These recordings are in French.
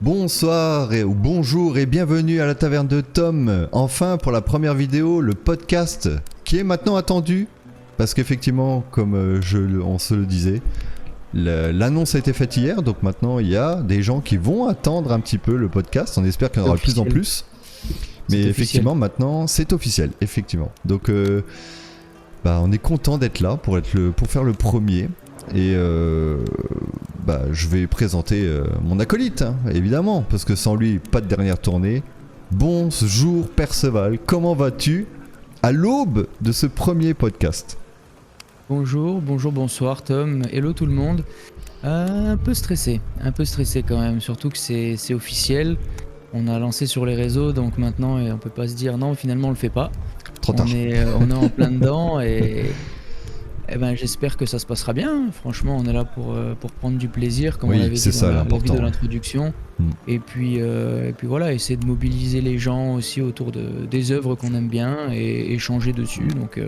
Bonsoir ou bonjour et bienvenue à la taverne de Tom. Enfin, pour la première vidéo, le podcast qui est maintenant attendu. Parce qu'effectivement, comme on se le disait, l'annonce a été faite hier. Donc maintenant, il y a des gens qui vont attendre un petit peu le podcast. On espère qu'il y en aura de plus en plus. Mais effectivement, maintenant, c'est officiel. Effectivement. Donc, on est content d'être là pour faire le premier. Et je vais présenter mon acolyte, hein, évidemment, parce que sans lui, pas de dernière tournée. Bonjour Perceval, comment vas-tu à l'aube de ce premier podcast? Bonjour, bonsoir Tom, hello tout le monde. Un peu stressé quand même, surtout que c'est officiel. On a lancé sur les réseaux, donc maintenant on peut pas se dire non, finalement on le fait pas. Trop tard. On est en plein dedans et j'espère que ça se passera bien. Franchement, on est là pour prendre du plaisir, comme on avait dit dans la vidéo de l'introduction. Et puis voilà, essayer de mobiliser les gens aussi autour des œuvres qu'on aime bien et échanger dessus. Donc,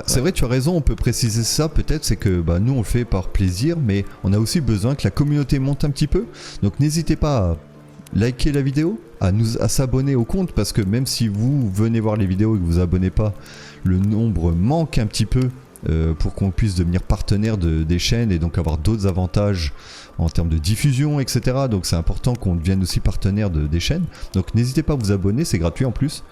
c'est vrai, tu as raison, on peut préciser ça peut-être, c'est que nous on le fait par plaisir, mais on a aussi besoin que la communauté monte un petit peu. Donc n'hésitez pas à liker la vidéo, à s'abonner au compte, parce que même si vous venez voir les vidéos et que vous vous abonnez pas, le nombre manque un petit peu pour qu'on puisse devenir partenaire des chaînes et donc avoir d'autres avantages en termes de diffusion, etc. Donc c'est important qu'on devienne aussi partenaire des chaînes. Donc n'hésitez pas à vous abonner, c'est gratuit en plus,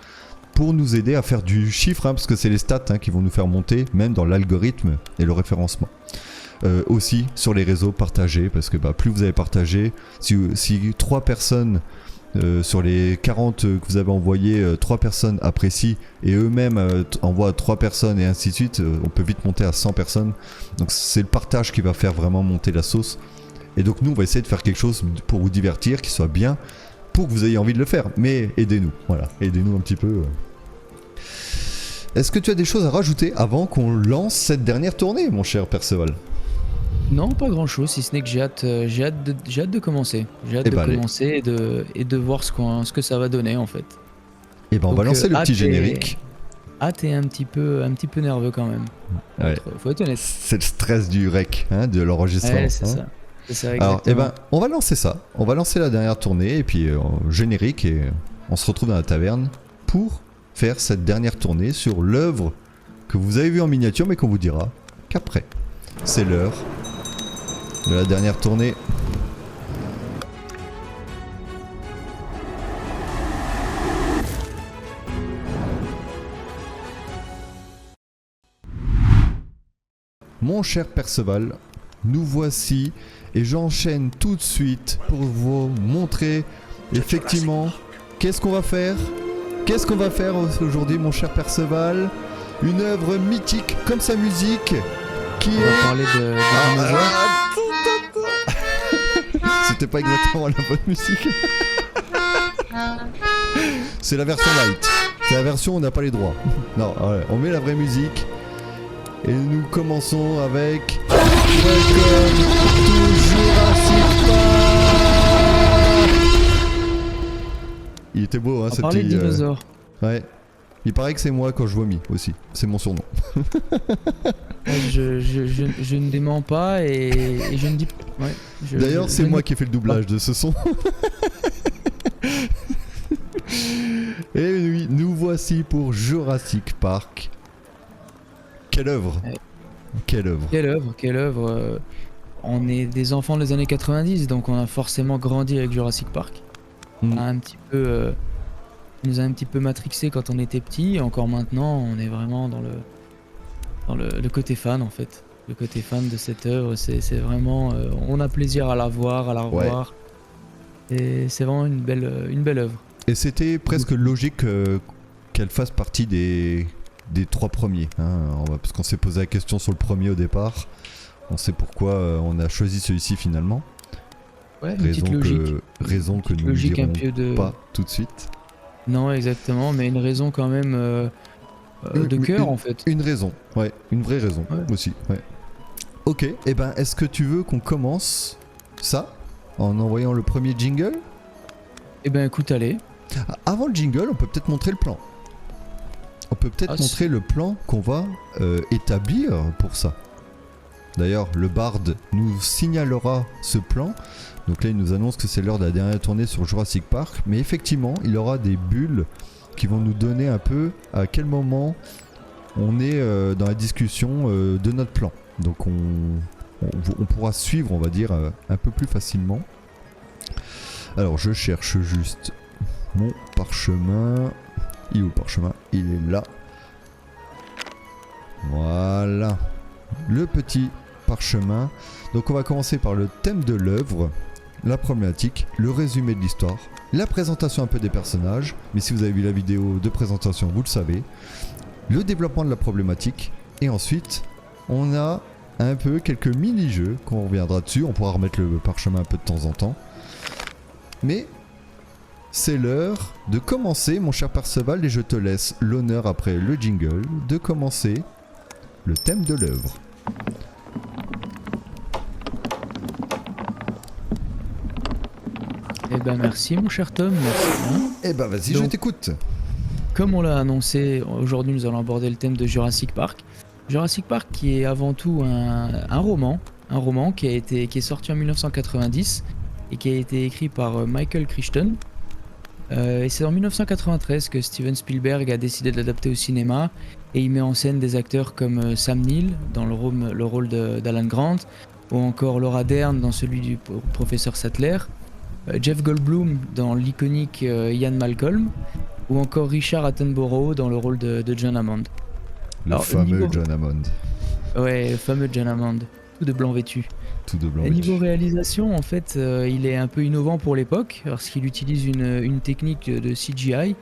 pour nous aider à faire du chiffre, parce que c'est les stats qui vont nous faire monter, même dans l'algorithme et le référencement. Aussi sur les réseaux, partagez, parce que plus vous avez partagé, si 3 personnes sur les 40 que vous avez envoyés, 3 personnes apprécient et eux-mêmes envoient à 3 personnes et ainsi de suite, on peut vite monter à 100 personnes. Donc c'est le partage qui va faire vraiment monter la sauce. Et donc nous on va essayer de faire quelque chose pour vous divertir, qui soit bien, pour que vous ayez envie de le faire. Mais aidez-nous, voilà, aidez-nous un petit peu. Est-ce que tu as des choses à rajouter avant qu'on lance cette dernière tournée, mon cher Perceval? Non, pas grand chose, si ce n'est que j'ai hâte de commencer. J'ai hâte de commencer et de voir ce que ça va donner en fait. Et on va lancer le petit générique. Hâte et un petit peu nerveux quand même. Ouais. Faut être honnête. C'est le stress du rec, de l'enregistrement. Ouais, c'est ça. C'est ça, exactement. Alors, on va lancer ça. On va lancer la dernière tournée et puis générique, et on se retrouve dans la taverne pour faire cette dernière tournée sur l'œuvre que vous avez vue en miniature, mais qu'on vous dira qu'après. C'est l'heure de la dernière tournée. Mon cher Perceval, nous voici et j'enchaîne tout de suite pour vous montrer effectivement qu'est-ce qu'on va faire. Qu'est-ce qu'on va faire aujourd'hui, mon cher Perceval? Une œuvre mythique comme sa musique qui on va parler de C'était pas exactement la bonne musique. C'est la version light. C'est la version où on n'a pas les droits. Non, ouais, on met la vraie musique. Et nous commençons avec Welcome to Jurassic Park. Il était beau, ce petit dinosaure. Ouais. Il paraît que c'est moi quand je vomis aussi. C'est mon surnom. Je ne dément pas et je ne dis pas. Ouais, d'ailleurs, c'est moi qui ai fait le doublage de ce son. Et oui, nous voici pour Jurassic Park. Quelle œuvre! Quelle œuvre! On est des enfants des années 90, donc on a forcément grandi avec Jurassic Park. On a nous a un petit peu matrixé quand on était petit. Encore maintenant, on est vraiment dans le côté fan en fait. Le côté fan de cette œuvre, c'est vraiment... on a plaisir à la voir, à la revoir. Ouais. Et c'est vraiment une belle œuvre. Et c'était presque logique qu'elle fasse partie des 3 premiers. Parce qu'on s'est posé la question sur le premier au départ. On sait pourquoi on a choisi celui-ci finalement. Ouais, raison que nous ne dirons pas tout de suite. Non, exactement, mais une raison quand même de cœur en fait. Une raison, ouais, une vraie raison aussi. Ouais. Ok, et est-ce que tu veux qu'on commence ça en envoyant le premier jingle? Écoute, allez. Avant le jingle, on peut peut-être montrer le plan. On peut peut-être montrer le plan qu'on va établir pour ça. D'ailleurs, le barde nous signalera ce plan. Donc là, il nous annonce que c'est l'heure de la dernière tournée sur Jurassic Park. Mais effectivement, il y aura des bulles qui vont nous donner un peu à quel moment on est dans la discussion de notre plan. Donc on pourra suivre, on va dire, un peu plus facilement. Alors je cherche juste mon parchemin. Il est où le parchemin? Il est là. Voilà. Le petit parchemin. Donc on va commencer par le thème de l'œuvre, la problématique, le résumé de l'histoire, la présentation un peu des personnages, mais si vous avez vu la vidéo de présentation, vous le savez, le développement de la problématique, et ensuite on a un peu quelques mini-jeux qu'on reviendra dessus, on pourra remettre le parchemin un peu de temps en temps. Mais c'est l'heure de commencer, mon cher Perceval, et je te laisse l'honneur après le jingle de commencer le thème de l'œuvre. Eh ben merci mon cher Tom, merci. Eh ben vas-y, je t'écoute. Comme on l'a annoncé, aujourd'hui nous allons aborder le thème de Jurassic Park. Jurassic Park qui est avant tout un roman qui est sorti en 1990 et qui a été écrit par Michael Crichton. Et c'est en 1993 que Steven Spielberg a décidé de l'adapter au cinéma et il met en scène des acteurs comme Sam Neill dans le rôle d'Alan Grant ou encore Laura Dern dans celui du professeur Sattler, Jeff Goldblum dans l'iconique Ian Malcolm ou encore Richard Attenborough dans le rôle de John Hammond. Fameux John Hammond. Ouais, le fameux John Hammond, tout de blanc vêtu. Tout de blanc Et vêtu. niveau réalisation, en fait, il est un peu innovant pour l'époque parce qu'il utilise une technique de CGI,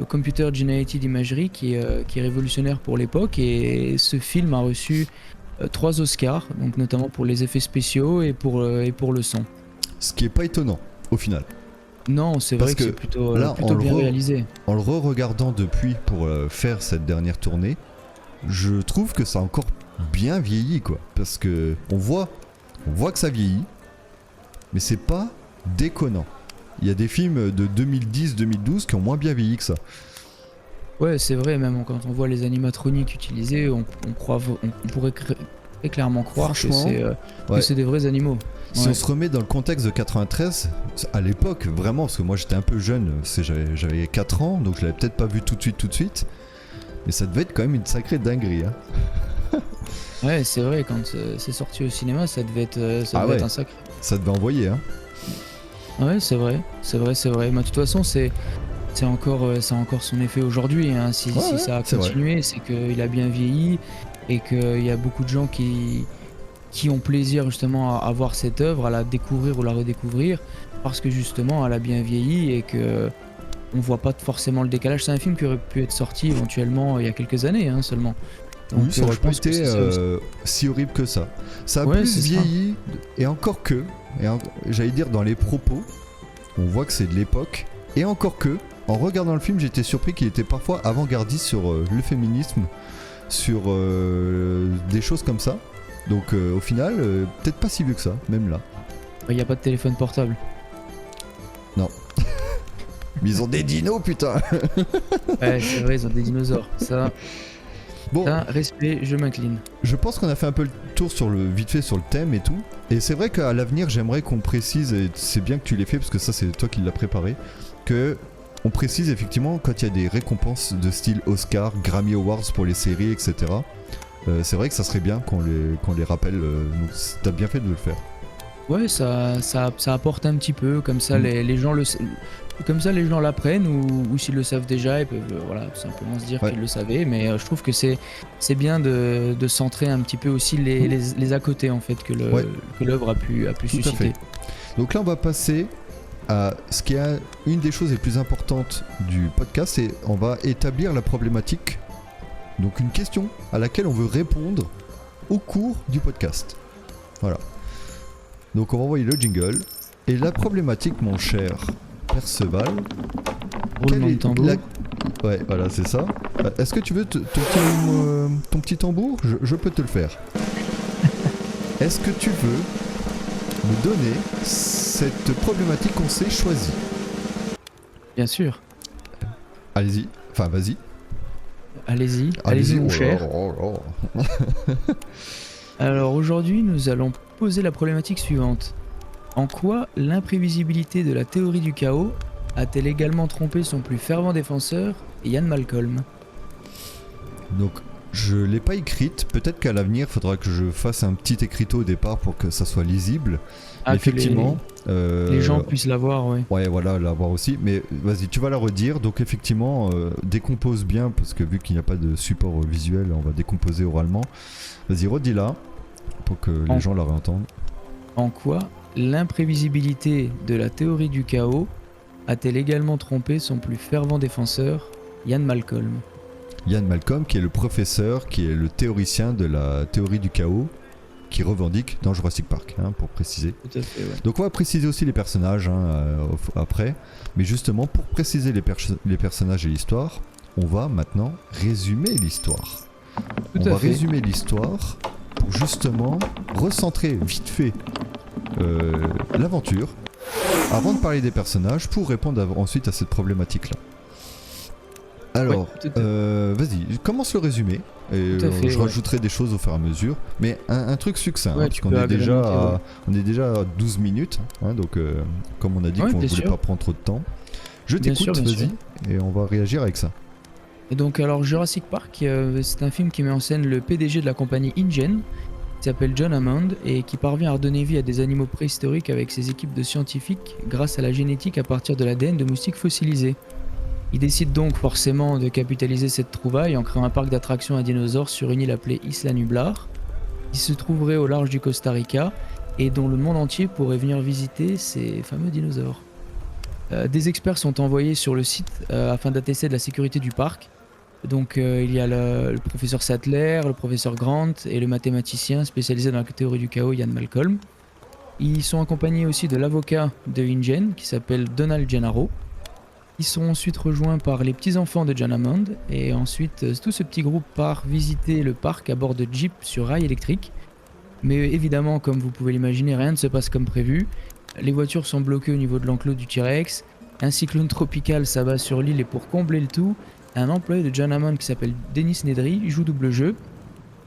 Computer Generated Imagery, qui est révolutionnaire pour l'époque. Et ce film a reçu 3 Oscars, donc notamment pour les effets spéciaux et pour le son. Ce qui est pas étonnant au final. Non, c'est vrai que c'est plutôt bien réalisé. En le re-regardant depuis pour faire cette dernière tournée, je trouve que ça a encore bien vieilli, quoi. Parce que on voit que ça vieillit, mais c'est pas déconnant. Il y a des films de 2010-2012 qui ont moins bien vieilli que ça. Ouais, c'est vrai, même quand on voit les animatroniques utilisés, on pourrait très clairement croire que c'est des vrais animaux. Si on se remet dans le contexte de 93, à l'époque, vraiment, parce que moi j'étais un peu jeune, j'avais 4 ans, donc je l'avais peut-être pas vu tout de suite, mais ça devait être quand même une sacrée dinguerie. Hein. Ouais, c'est vrai, quand c'est sorti au cinéma, ça devait être un sacré. Ça devait envoyer, hein. Ouais, c'est vrai. Mais de toute façon, c'est encore son effet aujourd'hui. Hein. Si ça a continué, c'est qu'il a bien vieilli et qu'il y a beaucoup de gens qui ont plaisir justement à voir cette œuvre, à la découvrir ou la redécouvrir, parce que justement elle a bien vieilli et que on voit pas forcément le décalage. C'est un film qui aurait pu être sorti éventuellement il y a quelques années hein, seulement. Donc, oui, ça aurait pas été si horrible que ça. Ça a plus vieilli, et encore que, j'allais dire dans les propos, on voit que c'est de l'époque, et encore que, en regardant le film, j'étais surpris qu'il était parfois avant-gardiste sur le féminisme, sur des choses comme ça. Donc au final, peut-être pas si vieux que ça, même là. Il n'y a pas de téléphone portable. Non. Mais ils ont des dinos, putain. Ouais, c'est vrai, ils ont des dinosaures. Ça, bon, respect, je m'incline. Je pense qu'on a fait un peu le tour vite fait sur le thème et tout. Et c'est vrai qu'à l'avenir, j'aimerais qu'on précise, et c'est bien que tu l'aies fait, parce que ça c'est toi qui l'as préparé, que on précise effectivement quand il y a des récompenses de style Oscar, Grammy Awards pour les séries, etc. C'est vrai que ça serait bien qu'on les rappelle, donc t'as bien fait de le faire. Ouais, ça apporte un petit peu, comme ça les gens l'apprennent ou s'ils le savent déjà, ils peuvent tout simplement se dire qu'ils le savaient, mais je trouve que c'est bien de centrer un petit peu aussi les à côté en fait que l'œuvre a pu susciter. Donc là on va passer à ce qui est une des choses les plus importantes du podcast, c'est on va établir la problématique. Donc une question à laquelle on veut répondre au cours du podcast. Voilà. Donc on va envoyer le jingle. Et la problématique, mon cher Perceval... Roulement de tambour. Ouais, voilà, c'est ça. Est-ce que tu veux ton petit tambour ? Je peux te le faire. Est-ce que tu veux me donner cette problématique qu'on s'est choisie ? Bien sûr. Allez-y. Enfin, vas-y. Allez-y mon cher. Alors aujourd'hui, nous allons poser la problématique suivante. En quoi l'imprévisibilité de la théorie du chaos a-t-elle également trompé son plus fervent défenseur, Ian Malcolm? Donc, je l'ai pas écrite. Peut-être qu'à l'avenir, il faudra que je fasse un petit écriteau au départ pour que ça soit lisible. Ah, Effectivement. que les gens puissent la voir, ouais. Ouais, voilà, la voir aussi. Mais vas-y, tu vas la redire. Donc, effectivement, décompose bien, parce que vu qu'il n'y a pas de support visuel, on va décomposer oralement. Vas-y, redis-la, pour que les gens la réentendent. En quoi l'imprévisibilité de la théorie du chaos a-t-elle également trompé son plus fervent défenseur, Ian Malcolm? Ian Malcolm, qui est le professeur, qui est le théoricien de la théorie du chaos, qui revendique dans Jurassic Park, hein, pour préciser. Tout à fait, ouais. Donc on va préciser aussi les personnages après, mais justement pour préciser les personnages et l'histoire, on va maintenant résumer l'histoire. On va résumer l'histoire pour justement recentrer vite fait l'aventure, avant de parler des personnages, pour répondre ensuite à cette problématique-là. Alors, vas-y, commence le résumé. Et je rajouterai des choses au fur et à mesure. Mais un truc succinct, parce qu'on est déjà à 12 minutes. Hein, donc, comme on a dit qu'on ne voulait pas prendre trop de temps. Je t'écoute, vas-y, et on va réagir avec ça. Et donc, alors, Jurassic Park, c'est un film qui met en scène le PDG de la compagnie InGen, qui s'appelle John Hammond, et qui parvient à redonner vie à des animaux préhistoriques avec ses équipes de scientifiques grâce à la génétique à partir de l'ADN de moustiques fossilisés. Il décide donc forcément de capitaliser cette trouvaille en créant un parc d'attractions à dinosaures sur une île appelée Isla Nublar, qui se trouverait au large du Costa Rica et dont le monde entier pourrait venir visiter ces fameux dinosaures. Des experts sont envoyés sur le site afin d'attester de la sécurité du parc. Donc il y a le professeur Sattler, le professeur Grant et le mathématicien spécialisé dans la théorie du chaos, Ian Malcolm. Ils sont accompagnés aussi de l'avocat de InGen qui s'appelle Donald Gennaro. Ils sont ensuite rejoints par les petits-enfants de John Hammond, et ensuite tout ce petit groupe part visiter le parc à bord de Jeep sur rail électrique. Mais évidemment, comme vous pouvez l'imaginer, rien ne se passe comme prévu. Les voitures sont bloquées au niveau de l'enclos du T-Rex, un cyclone tropical s'abat sur l'île et pour combler le tout, un employé de John Hammond qui s'appelle Dennis Nedry joue double jeu,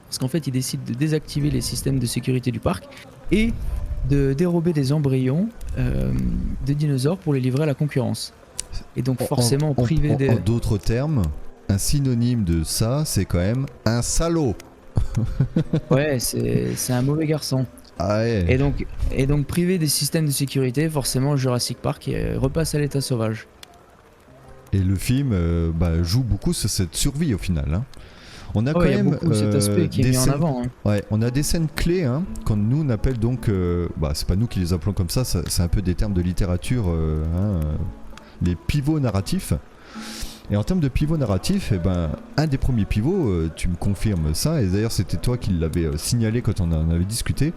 parce qu'en fait il décide de désactiver les systèmes de sécurité du parc et de dérober des embryons de dinosaures pour les livrer à la concurrence. Et donc forcément privé des... En d'autres termes, un synonyme de ça, c'est quand même un salaud. Ouais, c'est un mauvais garçon. Ah ouais. Et donc privé des systèmes de sécurité, forcément Jurassic Park repasse à l'état sauvage. Et le film joue beaucoup sur cette survie au final. Hein. On a quand même beaucoup cet aspect qui est mis en avant. Hein. Ouais, on a des scènes clés, hein, quand nous on appelle donc, c'est pas nous qui les appelons comme ça, c'est un peu des termes de littérature, les pivots narratifs. Et en termes de pivot narratif, un des premiers pivots, tu me confirmes ça, et d'ailleurs c'était toi qui l'avais signalé quand on en avait discuté,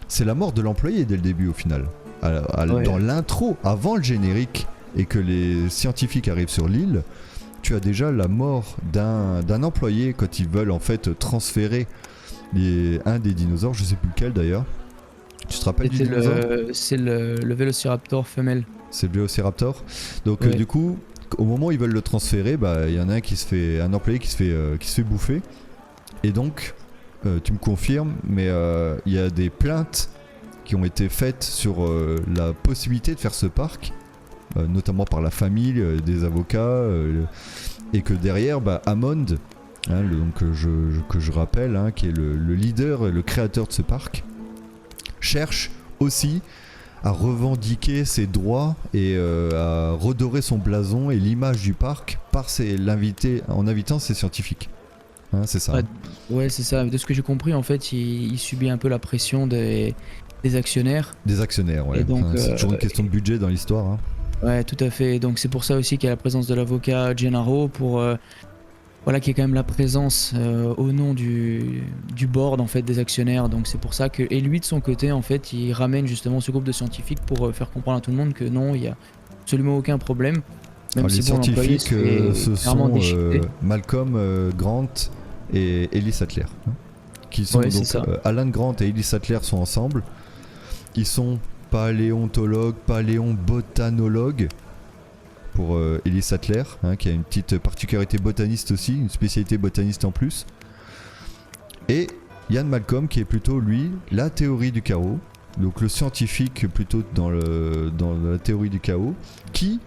c'est la mort de l'employé dès le début au final. Dans l'intro, avant le générique, et que les scientifiques arrivent sur l'île, tu as déjà la mort d'un employé quand ils veulent en fait transférer un des dinosaures, je sais plus lequel d'ailleurs. Tu te rappelles du dinosaure ? C'est le Vélociraptor femelle. C'est le Vélociraptor. Donc du coup, au moment où ils veulent le transférer, il y en a un employé qui se fait bouffer. Et donc, tu me confirmes, mais il y a des plaintes qui ont été faites sur la possibilité de faire ce parc, notamment par la famille, des avocats, et que derrière, Hammond, hein, que je rappelle, hein, qui est le leader et le créateur de ce parc, cherche aussi à revendiquer ses droits et à redorer son blason et l'image du parc en invitant ses scientifiques. Hein, c'est ça. Ouais, c'est ça. De ce que j'ai compris, en fait, il subit un peu la pression des actionnaires. Des actionnaires, ouais. Donc, c'est toujours une question de budget dans l'histoire. Hein. Ouais, tout à fait. Donc c'est pour ça aussi qu'il y a la présence de l'avocat Gennaro pour qui est quand même la présence au nom du board en fait des actionnaires. Donc c'est pour ça que lui de son côté en fait il ramène justement ce groupe de scientifiques pour faire comprendre à tout le monde que non, il y a absolument aucun problème. Même alors, si les scientifiques ce sont Malcolm, Grant et Ellie Sattler, hein, qui sont donc Alan Grant et Ellie Sattler sont ensemble. Ils sont paléobotanologue pour Ellie Sattler, hein, qui a une petite particularité botaniste aussi, une spécialité botaniste en plus. Et Ian Malcolm qui est plutôt lui la théorie du chaos, donc le scientifique plutôt dans la théorie du chaos, qui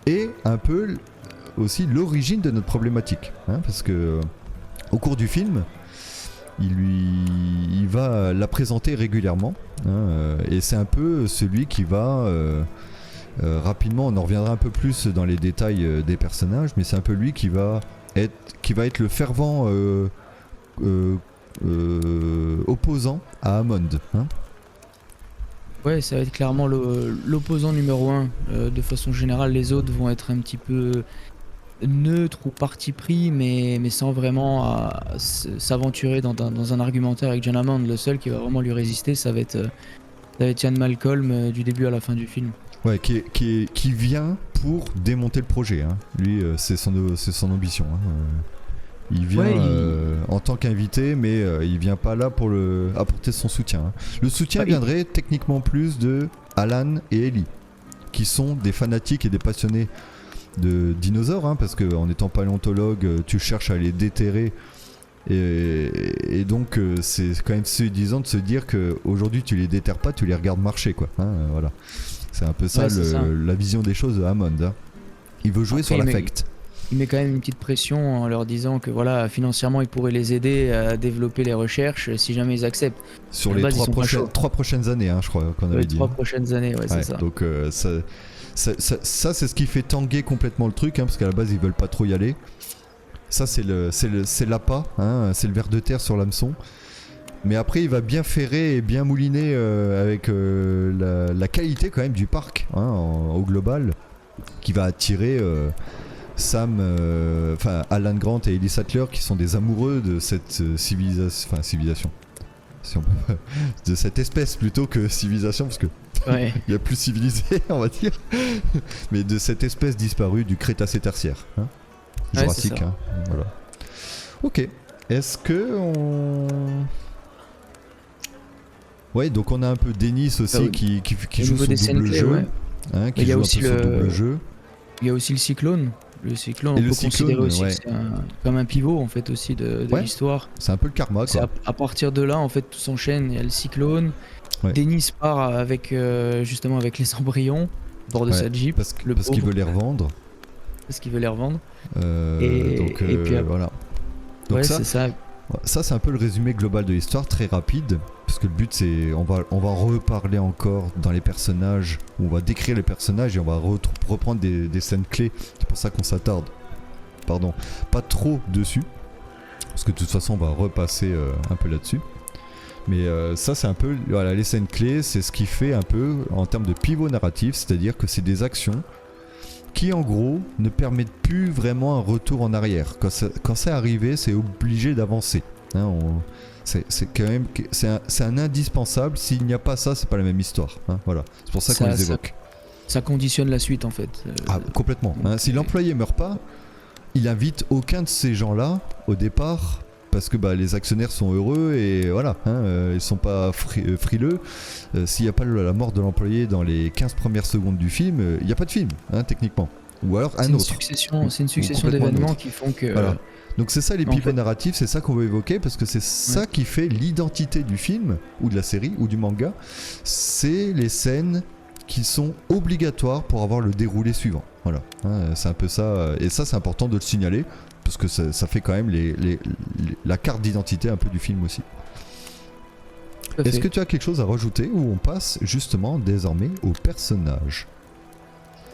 est un peu aussi l'origine de notre problématique, hein, parce que au cours du film il va la présenter régulièrement, hein, et c'est un peu celui qui va rapidement, on en reviendra un peu plus dans les détails des personnages, mais c'est un peu lui qui va être le fervent opposant à Hammond, hein. Ouais, ça va être clairement l'opposant numéro 1. De façon générale, les autres vont être un petit peu neutres ou parti pris, mais sans vraiment s'aventurer dans un argumentaire avec John Hammond. Le seul qui va vraiment lui résister, ça va être Ian Malcolm du début à la fin du film. Ouais, qui vient pour démonter le projet, hein. Lui, c'est son ambition, hein. Il vient en tant qu'invité, mais il vient pas là pour apporter son soutien, hein. Le soutien viendrait techniquement plus de Alan et Ellie, qui sont des fanatiques et des passionnés de dinosaures, hein, parce qu'en étant paléontologue, tu cherches à les déterrer. Et donc c'est quand même séduisant de se dire qu'aujourd'hui tu les déterres pas, tu les regardes marcher, quoi, hein, voilà. C'est un peu ça, la vision des choses de Hammond, hein. Il veut jouer sur l'affect. Il met quand même une petite pression en leur disant que voilà, financièrement il pourrait les aider à développer les recherches si jamais ils acceptent. Sur les 3 prochaines années, hein, je crois qu'on avait dit. 3 prochaines années, ouais, c'est ça. Donc ça c'est ce qui fait tanguer complètement le truc, hein, parce qu'à la base ils veulent pas trop y aller. Ça c'est l'appât, hein, c'est le ver de terre sur l'hameçon. Mais après il va bien ferrer et bien mouliner avec la qualité quand même du parc, hein, au global, qui va attirer Sam, Alan Grant et Ellie Sattler, qui sont des amoureux de cette civilisation. Si on peut, de cette espèce plutôt que civilisation, parce que il y a plus civilisé, on va dire, mais de cette espèce disparue du Crétacé tertiaire, hein, Jurassique, hein, voilà. Ok, est-ce que on... Ouais, donc on a un peu Dennis aussi qui joue son double jeu, hein, qui joue un peu son double jeu. Il y a aussi le Cyclone. Le Cyclone, on peut considérer aussi que c'est comme un pivot en fait aussi de l'histoire. C'est un peu le karma, quoi. À partir de là, en fait, tout s'enchaîne. Il y a le Cyclone. Dennis part avec justement avec les embryons à bord de sa Jeep. Parce qu'il veut les revendre. Et puis voilà. Donc c'est ça. Ça, c'est un peu le résumé global de l'histoire, très rapide, parce que le but c'est, on va reparler encore dans les personnages, on va décrire les personnages et on va reprendre des scènes clés. C'est pour ça qu'on s'attarde, pas trop dessus, parce que de toute façon on va repasser un peu là-dessus. Mais ça c'est un peu, voilà, les scènes clés, c'est ce qui fait un peu en termes de pivot narratif, c'est-à-dire que c'est des actions qui en gros ne permettent plus vraiment un retour en arrière. Quand c'est arrivé, c'est obligé d'avancer, hein, c'est quand même, c'est un indispensable. S'il n'y a pas ça, c'est pas la même histoire, hein, voilà. C'est pour ça qu'on les évoque. Ça conditionne la suite en fait. Complètement, hein. Si l'employé meurt pas, il invite aucun de ces gens-là au départ, parce que les actionnaires sont heureux et voilà, hein, ils sont pas frileux. S'il n'y a pas la mort de l'employé dans les 15 premières secondes du film, il n'y a pas de film, hein, techniquement. Ou alors un autre. C'est une succession d'événements qui font que... Voilà. Donc c'est ça les pivots narratifs, c'est ça qu'on veut évoquer, parce que c'est ça qui fait l'identité du film, ou de la série, ou du manga. C'est les scènes qui sont obligatoires pour avoir le déroulé suivant. Voilà, hein, c'est un peu ça, et ça c'est important de le signaler, parce que ça fait quand même la carte d'identité un peu du film aussi. Est-ce que tu as quelque chose à rajouter, ou on passe justement désormais aux personnages?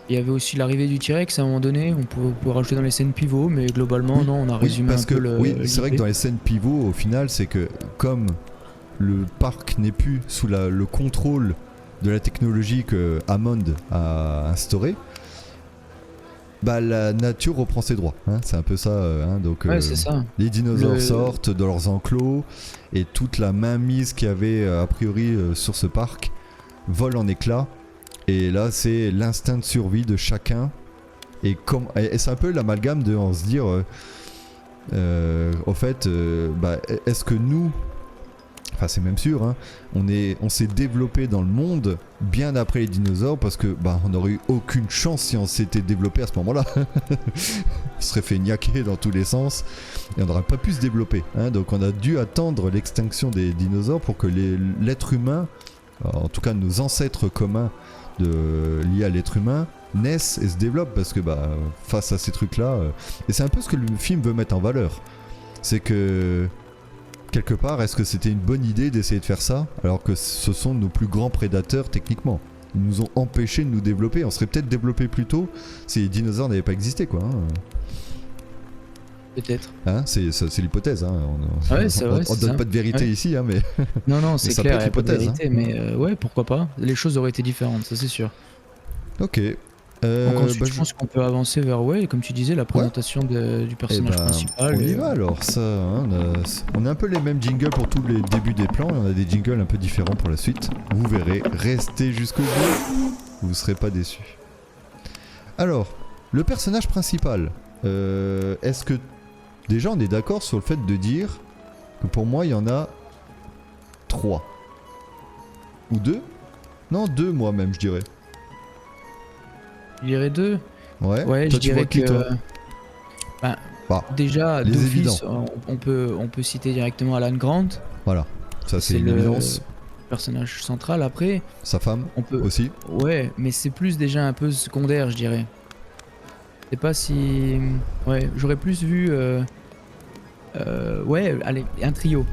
Il y avait aussi l'arrivée du T-Rex à un moment donné, on pouvait rajouter dans les scènes pivots, mais globalement non, on a résumé un peu le... Oui, c'est vrai que dans les scènes pivots, au final, c'est que comme le parc n'est plus sous le contrôle de la technologie que Hammond a instaurée, la nature reprend ses droits, hein, c'est un peu ça, hein, donc c'est ça. Les dinosaures sortent de leurs enclos et toute la mainmise qu'il y avait a priori sur ce parc vole en éclats, et là c'est l'instinct de survie de chacun, et c'est un peu l'amalgame de se dire au fait est-ce que nous, enfin c'est même sûr, hein, on s'est développé dans le monde bien après les dinosaures parce que bah, on n'aurait eu aucune chance si on s'était développé à ce moment-là. On serait fait niaquer dans tous les sens et on n'aurait pas pu se développer. Hein, donc on a dû attendre l'extinction des dinosaures pour que l'être humain, en tout cas nos ancêtres communs liés à l'être humain, naissent et se développent parce que bah, face à ces trucs-là, et c'est un peu ce que le film veut mettre en valeur. C'est que quelque part, est-ce que c'était une bonne idée d'essayer de faire ça alors que ce sont nos plus grands prédateurs techniquement? Ils nous ont empêchés de nous développer. On serait peut-être développé plus tôt si les dinosaures n'avaient pas existé, quoi. Hein. Peut-être. Hein, c'est l'hypothèse. Hein. On donne pas de vérité ici, hein, mais. Non, c'est clair, il n'y a pas de vérité, hein. mais ouais, pourquoi pas. Les choses auraient été différentes, ça c'est sûr. Ok. Donc ensuite, je pense qu'on peut avancer vers, comme tu disais, la présentation du personnage principal. On y va alors, ça. Hein, on a un peu les mêmes jingles pour tous les débuts des plans, et on a des jingles un peu différents pour la suite. Vous verrez, restez jusqu'au bout, vous serez pas déçus. Alors, le personnage principal, est-ce que déjà on est d'accord sur le fait de dire que pour moi il y en a 3 ou 2? Non, 2 moi-même je dirais. Je dirais 2. Ouais, toi, je dirais qui, toi déjà, les d'office, on peut citer directement Alan Grant. Voilà, ça c'est une évidence. Personnage central. Après, sa femme on peut aussi. Ouais, mais c'est plus déjà un peu secondaire, je dirais. C'est pas si. Ouais, j'aurais plus vu. Allez, un trio.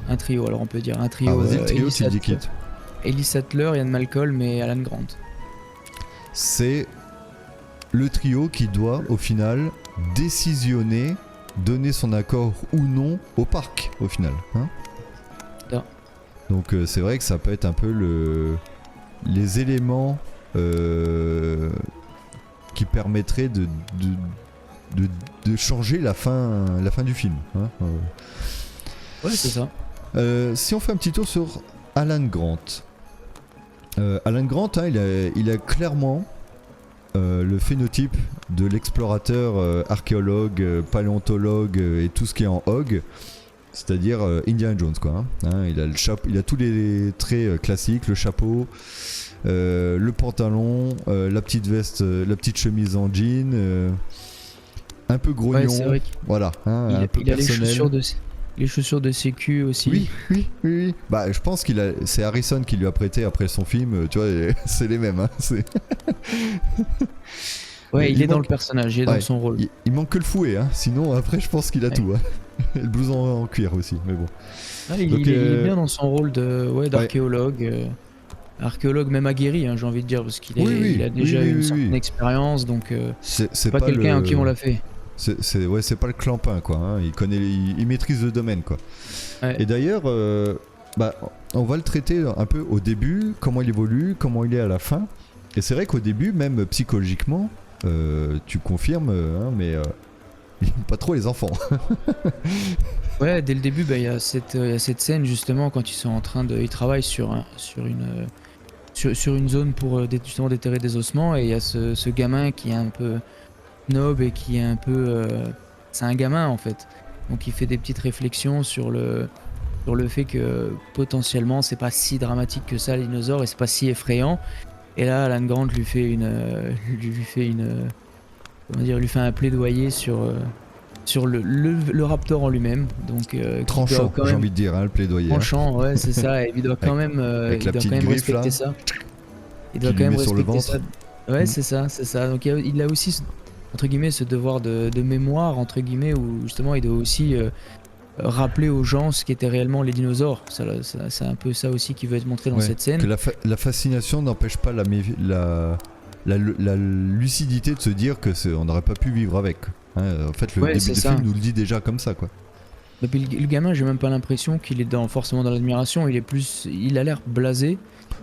Alors on peut dire un trio. Ah, vas-y, le trio, tu dis qui? Ellie Sattler, Ian Malcolm et Alan Grant. C'est le trio qui doit au final décisionner, donner son accord ou non au parc au final. Hein, donc c'est vrai que ça peut être un peu les éléments qui permettraient de changer la fin du film. Hein, Ouais, c'est ça. Si on fait un petit tour sur Alan Grant. Alan Grant, hein, il a clairement le phénotype de l'explorateur, archéologue, paléontologue et tout ce qui est en hog, c'est-à-dire Indiana Jones, quoi. Hein, il a tous les traits classiques, le chapeau, le pantalon, la petite veste, la petite chemise en jean, un peu grognon, voilà, hein, un peu personnel. Les chaussures de sécu aussi. Oui. Bah, je pense c'est Harrison qui lui a prêté après son film, tu vois, c'est les mêmes. Hein, ouais, il est dans le personnage, il est dans son rôle. Il manque que le fouet, hein, sinon après je pense qu'il a tout. Hein. Et le blouson en cuir aussi, mais bon. Il est bien dans son rôle d'archéologue. Archéologue même aguerri, hein, j'ai envie de dire, parce qu'il a déjà eu une certaine expérience, donc c'est pas quelqu'un en qui on l'a fait. C'est pas le clampin, quoi. Hein. Il maîtrise le domaine, quoi. Ouais. Et d'ailleurs, on va le traiter un peu au début, comment il évolue, comment il est à la fin. Et c'est vrai qu'au début, même psychologiquement, tu confirmes, hein, mais il n'aime pas trop les enfants. Ouais, dès le début, il y a cette scène justement quand ils sont en train de, ils travaillent sur une zone pour justement déterrer des ossements, et il y a ce gamin qui est un peu snob et qui est un peu c'est un gamin en fait, donc il fait des petites réflexions sur le fait que potentiellement c'est pas si dramatique que ça les dinosaures et c'est pas si effrayant. Et là Alan Grant lui fait un plaidoyer sur le raptor en lui-même, donc tranchant, j'ai envie de dire, hein, le plaidoyer. Tranchant, ouais, c'est ça, et il doit quand même respecter ça. Il doit quand même respecter ça. Ouais, c'est ça. Donc il a aussi entre guillemets ce devoir de mémoire entre guillemets, où justement il doit aussi rappeler aux gens ce qu'étaient réellement les dinosaures. C'est un peu ça aussi qui veut être montré dans cette scène. Que la fascination n'empêche pas la lucidité de se dire que on n'aurait pas pu vivre avec. Hein, en fait, le début du film nous le dit déjà comme ça, quoi. Et puis le gamin, j'ai même pas l'impression qu'il est forcément dans l'admiration. Il a l'air blasé.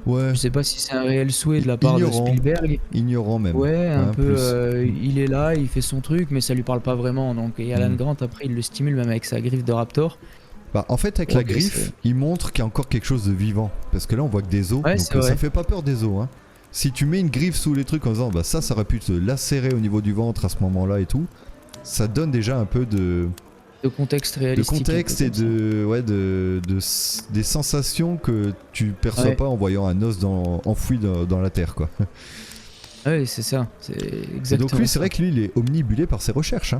Ouais. Je sais pas si c'est un réel souhait de la part de Spielberg. Ignorant même. Ouais, un peu. Il est là, il fait son truc, mais ça lui parle pas vraiment. Donc, et Alan Grant, après, il le stimule même avec sa griffe de raptor. En fait, avec la griffe, il montre qu'il y a encore quelque chose de vivant. Parce que là, on voit que des os. Donc, ça fait pas peur des os. Hein. Si tu mets une griffe sous les trucs en disant ça aurait pu te lacérer au niveau du ventre à ce moment-là et tout, ça donne déjà un peu de De contexte de réalistique. Un peu contexte et comme ça. des sensations que tu perçois Ouais. pas en voyant un os enfoui dans la terre, quoi. Ouais, c'est ça. C'est Et exactement donc lui, c'est ça. vrai que lui, il est omnibulé par ses recherches.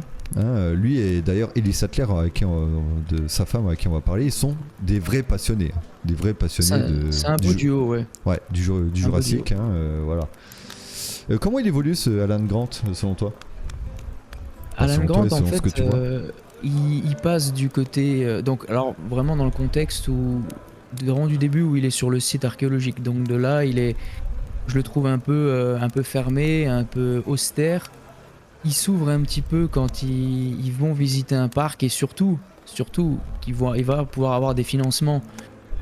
Lui et d'ailleurs Ellie Sattler, de sa femme avec qui on va parler, ils sont des vrais passionnés. Des vrais passionnés C'est un beau duo, ouais. du Un beau Jurassique. duo. Voilà. Comment il évolue ce Alan Grant, selon toi? Enfin, Alan selon toi Grant, et en selon ce que fait, tu vois. il passe du côté. Donc, alors, vraiment dans le contexte où. Vraiment du début où il est sur le site archéologique. Donc, de là, il est. Je le trouve un peu fermé, un peu austère. Il s'ouvre un petit peu quand ils vont visiter un parc et surtout il va pouvoir avoir des financements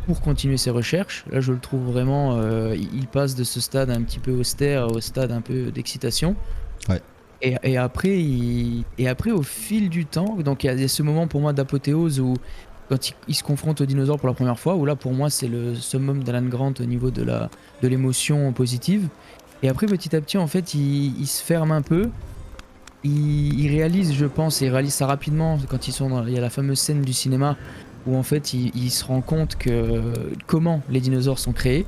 pour continuer ses recherches. Là, je le trouve vraiment, il passe de ce stade un petit peu austère au stade un peu d'excitation. Ouais. Et après, au fil du temps, donc il y a ce moment pour moi d'apothéose où quand il se confronte aux dinosaures pour la première fois, où là pour moi c'est le summum d'Alan Grant au niveau de l'émotion positive. Et après petit à petit en fait il se ferme un peu. Il réalise, je pense, et il réalise ça rapidement quand il y a la fameuse scène du cinéma où en fait il se rend compte que comment les dinosaures sont créés.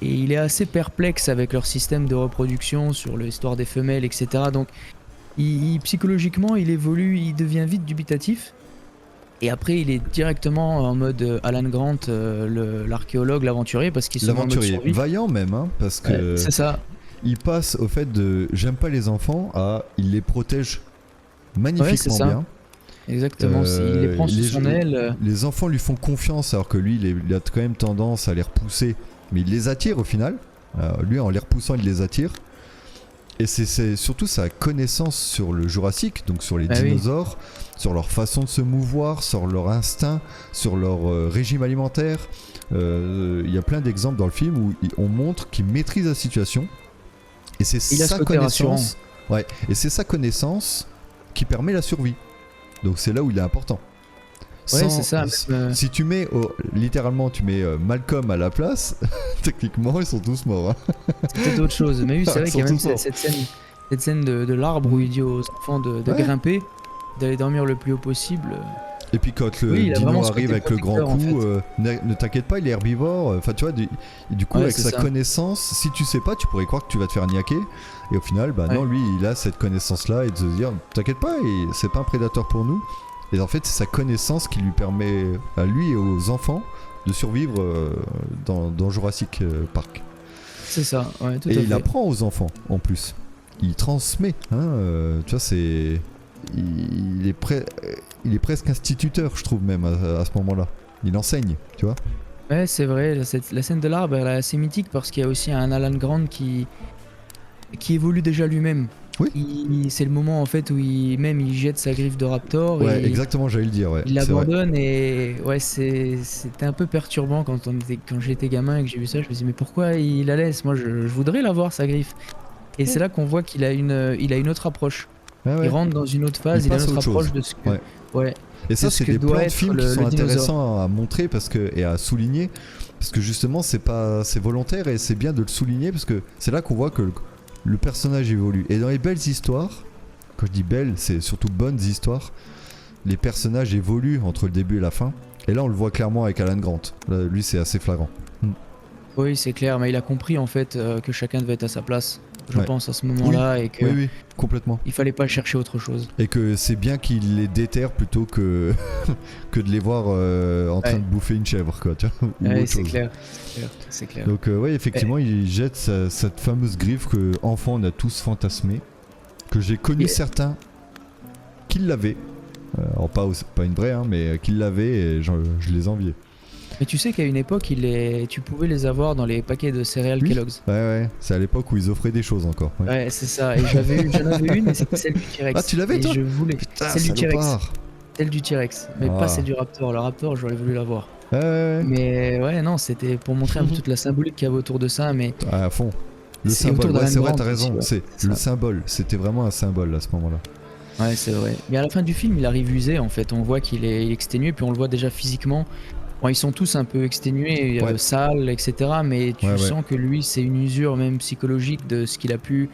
Et il est assez perplexe avec leur système de reproduction sur l'histoire des femelles, etc. Donc psychologiquement, il évolue, il devient vite dubitatif. Et après, il est directement en mode Alan Grant, l'archéologue, l'aventurier, parce qu'il se met en mode L'aventurier, survie. vaillant même, parce Ouais, que c'est ça. il passe au fait de j'aime pas les enfants à il les protège Ouais, c'est magnifiquement ça. bien. Exactement. Il les prend sous son aile. Les enfants lui font confiance alors que lui il a quand même tendance à les repousser, mais il les attire au final. Lui en les repoussant il les attire. Et c'est surtout sa connaissance sur le Jurassique, donc sur les Ah oui. dinosaures, sur leur façon de se mouvoir, sur leur instinct, sur leur régime alimentaire. Il y a plein d'exemples dans le film où on montre qu'il maîtrise la situation. Et c'est Il a ce sa côté rassurant. connaissance. Ouais, et c'est sa connaissance qui permet la survie. Donc c'est là où il est important. Ouais, c'est ça. Si tu mets littéralement tu mets Malcolm à la place, techniquement ils sont tous morts. C'est peut-être autre chose. Mais oui, c'est vrai Ils qu'il y a sont même tous morts. cette scène de l'arbre où il dit aux enfants de Ouais. grimper, d'aller dormir le plus haut possible. Et puis quand le Oui, il a dino vraiment ce arrive côté avec le grand protecteur, coup, en ne t'inquiète pas, il est herbivore. Enfin, tu vois, du coup, Ouais, avec c'est sa ça. connaissance, si tu sais pas, tu pourrais croire que tu vas te faire niaquer. Et au final, bah non, Ouais. lui, il a cette connaissance-là et de se dire, t'inquiète pas, c'est pas un prédateur pour nous. Et en fait, c'est sa connaissance qui lui permet à lui et aux enfants de survivre dans Jurassic Park. C'est ça. Ouais, tout Et à il fait. apprend aux enfants en plus. Il transmet. Tu vois, c'est. Il est presque instituteur, je trouve, même à ce moment-là. Il enseigne, tu vois. Ouais, c'est vrai. La scène de l'arbre, elle est assez mythique parce qu'il y a aussi un Alan Grant qui évolue déjà lui-même. Oui. C'est le moment en fait où il jette sa griffe de raptor Ouais, et exactement, j'allais le dire, ouais. il c'est vrai. l'abandonne et ouais, c'était un peu perturbant quand j'étais gamin et que j'ai vu ça. Je me disais mais pourquoi il la laisse? Moi, je voudrais l'avoir sa griffe. Et c'est là qu'on voit qu'il a une autre approche. Ouais, ouais. Il rentre dans une autre phase, Il il a passe une à autre autre chose. approche de ce que. Ouais. Ouais. Et ça, de ce c'est que des doit plans de être films qui le sont dinosaure. intéressants à montrer et à souligner. Parce que justement, c'est volontaire et c'est bien de le souligner parce que c'est là qu'on voit que le personnage évolue. Et dans les belles histoires, quand je dis belles, c'est surtout bonnes histoires, les personnages évoluent entre le début et la fin. Et là, on le voit clairement avec Alan Grant. Là, lui, c'est assez flagrant. Oui, c'est clair, mais il a compris en fait que chacun devait être à sa place, je Ouais. pense, à ce moment-là, et que Oui, complètement. il fallait pas chercher autre chose. Et que c'est bien qu'il les déterre plutôt que, que de les voir en train Ouais. de bouffer une chèvre, quoi, tu vois, ou Ouais, autre c'est chose. clair, c'est clair. Donc ouais, effectivement, il jette cette fameuse griffe que enfant on a tous fantasmé, que j'ai connu Et- certains qui l'avaient. Alors pas une vraie, hein, mais qui l'avaient et je les enviais. Mais tu sais qu'à une époque, tu pouvais les avoir dans les paquets de céréales Oui. Kellogg's. Ouais, c'est à l'époque où ils offraient des choses encore. Ouais. Ouais, c'est ça. Et j'en avais une, et c'était celle du T-Rex. Ah, tu l'avais, Et toi? je voulais. Putain, Celle du T-Rex. salopard. Celle du T-Rex. Mais Ah. pas celle du Raptor. Le Raptor, j'aurais voulu l'avoir. Ouais. Mais ouais, non, c'était pour montrer un peu toute la symbolique qu'il y avait autour de ça. Mais À fond. Le C'est symbole, autour d'Alan c'est vrai, Grant t'as raison. aussi, ouais. C'est le ça. symbole. C'était vraiment un symbole à ce moment-là. ouais, c'est vrai. Mais à la fin du film, il arrive usé en fait. On voit qu'il est exténué, puis on le voit déjà physiquement. Bon, ils sont tous un peu exténués, Ouais. sales, etc. Mais tu Ouais. sens que lui, c'est une usure même psychologique de ce qu'il a pu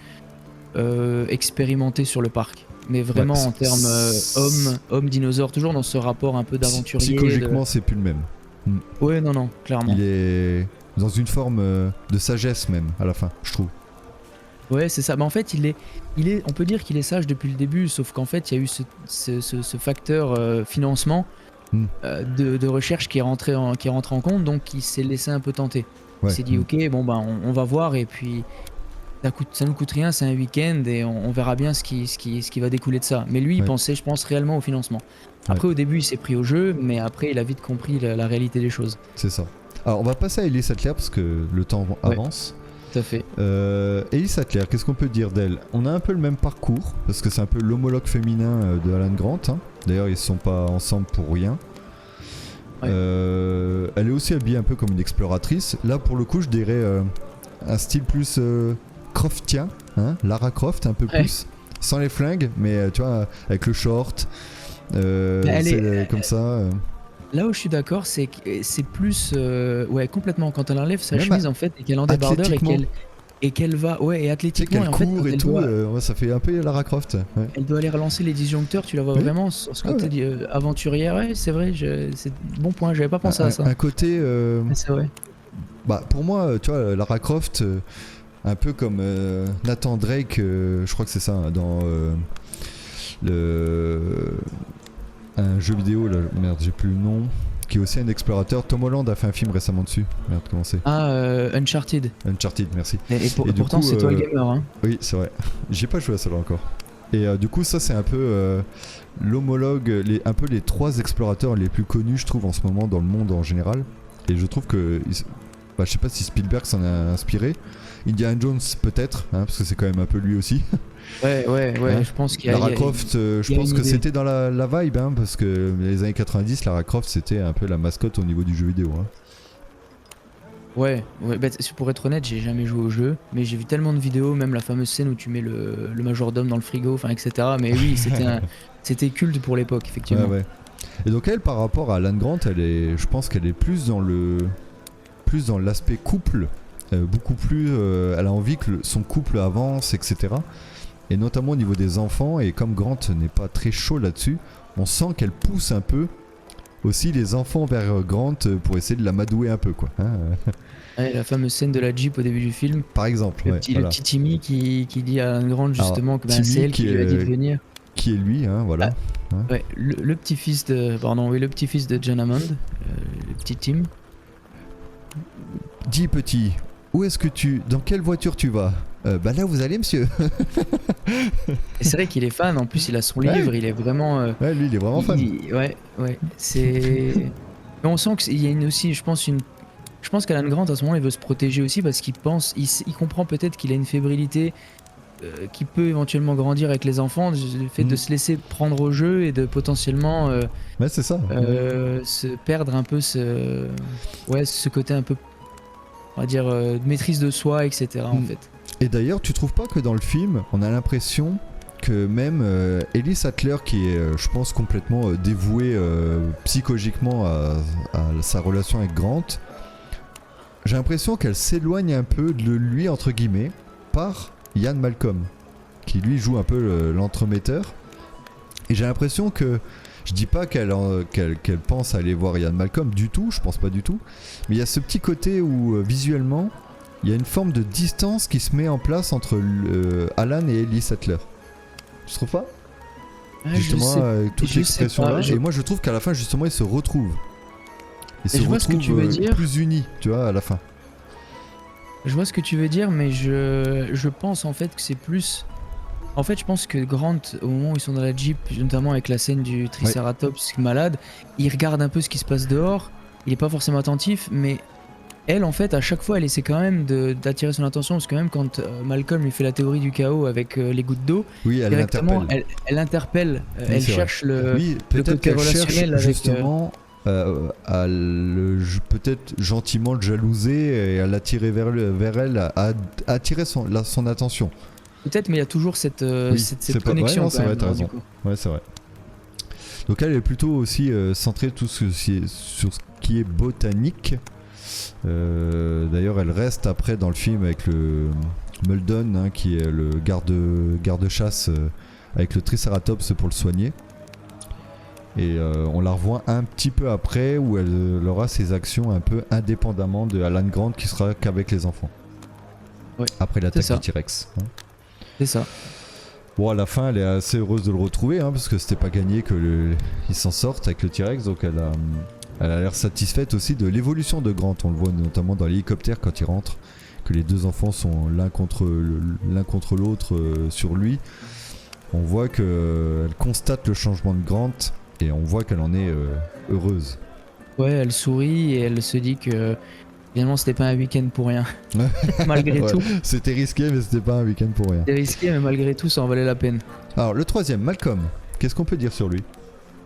expérimenter sur le parc. mais vraiment Ouais, en termes homme dinosaure, toujours dans ce rapport un peu d'aventurier. Psychologiquement, c'est plus le même. Ouais, non, clairement. Il est dans une forme de sagesse même à la fin, je trouve. Ouais, c'est ça. Mais en fait, on peut dire qu'il est sage depuis le début, sauf qu'en fait, il y a eu ce facteur financement de recherche qui est rentré en compte, donc il s'est laissé un peu tenter. Ouais. Il s'est dit, ok, bon, bah, on va voir, et puis ça nous coûte rien, c'est un week-end, et on verra bien ce qui va découler de ça. Mais lui, il pensait, je pense, réellement au financement. Après, au début, il s'est pris au jeu, mais après, il a vite compris la réalité des choses. C'est ça. Alors, on va passer à Ellie Sattler parce que le temps avance. Tout à fait. Ellie Sattler, qu'est-ce qu'on peut dire d'elle? On a un peu le même parcours, parce que c'est un peu l'homologue féminin de Alan Grant. Hein. D'ailleurs, ils ne sont pas ensemble pour rien. Ouais. Elle est aussi habillée un peu comme une exploratrice. Là, pour le coup, je dirais un style plus Croftien, hein, Lara Croft, un peu plus. Sans les flingues, mais tu vois, avec le short. Comme ça. Là où je suis d'accord, c'est que c'est plus ouais, complètement quand elle enlève sa chemise en fait et qu'elle en débardeur et qu'elle va et athlétiquement qu'elle court et tout, ça fait un peu Lara Croft. Ouais. Elle doit aller relancer les disjoncteurs, tu la vois vraiment sur ce côté aventurière. Ouais, c'est vrai, c'est bon point, j'avais pas pensé à ça. Un côté c'est vrai. Bah pour moi, tu vois, Lara Croft un peu comme Nathan Drake, je crois que c'est ça dans un jeu vidéo, là, merde, j'ai plus le nom, qui est aussi un explorateur. Tom Holland a fait un film récemment dessus. Merde, comment c'est? Uncharted. Uncharted, merci. Et pourtant, c'est toi le gamer, hein. Oui, c'est vrai. J'ai pas joué à ça là encore. Et du coup, ça, c'est un peu l'homologue, un peu les 3 explorateurs les plus connus, je trouve, en ce moment dans le monde en général. Et je trouve que, je sais pas si Spielberg s'en a inspiré. Indiana Jones, peut-être, hein, parce que c'est quand même un peu lui aussi. Ouais, hein, je pense qu'il y a. Lara Croft, je pense que c'était dans la vibe, hein, parce que les années 90, Lara Croft c'était un peu la mascotte au niveau du jeu vidéo. Hein. Ouais, bah, pour être honnête, j'ai jamais joué au jeu, mais j'ai vu tellement de vidéos, même la fameuse scène où tu mets le majordome dans le frigo, enfin etc. Mais oui, c'était culte pour l'époque, effectivement. Ouais. Et donc elle, par rapport à Alan Grant, je pense qu'elle est plus dans l'aspect couple, beaucoup plus. Elle a envie que son couple avance, etc. Et notamment au niveau des enfants, et comme Grant n'est pas très chaud là-dessus, on sent qu'elle pousse un peu aussi les enfants vers Grant pour essayer de l'amadouer un peu, quoi. Hein. Ouais, la fameuse scène de la Jeep au début du film. Par exemple, le petit Timmy qui dit à Grant justement que c'est elle qui lui a dit de venir. Qui est lui, hein, voilà. Hein. Ouais, le petit-fils de John Hammond, le petit Tim. Dis petit, dans quelle voiture tu vas? Bah là vous allez, monsieur. Et c'est vrai qu'il est fan, en plus il a son livre, il est vraiment ouais, lui il est vraiment fan. Ouais, c'est mais on sent qu'il y a aussi je pense qu'Alan Grant à ce moment il veut se protéger aussi parce qu'il comprend peut-être qu'il a une fébrilité qui peut éventuellement grandir avec les enfants, le fait de se laisser prendre au jeu et de potentiellement ouais, c'est ça. se perdre un peu ce côté un peu, on va dire, de maîtrise de soi, etc. en fait. Et d'ailleurs, tu trouves pas que dans le film, on a l'impression que même Ellie Sattler, qui est, je pense, complètement dévouée psychologiquement à sa relation avec Grant, j'ai l'impression qu'elle s'éloigne un peu de lui, entre guillemets, par Ian Malcolm, qui lui joue un peu l'entremetteur. Et j'ai l'impression que, je dis pas qu'elle pense aller voir Ian Malcolm du tout, je pense pas du tout, mais il y a ce petit côté où visuellement, il y a une forme de distance qui se met en place entre Alan et Ellie Sattler. Tu trouves pas? Justement, toute l'expression là. Et moi je trouve qu'à la fin, justement, ils se retrouvent. Ils se retrouvent plus unis, tu vois, à la fin. Je vois ce que tu veux dire, mais je pense en fait que c'est plus... En fait, je pense que Grant, au moment où ils sont dans la Jeep, notamment avec la scène du Triceratops malade, il regarde un peu ce qui se passe dehors, il est pas forcément attentif, mais elle, en fait, à chaque fois, elle essaie quand même d'attirer son attention, parce que même quand Malcolm lui fait la théorie du chaos avec les gouttes d'eau, directement, elle interpelle, elle cherche le côté relationnel avec... Justement, à peut-être gentiment le jalouser et à l'attirer vers elle, à attirer son attention. Peut-être, mais il y a toujours cette connexion. Ouais, c'est vrai, t'as raison. Ouais, c'est vrai. Donc elle est plutôt aussi centrée sur ce qui est botanique. D'ailleurs, elle reste après dans le film avec le Muldoon, hein, qui est le garde-chasse avec le Triceratops pour le soigner. Et on la revoit un petit peu après où elle aura ses actions un peu indépendamment de Alan Grant qui sera qu'avec les enfants. Ouais, après l'attaque du T-Rex. Hein. C'est ça. Bon, à la fin, elle est assez heureuse de le retrouver parce que c'était pas gagné qu'il s'en sorte avec le T-Rex. Donc elle a l'air satisfaite aussi de l'évolution de Grant. On le voit notamment dans l'hélicoptère quand il rentre, que les deux enfants sont l'un contre l'autre sur lui. On voit qu'elle constate le changement de Grant. Et on voit qu'elle en est heureuse. Ouais, elle sourit et elle se dit que finalement c'était pas un week-end pour rien. Malgré tout. C'était risqué, mais c'était pas un week-end pour rien. C'était risqué, mais malgré tout, ça en valait la peine. Alors, le troisième, Malcolm. Qu'est-ce qu'on peut dire sur lui?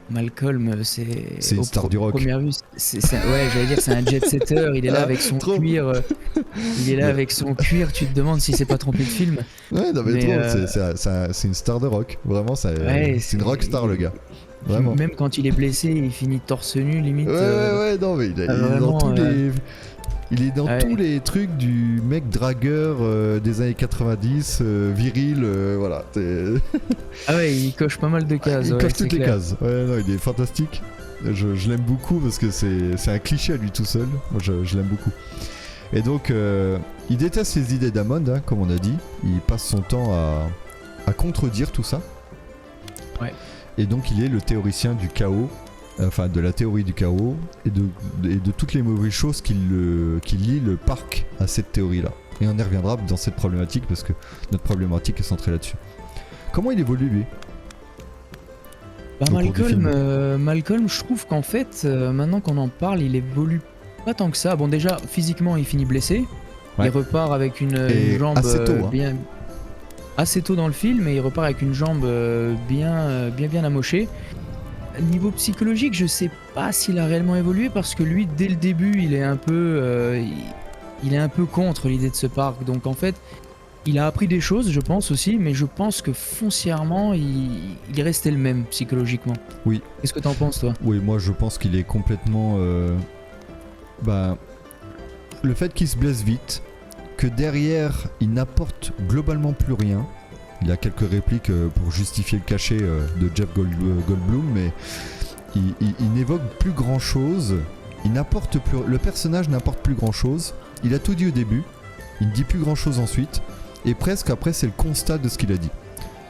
Malcolm, c'est une star du rock. Première vue, ouais, j'allais dire, c'est un jet-setter. Il est là avec son cuir. Il est là avec son cuir. Tu te demandes si c'est pas trompé de film. Ouais, non, mais trop. C'est une star de rock. Vraiment, c'est une rock star, le gars. Vraiment. Même quand il est blessé, il finit torse nu limite. Ouais, non mais il est dans tous les trucs du mec dragueur des années 90, viril, voilà. Ah ouais, il coche pas mal de cases. Il coche toutes les cases. Ouais, non, il est fantastique. Je l'aime beaucoup parce que c'est un cliché à lui tout seul. Moi, je l'aime beaucoup. Et donc, il déteste les idées d'Hammond, comme on a dit. Il passe son temps à contredire tout ça. Ouais. Et donc il est le théoricien du chaos, enfin de la théorie du chaos et de toutes les mauvaises choses qui lient le parc à cette théorie-là. Et on y reviendra dans cette problématique parce que notre problématique est centrée là-dessus. Comment il évolue lui? Malcolm, je trouve qu'en fait, maintenant qu'on en parle, il évolue pas tant que ça. Bon déjà, physiquement, il finit blessé. Ouais. Il repart avec une jambe assez tôt, bien... assez tôt dans le film et il repart avec une jambe bien amochée. Niveau psychologique, je sais pas s'il a réellement évolué parce que lui, dès le début, il est un peu contre l'idée de ce parc. Donc en fait, il a appris des choses, je pense aussi, mais je pense que foncièrement, il est resté le même psychologiquement. Oui. Qu'est-ce que t'en penses, toi? Oui, moi je pense qu'il est complètement... le fait qu'il se blesse vite, que derrière il n'apporte globalement plus rien. Il y a quelques répliques pour justifier le cachet de Jeff Goldblum, mais il n'évoque plus grand chose. Le personnage n'apporte plus grand chose. Il a tout dit au début, il ne dit plus grand chose ensuite, et presque après c'est le constat de ce qu'il a dit.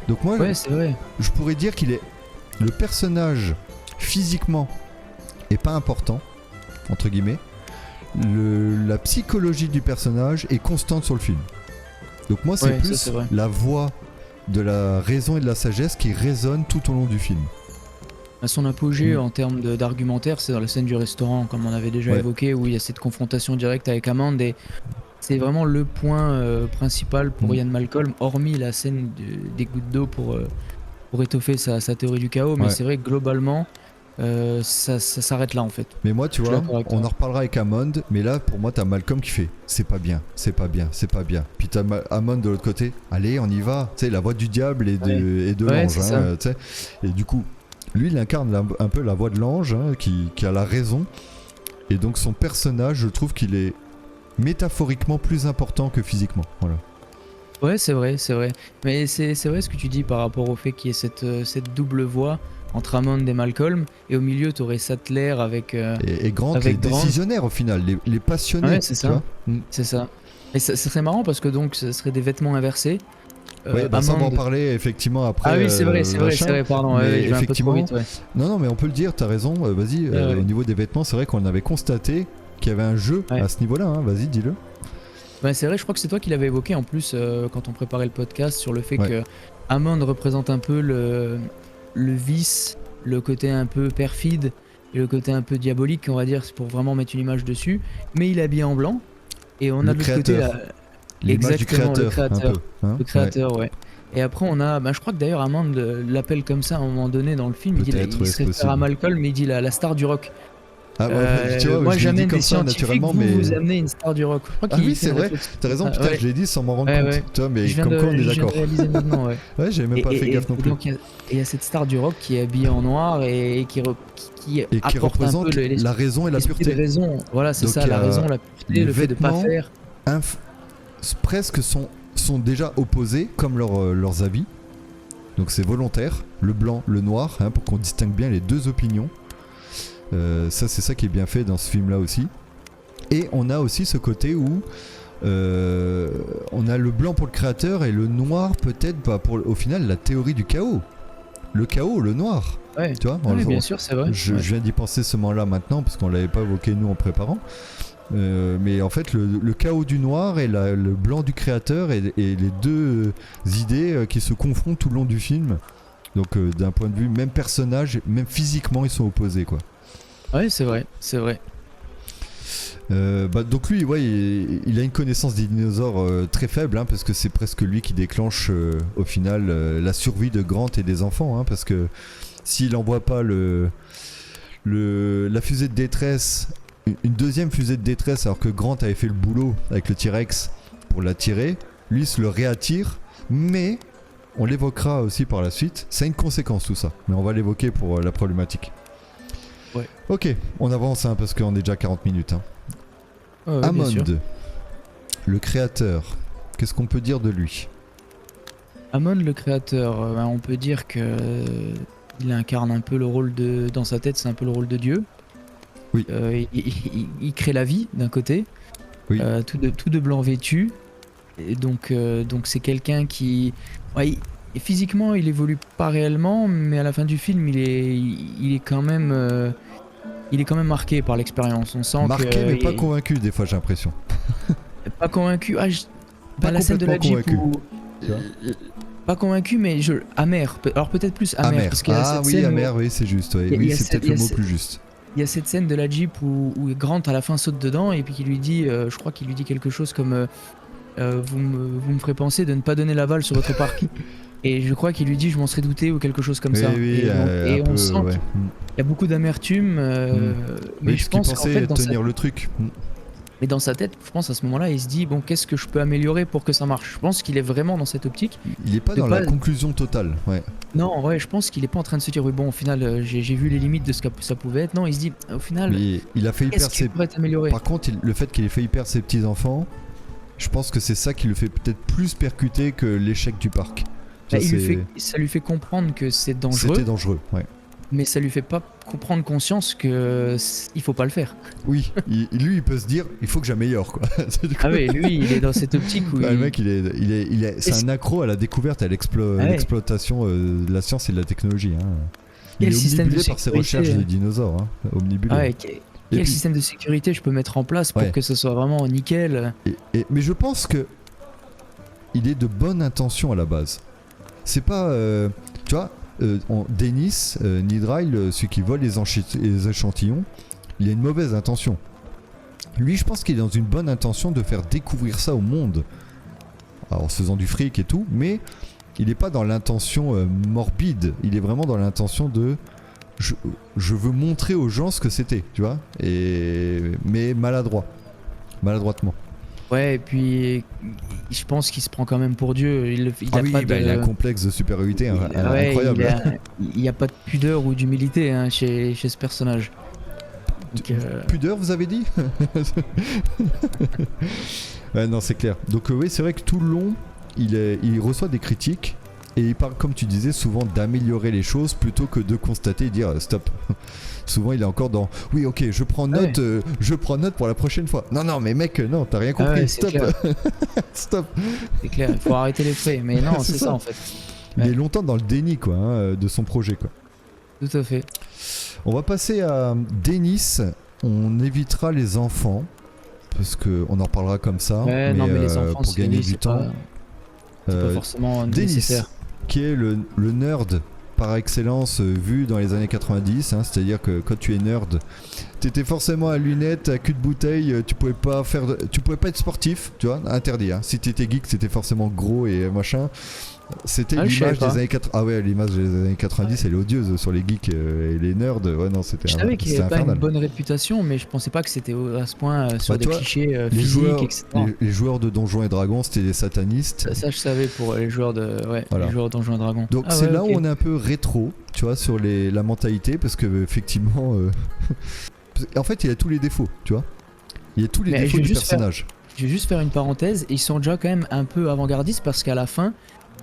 Donc moi, ouais, c'est vrai. Je pourrais dire qu'il est le personnage physiquement est pas important entre guillemets. La psychologie du personnage est constante sur le film. Donc moi c'est plus la voix de la raison et de la sagesse qui résonne tout au long du film. À son apogée en termes d'argumentaire, c'est dans la scène du restaurant, comme on avait déjà évoqué, où il y a cette confrontation directe avec Hammond, et c'est vraiment le point principal pour Ian Malcolm, hormis la scène des gouttes d'eau pour étoffer sa théorie du chaos, mais c'est vrai que globalement ça s'arrête là en fait. Mais moi tu vois, on en reparlera avec Hammond, mais là pour moi t'as Malcolm qui fait c'est pas bien, puis t'as Hammond de l'autre côté, allez on y va, tu sais, la voix du diable et de l'ange, tu sais. Et du coup lui il incarne un peu la voix de l'ange qui a la raison, et donc son personnage, je trouve qu'il est métaphoriquement plus important que physiquement, voilà. Ouais, c'est vrai, mais c'est vrai ce que tu dis par rapport au fait qu'il y ait cette double voix entre Hammond et Malcolm, et au milieu t'aurais Sattler avec et Grant, les décisionnaires au final, les passionnés. Ouais, c'est ça. C'est ça. Et ça serait marrant parce que donc ce serait des vêtements inversés. Ouais, ça on va en parler effectivement après. Ah oui, c'est vrai, pardon. Mais effectivement, un peu trop vite, non, mais on peut le dire, t'as raison. Vas-y, au niveau des vêtements, c'est vrai qu'on avait constaté qu'il y avait un jeu à ce niveau-là. Vas-y, dis-le. Ouais, c'est vrai, je crois que c'est toi qui l'avais évoqué en plus quand on préparait le podcast sur le fait que Hammond représente un peu le vice, le côté un peu perfide et le côté un peu diabolique, on va dire, pour vraiment mettre une image dessus, mais il est habillé en blanc et on a de l'autre côté exactement le créateur, le créateur, ouais. Et après on a, je crois que d'ailleurs Hammond l'appelle comme ça à un moment donné dans le film, il se réfère à Malcolm, mais il dit la star du rock. Ah ouais, tu vois, moi j'amène des ça, scientifiques, vous amenez une star du rock. Oui, c'est vrai, t'as raison, putain, je l'ai dit sans m'en rendre compte. Toi, mais comme quoi on est d'accord. Je viens de réaliser maintenant, ouais, j'avais même pas fait gaffe non plus. Donc il y a cette star du rock qui est habillée en noir et qui représente la raison et la pureté. Voilà, c'est ça, la raison, la pureté, le fait de pas faire. Presque sont déjà opposés, comme leurs habits. Donc c'est volontaire, le blanc, le noir, hein, pour qu'on distingue bien les deux opinions. Ça c'est ça qui est bien fait dans ce film là aussi. Et on a aussi ce côté où on a le blanc pour le créateur et le noir peut-être pour au final la théorie du chaos. Le chaos, le noir. Ouais, tu vois, bien sûr, c'est vrai. Je viens d'y penser ce moment-là maintenant parce qu'on l'avait pas évoqué nous en préparant. Mais en fait le chaos du noir et le blanc du créateur et les deux idées qui se confrontent tout le long du film. Donc d'un point de vue même personnage, même physiquement ils sont opposés quoi. Ouais, c'est vrai, c'est vrai. Donc lui, ouais, il a une connaissance des dinosaures très faible, hein, parce que c'est presque lui qui déclenche au final la survie de Grant et des enfants, hein, parce que s'il envoie pas la fusée de détresse, une deuxième fusée de détresse, alors que Grant avait fait le boulot avec le T-Rex pour l'attirer, lui se le réattire, mais on l'évoquera aussi par la suite, c'est une conséquence tout ça, mais on va l'évoquer pour la problématique. Ouais. Ok, on avance hein, parce qu'on est déjà 40 minutes. Hein. Ouais, Hammond, le créateur, qu'est-ce qu'on peut dire de lui? Hammond, le créateur, on peut dire que il incarne un peu le rôle de... Dans sa tête, c'est un peu le rôle de Dieu. Oui. Il crée la vie d'un côté, oui. tout de blanc vêtu. Et donc c'est quelqu'un qui... Ouais, physiquement, il évolue pas réellement, mais à la fin du film, il est quand même... il est quand même marqué par l'expérience. On sent marqué mais pas convaincu des fois j'ai l'impression. Pas convaincu. Pas la scène de la Jeep convaincu. pas convaincu mais amer. Alors peut-être plus amer. Parce qu'il y a cette scène amer, oui c'est juste. Ouais. Oui c'est peut-être le mot plus juste. Il y a cette scène de la Jeep où Grant à la fin saute dedans et puis qui lui dit, je crois qu'il lui dit quelque chose comme vous me ferez penser de ne pas donner l'aval sur votre parc. Et je crois qu'il lui dit je m'en serais douté ou quelque chose comme ça. Oui, et on sent qu'il y a beaucoup d'amertume. Mais je pense qu'en fait, tenir le truc. Mais dans sa tête, je pense à ce moment-là, il se dit bon, qu'est-ce que je peux améliorer pour que ça marche. Je pense qu'il est vraiment dans cette optique. Il est pas dans la conclusion totale. Ouais. Non, ouais, je pense qu'il est pas en train de se dire oui bon, au final, j'ai vu les limites de ce que ça pouvait être. Non, il se dit au final, mais il a failli perdre ses... Par contre, le fait qu'il ait failli perdre ses petits enfants, je pense que c'est ça qui le fait peut-être plus percuter que l'échec du parc. Ça lui fait comprendre que c'est dangereux. C'était dangereux, ouais. Mais ça lui fait pas prendre conscience que il faut pas le faire. Oui, lui il peut se dire il faut que j'améliore quoi. Ah oui, lui il est dans cette optique où le mec c'est un accro à la découverte, à l'exploitation de la science et de la technologie. Hein. Il est omnibulé par ses recherches des dinosaures, hein. Omnibulé. Ouais, quel système de sécurité je peux mettre en place pour que ce soit vraiment nickel. Mais je pense que il est de bonne intention à la base. C'est pas, tu vois, Dennis Nidrile, celui qui vole les échantillons, il a une mauvaise intention. Lui, je pense qu'il est dans une bonne intention de faire découvrir ça au monde, alors, en se faisant du fric et tout, mais il n'est pas dans l'intention morbide. Il est vraiment dans l'intention de je veux montrer aux gens ce que c'était, tu vois, mais maladroitement. Ouais, et puis je pense qu'il se prend quand même pour Dieu. Il a un complexe de supériorité incroyable. Il n'y a pas de pudeur ou d'humilité hein, chez ce personnage. Donc, pudeur, vous avez dit? Ouais, non, c'est clair. Donc oui, c'est vrai que tout le long, il reçoit des critiques et il parle, comme tu disais, souvent d'améliorer les choses plutôt que de constater et dire stop. Souvent il est encore dans oui ok je prends note pour la prochaine fois. Non mais mec non t'as rien compris, stop. Stop. C'est clair, il faut arrêter les faits. Mais non c'est ça en fait. Il est longtemps dans le déni quoi hein, de son projet quoi. Tout à fait. On va passer à Dennis. On évitera les enfants parce que on en reparlera comme ça. Mais les enfants pour gagner du temps. C'est pas forcément Dennis, nécessaire. Qui est le nerd par excellence vu dans les années 90, hein, c'est-à-dire que quand tu es nerd, t'étais forcément à lunettes, à cul de bouteille, tu pouvais pas être sportif, tu vois, interdit. Hein. Si t'étais geek, c'était forcément gros et machin. C'était l'image des années 90. Ah ouais, l'image des années 90, elle est odieuse sur les geeks et les nerds. Ouais, non, c'était je savais qu'il avait pas une bonne réputation, mais je pensais pas que c'était à ce point sur des clichés les physiques, joueurs, etc. Les joueurs de Donjons et Dragons, c'était des satanistes. Ça je savais pour les joueurs de les joueurs de Donjons et Dragons. Donc c'est là où on est un peu rétro, tu vois, sur la mentalité, parce que effectivement, en fait, il a tous les défauts, tu vois. Il y a tous les défauts du personnage. Je vais juste faire une parenthèse, ils sont déjà quand même un peu avant-gardistes parce qu'à la fin,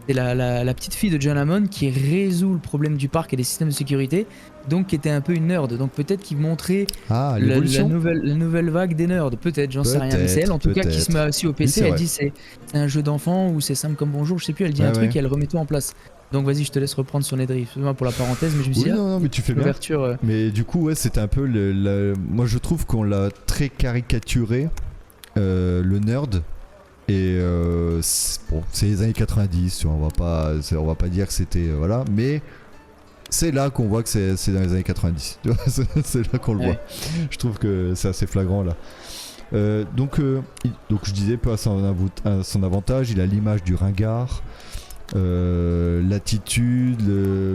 C'est la petite fille de John Hammond qui résout le problème du parc et des systèmes de sécurité, donc qui était un peu une nerd. Donc peut-être qu'il montrait la nouvelle vague des nerds, peut-être, j'en sais rien. Mais c'est elle en tout cas qui se met aussi au PC, elle dit c'est un jeu d'enfant ou c'est simple comme bonjour, je sais plus, elle dit un truc et elle remet tout en place. Donc vas-y, je te laisse reprendre sur Nedry. Excuse-moi pour la parenthèse, mais je me suis dit, non, mais tu fais bien. Mais du coup, ouais, c'était un peu moi je trouve qu'on l'a très caricaturé, le nerd. Et bon, c'est les années 90, tu vois, on va pas dire que c'était voilà, mais c'est là qu'on voit que c'est dans les années 90. Tu vois, c'est là qu'on le voit. Je trouve que c'est assez flagrant là. Donc je disais peu à son avantage, il a l'image du ringard, l'attitude,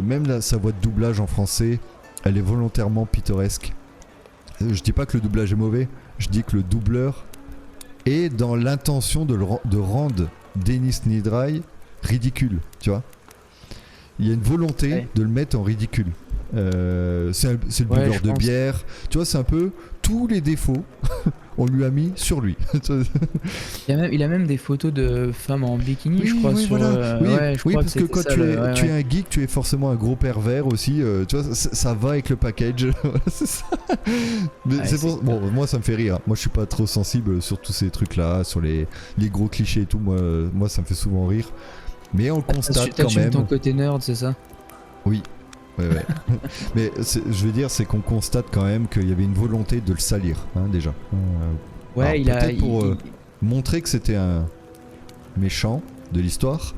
même sa voix de doublage en français, elle est volontairement pittoresque. Je dis pas que le doublage est mauvais, je dis que le doubleur et dans l'intention de rendre Dennis Nedry ridicule, tu vois. Il y a une volonté de le mettre en ridicule. C'est le buveur de bière, tu vois, c'est un peu tous les défauts on lui a mis sur lui. il a même des photos de femmes en bikini, je crois. Parce que quand tu es un geek, tu es forcément un gros pervers aussi. Tu vois, ça va avec le package. C'est ça. Mais bon, moi ça me fait rire. Moi je suis pas trop sensible sur tous ces trucs-là, sur les gros clichés et tout. Moi ça me fait souvent rire. Mais on le constate quand même. Ton côté nerd, c'est ça? Oui. Ouais. Mais je veux dire, c'est qu'on constate quand même qu'il y avait une volonté de le salir, hein, déjà. Pour montrer que c'était un méchant de l'histoire,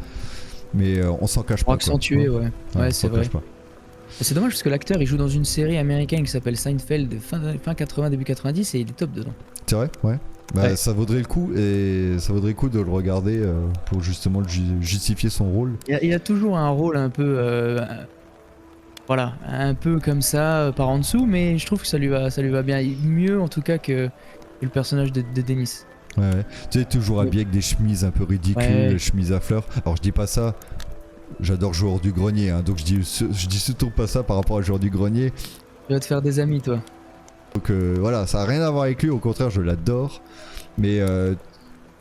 mais on s'en cache pas. Accentuer, ouais, c'est vrai. C'est dommage parce que l'acteur il joue dans une série américaine qui s'appelle Seinfeld fin 80, début 90 et il est top dedans. C'est vrai, ouais. Ça vaudrait le coup de le regarder pour justement justifier son rôle. Il a toujours un rôle un peu un peu comme ça par en dessous, mais je trouve que ça lui va bien, mieux en tout cas que le personnage de Dennis. Ouais. Tu sais, toujours habillé avec des chemises un peu ridicules, chemises à fleurs. Alors je dis pas ça, j'adore Joueur du Grenier, hein, donc je dis surtout pas ça par rapport à Joueur du Grenier. Tu vas te faire des amis, toi. Donc ça a rien à voir avec lui, au contraire je l'adore, mais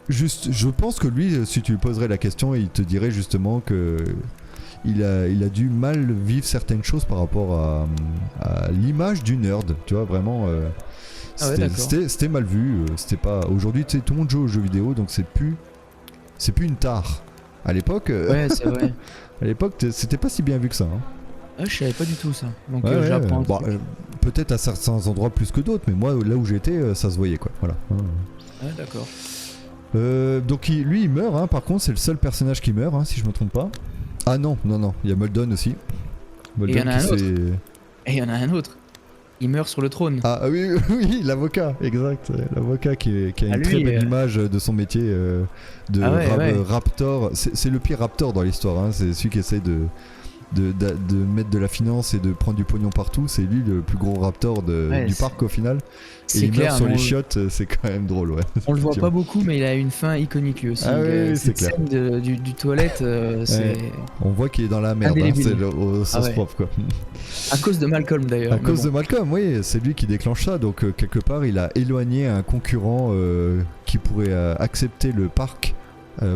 juste je pense que lui, si tu lui poserais la question, il te dirait justement que il a dû mal vivre certaines choses par rapport à l'image du nerd, tu vois, vraiment c'était mal vu, c'était pas. Aujourd'hui tu sais, tout le monde joue aux jeux vidéo, donc c'est plus une tare. À l'époque c'est vrai. À l'époque c'était pas si bien vu que ça, hein. Je savais pas du tout ça, donc j'apprends. Peut-être à certains endroits plus que d'autres, mais moi là où j'étais ça se voyait, quoi, voilà. D'accord. Donc lui il meurt, hein, par contre c'est le seul personnage qui meurt, hein, si je me trompe pas. Ah non, il y a Muldoon aussi. Et il y en a un autre. Il meurt sur le trône. Ah oui, l'avocat, exact. L'avocat qui a une très belle image de son métier Raptor. C'est le pire Raptor dans l'histoire, hein. C'est celui qui essaie de mettre de la finance et de prendre du pognon partout. C'est lui le plus gros Raptor du parc au final. Et il meurt sur les chiottes, c'est quand même drôle, ouais. On le voit pas beaucoup, mais il a une fin iconique lui aussi. C'est clair. Scène du toilette, c'est... On voit qu'il est dans la merde, hein, c'est au sens propre, quoi. À cause de Malcolm d'ailleurs. À cause de Malcolm, oui, c'est lui qui déclenche ça. Donc quelque part, il a éloigné un concurrent qui pourrait accepter le parc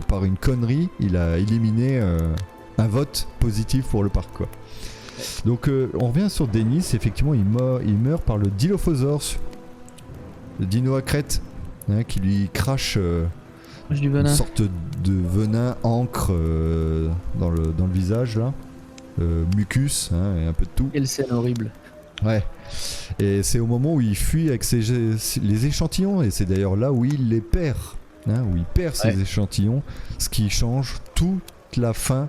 par une connerie. Il a éliminé un vote positif pour le parc, quoi. Donc on revient sur Dennis. Effectivement, il meurt par le Dilophosaure, le dino à crête, hein, qui lui crache une sorte de venin encre dans le visage là, mucus, hein, et un peu de tout. Quelle scène horrible. Ouais. Et c'est au moment où il fuit avec les échantillons, et c'est d'ailleurs là où il les perd, hein, où il perd ses échantillons, ce qui change toute la fin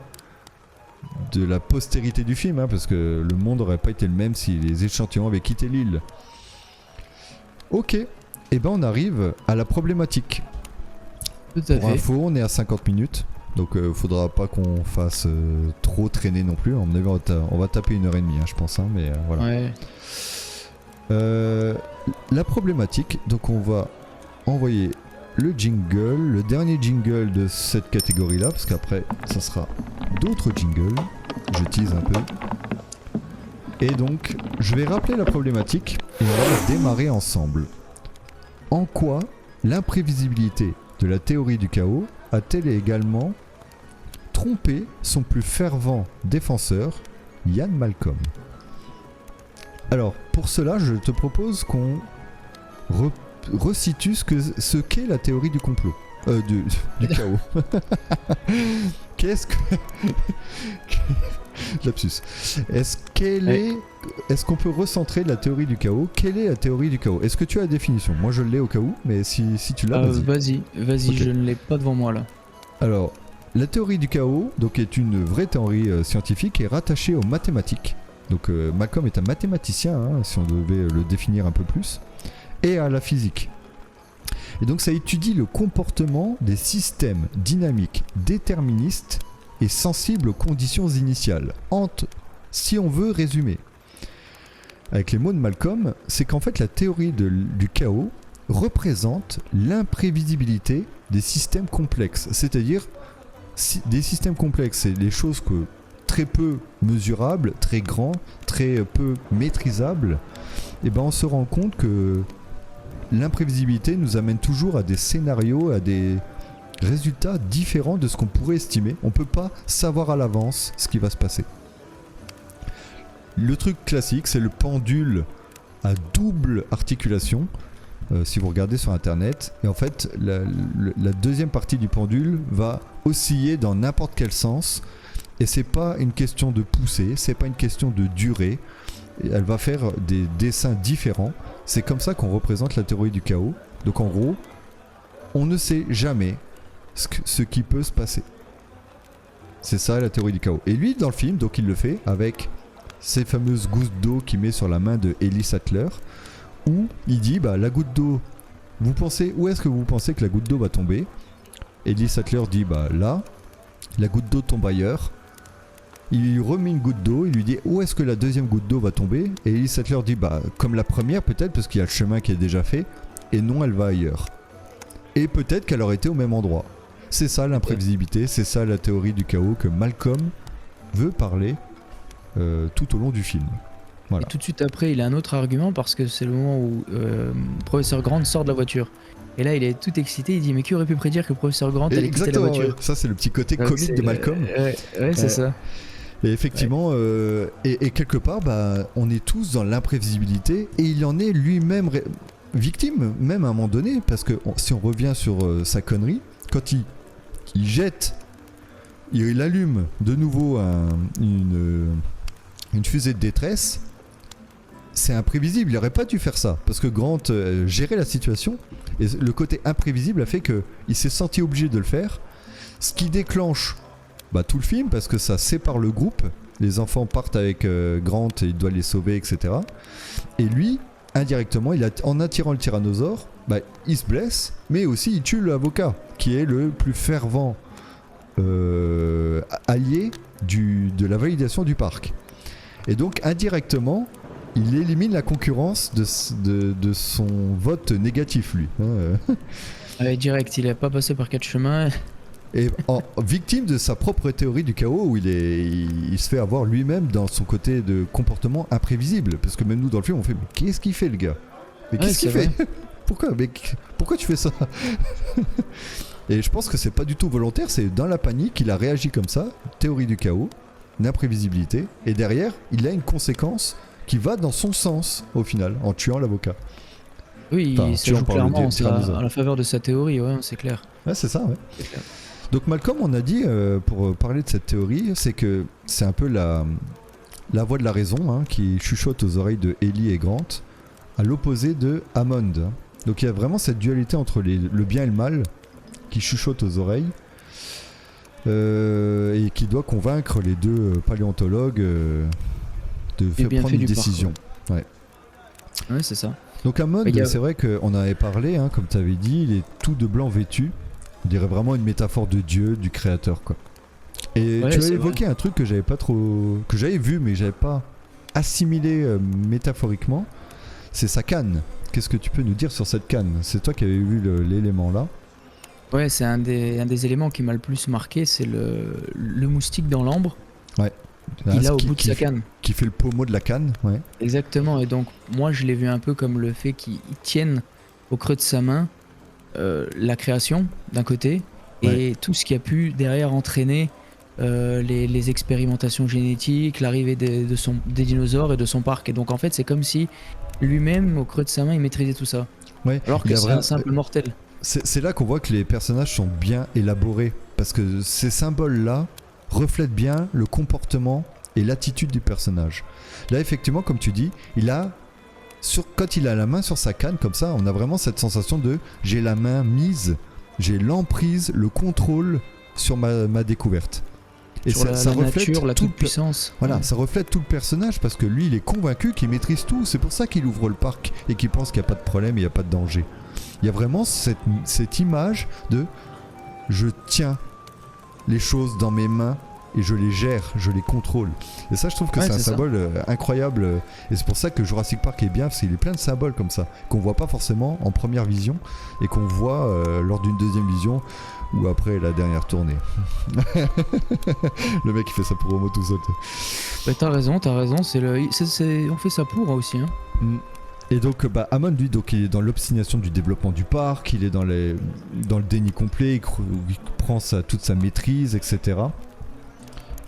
de la postérité du film, hein, parce que le monde n'aurait pas été le même si les échantillons avaient quitté l'île. Ok, et ben on arrive à la problématique. Pour info, on est à 50 minutes, donc faudra pas qu'on fasse trop traîner non plus. À mon avis, on va taper 1h30, hein, je pense, hein, mais voilà. La problématique, donc on va envoyer le jingle, le dernier jingle de cette catégorie là, parce qu'après ça sera d'autres jingles, je tease un peu. Et donc je vais rappeler la problématique et on va démarrer ensemble. En quoi l'imprévisibilité de la théorie du chaos a-t-elle également tromper son plus fervent défenseur, Ian Malcolm. Alors, pour cela, je te propose qu'on resitue ce qu'est la théorie du complot. Du chaos. Qu'est-ce que... Lapsus. Est-ce qu'on peut recentrer la théorie du chaos? Quelle est la théorie du chaos? Est-ce que tu as la définition? Moi je l'ai au cas où, mais si tu l'as, vas-y. Vas-y, okay. Je ne l'ai pas devant moi là. Alors, la théorie du chaos donc, est une vraie théorie scientifique et rattachée aux mathématiques. Donc Malcolm est un mathématicien, hein, si on devait le définir un peu plus, et à la physique. Et donc ça étudie le comportement des systèmes dynamiques déterministes et sensibles aux conditions initiales. Si on veut résumer, avec les mots de Malcolm, c'est qu'en fait la théorie du chaos représente l'imprévisibilité des systèmes complexes. C'est-à-dire, des systèmes complexes, c'est des choses très peu mesurables, très grands, très peu maîtrisables. Et ben on se rend compte que l'imprévisibilité nous amène toujours à des scénarios, à des résultats différents de ce qu'on pourrait estimer. On ne peut pas savoir à l'avance ce qui va se passer. Le truc classique, c'est le pendule à double articulation, si vous regardez sur internet. Et en fait, la deuxième partie du pendule va osciller dans n'importe quel sens. Et c'est pas une question de poussée, c'est pas une question de durée. Elle va faire des dessins différents. C'est comme ça qu'on représente la théorie du chaos. Donc en gros, on ne sait jamais ce qui peut se passer. C'est ça la théorie du chaos. Et lui, dans le film, donc il le fait avec ces fameuses gouttes d'eau qu'il met sur la main de Ellie Sattler, où il dit, la goutte d'eau, où est-ce que vous pensez que la goutte d'eau va tomber? Ellie Sattler dit, là, la goutte d'eau tombe ailleurs. Il lui remet une goutte d'eau, il lui dit où est-ce que la deuxième goutte d'eau va tomber, et Ellie Sattler dit comme la première peut-être parce qu'il y a le chemin qui est déjà fait, et non elle va ailleurs. Et peut-être qu'elle aurait été au même endroit. C'est ça l'imprévisibilité, c'est ça la théorie du chaos que Malcolm veut parler tout au long du film. Voilà. Et tout de suite après il a un autre argument parce que c'est le moment où professeur Grant sort de la voiture. Et là il est tout excité, il dit mais qui aurait pu prédire que professeur Grant allait quitter la voiture? Ouais. Ça c'est le petit côté comique de Malcolm. Ouais c'est ça. Et effectivement, et quelque part, on est tous dans l'imprévisibilité et il en est lui-même victime, même à un moment donné, parce que si on revient sur sa connerie, quand il allume de nouveau une fusée de détresse, c'est imprévisible, il n'aurait pas dû faire ça, parce que Grant gérait la situation, et le côté imprévisible a fait qu'il s'est senti obligé de le faire, ce qui déclenche tout le film, parce que ça sépare le groupe, les enfants partent avec Grant et il doit les sauver, etc. Et lui, indirectement, en attirant le tyrannosaure, il se blesse, mais aussi il tue l'avocat, qui est le plus fervent allié de la validation du parc. Et donc, indirectement, il élimine la concurrence de son vote négatif, lui. Direct, il n'a pas passé par 4 chemins. Et victime de sa propre théorie du chaos où il se fait avoir lui-même dans son côté de comportement imprévisible, parce que même nous dans le film on fait mais qu'est-ce qu'il fait le gars? Mais qu'est-ce qu'il fait? Pourquoi tu fais ça? Et je pense que c'est pas du tout volontaire, c'est dans la panique il a réagi comme ça, théorie du chaos, l'imprévisibilité, et derrière il a une conséquence qui va dans son sens au final en tuant l'avocat. Oui, il se joue clairement à la faveur de sa théorie, ouais, c'est clair. Ouais, c'est ça, ouais. C'est clair. Donc Malcolm, on a dit, pour parler de cette théorie, c'est que c'est un peu la voix de la raison qui chuchote aux oreilles de Ellie et Grant, à l'opposé de Hammond. Donc il y a vraiment cette dualité entre le bien et le mal qui chuchote aux oreilles et qui doit convaincre les deux paléontologues de faire prendre une décision. Ouais, c'est ça. Donc Hammond, c'est vrai qu'on avait parlé, comme tu avais dit, il est tout de blanc vêtu. On dirait vraiment une métaphore de Dieu, du créateur, quoi. Et tu as évoqué un truc que j'avais vu mais j'avais pas assimilé métaphoriquement, c'est sa canne. Qu'est-ce que tu peux nous dire sur cette canne? C'est toi qui avais vu l'élément là. Ouais, c'est un des éléments qui m'a le plus marqué, c'est le moustique dans l'ambre. Ouais. Il a au bout de sa canne. Qui fait le pommeau de la canne, ouais. Exactement, et donc moi je l'ai vu un peu comme le fait qu'il tienne au creux de sa main la création d'un côté et tout ce qui a pu derrière entraîner les expérimentations génétiques, l'arrivée des dinosaures et de son parc. Et donc en fait, c'est comme si lui-même, au creux de sa main, il maîtrisait tout ça. Ouais, Alors que c'est un simple mortel. C'est là qu'on voit que les personnages sont bien élaborés, parce que ces symboles-là reflètent bien le comportement et l'attitude du personnage. Là, effectivement, comme tu dis, quand il a la main sur sa canne, comme ça, on a vraiment cette sensation de j'ai la main mise, j'ai l'emprise, le contrôle sur ma découverte. Et sur ça la reflète nature, la tout toute-puissance. Voilà, Ouais. ça reflète tout le personnage parce que lui, il est convaincu qu'il maîtrise tout. C'est pour ça qu'il ouvre le parc et qu'il pense qu'il n'y a pas de problème et il n'y a pas de danger. Il y a vraiment cette image de je tiens les choses dans mes mains et je les gère, je les contrôle. Et ça, je trouve que c'est un symbole incroyable. Et c'est pour ça que Jurassic Park est bien, parce qu'il est plein de symboles comme ça, qu'on voit pas forcément en première vision et qu'on voit lors d'une deuxième vision ou après la dernière tournée. Le mec, il fait ça pour Homo tout seul. Bah, t'as raison, on fait ça pour aussi. Hein. Et donc Hammond, lui, donc, il est dans l'obstination du développement du parc, il est dans le déni complet, il prend toute sa maîtrise, etc.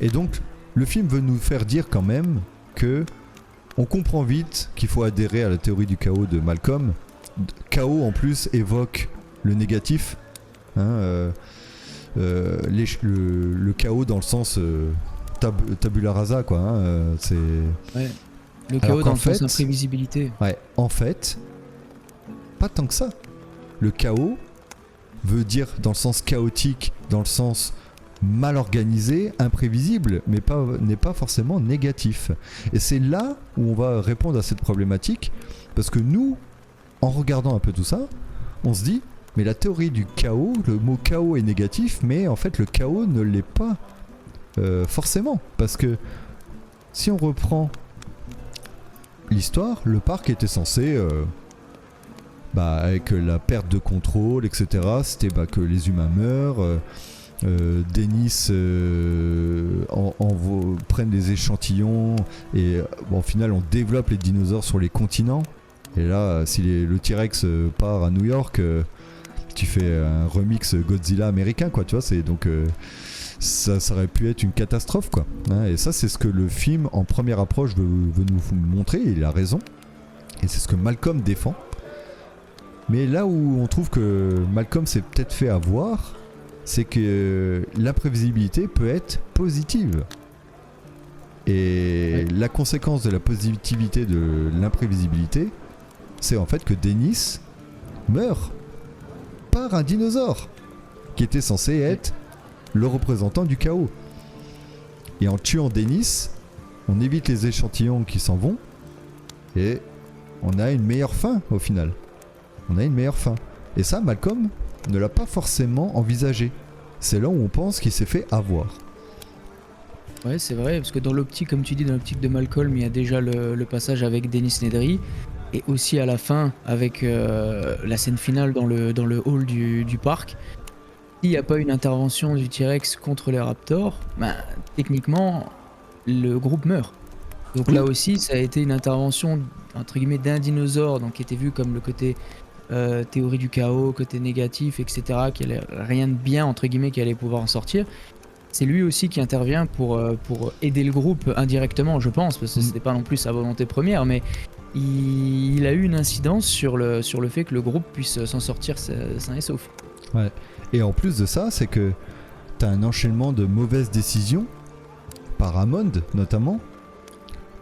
Et donc le film veut nous faire dire quand même que on comprend vite qu'il faut adhérer à la théorie du chaos de Malcolm. Chaos en plus évoque le négatif, hein, le chaos dans le sens tabula rasa, quoi. Hein, c'est... Ouais. Le chaos dans le sens imprévisibilité. Ouais, en fait, pas tant que ça. Le chaos veut dire dans le sens chaotique, dans le sens mal organisé, imprévisible, mais n'est pas forcément négatif. Et c'est là où on va répondre à cette problématique, parce que nous, en regardant un peu tout ça, on se dit, mais la théorie du chaos, le mot chaos est négatif, mais en fait le chaos ne l'est pas forcément, parce que si on reprend l'histoire, le parc était censé, avec la perte de contrôle, etc., c'était que les humains meurent, Dennis prennent des échantillons et au final on développe les dinosaures sur les continents. Et là, si le T-Rex part à New York, tu fais un remix Godzilla américain, quoi, tu vois, c'est donc ça aurait pu être une catastrophe, quoi. Hein, et ça, c'est ce que le film en première approche veut nous montrer, et il a raison. Et c'est ce que Malcolm défend. Mais là où on trouve que Malcolm s'est peut-être fait avoir, c'est que l'imprévisibilité peut être positive. Et la conséquence de la positivité de l'imprévisibilité, c'est en fait que Dennis meurt par un dinosaure qui était censé être le représentant du chaos. Et en tuant Dennis, on évite les échantillons qui s'en vont et on a une meilleure fin au final. On a une meilleure fin. Et ça, Malcolm ne l'a pas forcément envisagé. C'est là où on pense qu'il s'est fait avoir. Ouais, c'est vrai, parce que dans l'optique, comme tu dis, dans l'optique de Malcolm, il y a déjà le passage avec Dennis Nedry, et aussi à la fin, avec la scène finale dans le hall du parc. S'il n'y a pas une intervention du T-Rex contre les Raptors, techniquement, le groupe meurt. Donc là aussi, ça a été une intervention, entre guillemets, d'un dinosaure, donc qui était vu comme le côté théorie du chaos, côté négatif, etc., qui allait rien de bien, entre guillemets, qui allait pouvoir en sortir. C'est lui aussi qui intervient pour aider le groupe indirectement, je pense, parce que c'était pas non plus sa volonté première, mais il a eu une incidence sur le fait que le groupe puisse s'en sortir sain et sauf. Ouais. Et en plus de ça, c'est que t'as un enchaînement de mauvaises décisions, par Hammond notamment,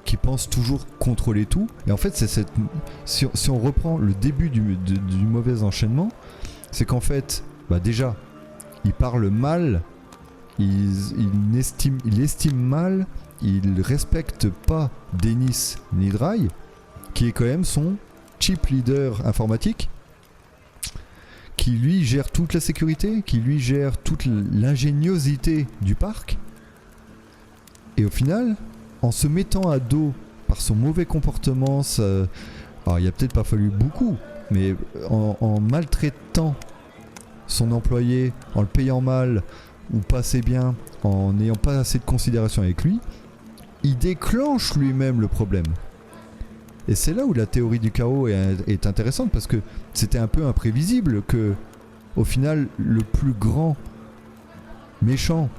qui pense toujours contrôler tout. Et en fait, c'est si on reprend le début du mauvais enchaînement, c'est qu'en fait, déjà, il parle mal, il estime mal, il respecte pas Dennis Nedry, qui est quand même son chip leader informatique, qui lui gère toute la sécurité, qui lui gère toute l'ingéniosité du parc. Et au final, en se mettant à dos par son mauvais comportement, alors il a peut-être pas fallu beaucoup, mais en maltraitant son employé, en le payant mal ou pas assez bien, en n'ayant pas assez de considération avec lui, il déclenche lui-même le problème. Et c'est là où la théorie du chaos est intéressante, parce que c'était un peu imprévisible que, au final, le plus grand méchant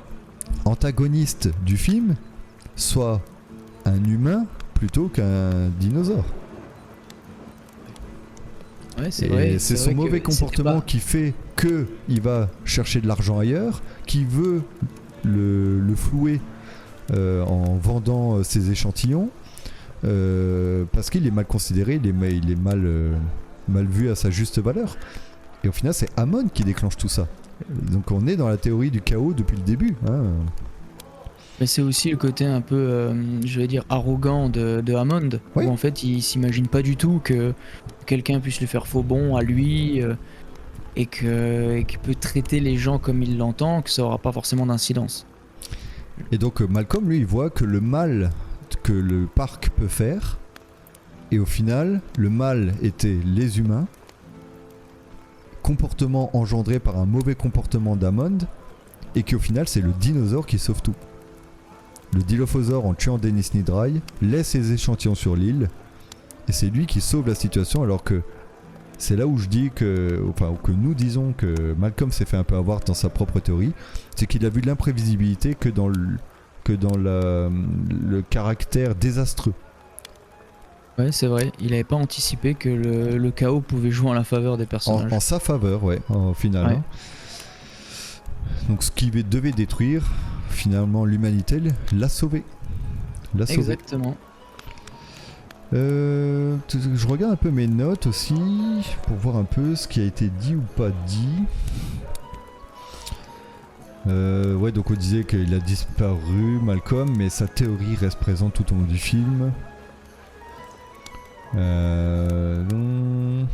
antagoniste du film soit un humain plutôt qu'un dinosaure. Ouais, c'est Et vrai. c'est son vrai mauvais que c'était comportement pas- qui fait qu'il va chercher de l'argent ailleurs, qui veut le flouer en vendant ses échantillons, parce qu'il est mal considéré, il est mal vu à sa juste valeur. Et au final, c'est Hammond qui déclenche tout ça. Donc on est dans la théorie du chaos depuis le début. Hein. Mais c'est aussi le côté un peu, je vais dire, arrogant de Hammond, Oui. où en fait il s'imagine pas du tout que quelqu'un puisse lui faire faux bond à lui et qu'il peut traiter les gens comme il l'entend, que ça aura pas forcément d'incidence. Et donc Malcolm, lui, il voit que le mal que le parc peut faire, et au final, le mal était les humains, comportement engendré par un mauvais comportement d'Hammond, et qu'au final, c'est le dinosaure qui sauve tout. Le Dilophosaure, en tuant Dennis Nidry, laisse ses échantillons sur l'île, et c'est lui qui sauve la situation, alors que c'est là où je dis que, enfin, que nous disons que Malcolm s'est fait un peu avoir dans sa propre théorie, c'est qu'il a vu l'imprévisibilité que dans le caractère désastreux. Ouais, c'est vrai, il avait pas anticipé que le chaos pouvait jouer en la faveur des personnages. En sa faveur, ouais, au final. Ouais. Hein. Donc ce qui devait détruire, finalement, l'humanité l'a sauvé. Exactement. Je regarde un peu mes notes aussi, pour voir un peu ce qui a été dit ou pas dit. Ouais, donc on disait qu'il a disparu, Malcolm, mais sa théorie reste présente tout au long du film. Non.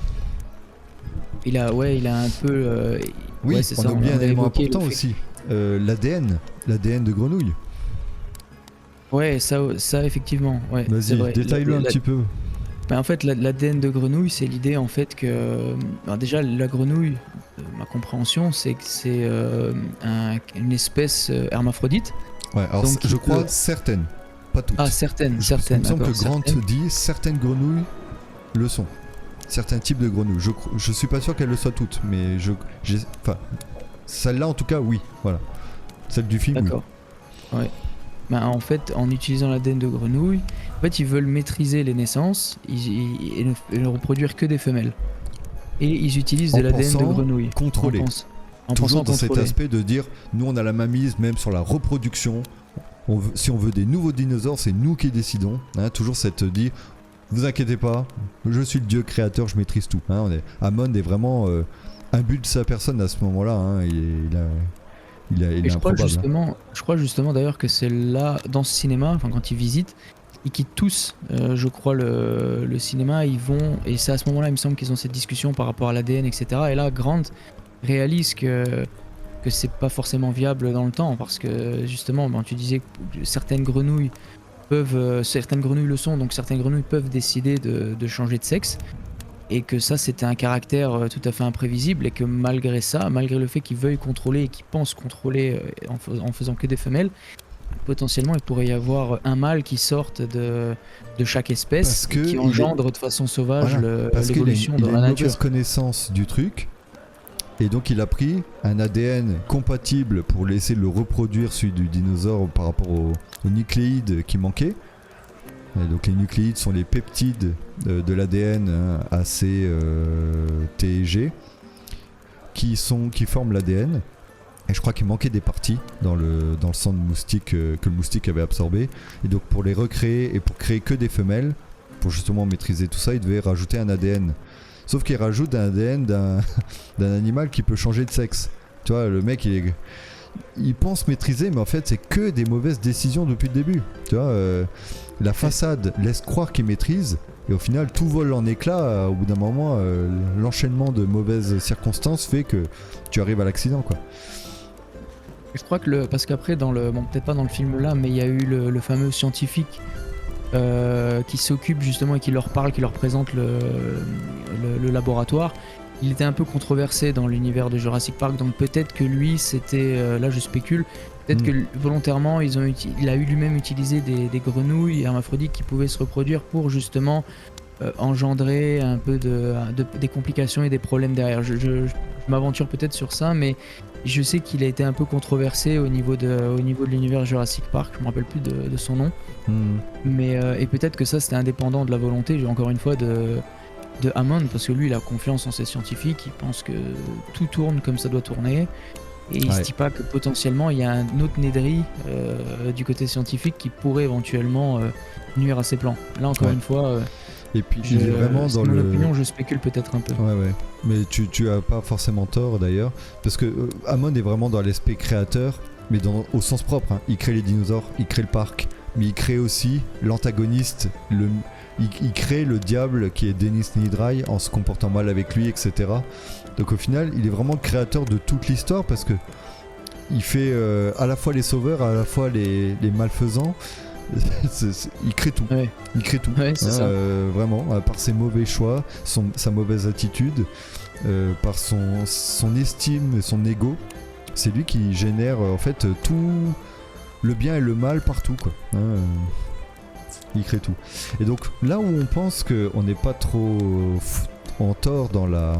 Il a un peu. Oui, ouais, c'est on ça, a oublié un avait élément évoqué le important fait aussi. L'ADN de grenouille. Ouais, ça effectivement. Ouais, c'est Vas-y, vrai. détaille-le un petit peu. Mais en fait, l'ADN de grenouille, c'est l'idée en fait que. Alors déjà, la grenouille, ma compréhension, c'est que c'est une espèce hermaphrodite. Ouais, alors Donc, je crois certaines, pas toutes. Ah, certaines. Il me semble que d'accord, Grant certaines. dit certaines grenouilles le sont. Certains types de grenouilles. Je suis pas sûr qu'elles le soient toutes, mais enfin, celle-là en tout cas, oui. Voilà. Celle du film, D'accord. Ouais. Ben, en fait, en utilisant l'ADN de grenouille, en fait, ils veulent maîtriser les naissances et ne reproduire que des femelles. Et ils utilisent En de l'ADN de pensant grenouille. contrôler. En Toujours pensant dans cet contrôler. aspect de dire, nous on a la main mise même sur la reproduction. Si on veut des nouveaux dinosaures, c'est nous qui décidons. Hein, toujours cette dit, vous inquiétez pas, je suis le dieu créateur, je maîtrise tout. Hein, Hammond est vraiment imbu de sa personne à ce moment-là. Hein, il est Et je crois improbable. justement d'ailleurs que c'est là, dans ce cinéma, enfin quand ils visitent, ils quittent tous, je crois, le cinéma, ils vont, et c'est à ce moment-là, il me semble qu'ils ont cette discussion par rapport à l'ADN, etc. Et là, Grant réalise que c'est pas forcément viable dans le temps, parce que justement, tu disais que certaines grenouilles le sont, donc certaines grenouilles peuvent décider de changer de sexe. Et que ça c'était un caractère tout à fait imprévisible et que malgré ça, malgré le fait qu'ils veuillent contrôler et qu'ils pensent contrôler en faisant que des femelles, potentiellement il pourrait y avoir un mâle qui sorte de chaque espèce et qui engendre de façon sauvage l'évolution il dans a la une nature. mauvaise connaissance du truc et donc il a pris un ADN compatible pour laisser le reproduire celui du dinosaure par rapport aux nucléides qui manquaient. Et donc les nucléides sont les peptides de l'ADN, hein, AC, T et G, qui forment l'ADN. Et je crois qu'il manquait des parties dans le sang de moustique que le moustique avait absorbé. Et donc pour les recréer et pour créer que des femelles, pour justement maîtriser tout ça, il devait rajouter un ADN. Sauf qu'il rajoute un ADN d'un animal qui peut changer de sexe. Tu vois, le mec il pense maîtriser, mais en fait c'est que des mauvaises décisions depuis le début. Tu vois, la façade laisse croire qu'il maîtrise, et au final tout vole en éclats. Au bout d'un moment, l'enchaînement de mauvaises circonstances fait que tu arrives à l'accident, quoi. Je crois que parce qu'après peut-être pas dans le film là, mais il y a eu le fameux scientifique qui s'occupe justement et qui leur parle, qui leur présente le laboratoire. Il était un peu controversé dans l'univers de Jurassic Park, donc peut-être que lui, c'était, là je spécule, peut-être que volontairement il a eu lui-même utilisé des grenouilles hermaphrodites qui pouvaient se reproduire pour justement engendrer un peu des complications et des problèmes derrière. Je m'aventure peut-être sur ça, mais je sais qu'il a été un peu controversé au niveau de l'univers Jurassic Park, je me rappelle plus de son nom. Mais et peut-être que ça c'était indépendant de la volonté, encore une fois, de Hammond, parce que lui il a confiance en ses scientifiques, il pense que tout tourne comme ça doit tourner. Et il se dit pas que potentiellement il y a un autre Nedry du côté scientifique qui pourrait éventuellement nuire à ses plans. Là encore une fois, et puis il est vraiment dans mon opinion, je spécule peut-être un peu. Ouais. Mais tu as pas forcément tort d'ailleurs, parce que Hammond est vraiment dans l'aspect créateur, mais au sens propre. Hein. Il crée les dinosaures, il crée le parc, mais il crée aussi l'antagoniste, il crée le diable qui est Dennis Nedry en se comportant mal avec lui, etc. Donc au final, il est vraiment le créateur de toute l'histoire, parce que il fait à la fois les sauveurs, à la fois les malfaisants. Il crée tout. Ouais. Il crée tout. Ouais, c'est ça. Vraiment, par ses mauvais choix, sa mauvaise attitude, par son estime et son ego, c'est lui qui génère en fait tout le bien et le mal partout, quoi. Il crée tout. Et donc là où on pense qu'on n'est pas trop en tort dans la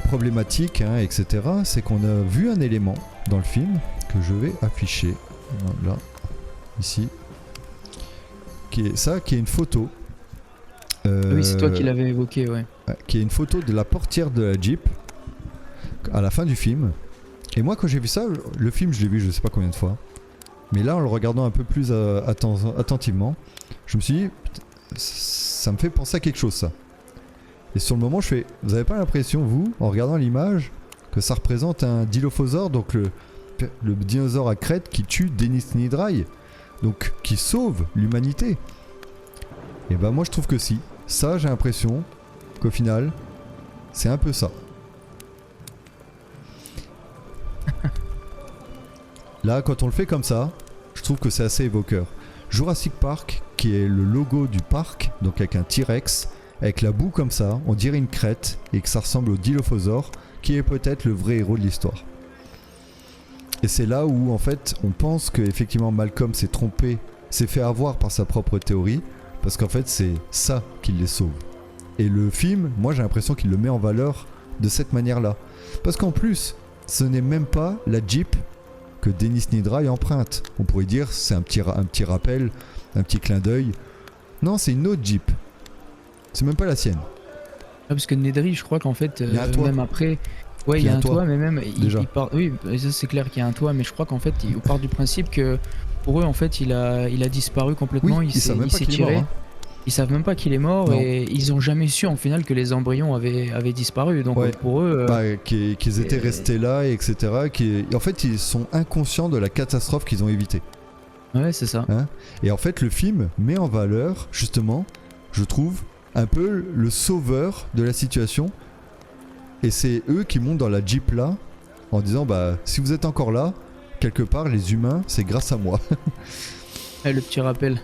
problématique, hein, etc., c'est qu'on a vu un élément dans le film que je vais afficher. Là, ici, qui est une photo. Oui, c'est toi qui l'avais évoqué, ouais. Qui est une photo de la portière de la Jeep à la fin du film. Et moi, quand j'ai vu ça, le film, je l'ai vu je sais pas combien de fois. Mais là, en le regardant un peu plus attentivement, je me suis dit, ça me fait penser à quelque chose, ça. Et sur le moment, vous avez pas l'impression, vous, en regardant l'image, que ça représente un dilophosaure, donc le dinosaure à crête qui tue Dennis Nedry, donc qui sauve l'humanité? Et ben moi je trouve que si. Ça, j'ai l'impression qu'au final, c'est un peu ça. Là, quand on le fait comme ça, je trouve que c'est assez évoqueur. Jurassic Park, qui est le logo du parc, donc avec un T-Rex, avec la boue comme ça, on dirait une crête, et que ça ressemble au dilophosaure, qui est peut-être le vrai héros de l'histoire. Et c'est là où en fait on pense que effectivement Malcolm s'est trompé, s'est fait avoir par sa propre théorie, parce qu'en fait c'est ça qui les sauve. Et le film, moi j'ai l'impression qu'il le met en valeur de cette manière-là. Parce qu'en plus, ce n'est même pas la Jeep que Dennis Nedry emprunte. On pourrait dire c'est un petit rappel, un petit clin d'œil. Non, c'est une autre Jeep. C'est même pas la sienne. Parce que Nedry, je crois qu'en fait, même après... Ouais, il y a un toit, mais même il part. Oui, ça c'est clair qu'il y a un toit, mais je crois qu'en fait, il part du principe que pour eux, en fait, il a disparu complètement. Oui, il s'est tiré. Mort, hein. Ils savent même pas qu'il est mort, non. Et ils ont jamais su en final que les embryons avaient disparu. Donc pour eux, qu'ils étaient restés là, etc. En fait, ils sont inconscients de la catastrophe qu'ils ont évitée. Ouais, c'est ça. Hein, et en fait, le film met en valeur, justement, je trouve, un peu le sauveur de la situation. Et c'est eux qui montent dans la Jeep là, en disant si vous êtes encore là, quelque part les humains, c'est grâce à moi. Le petit rappel.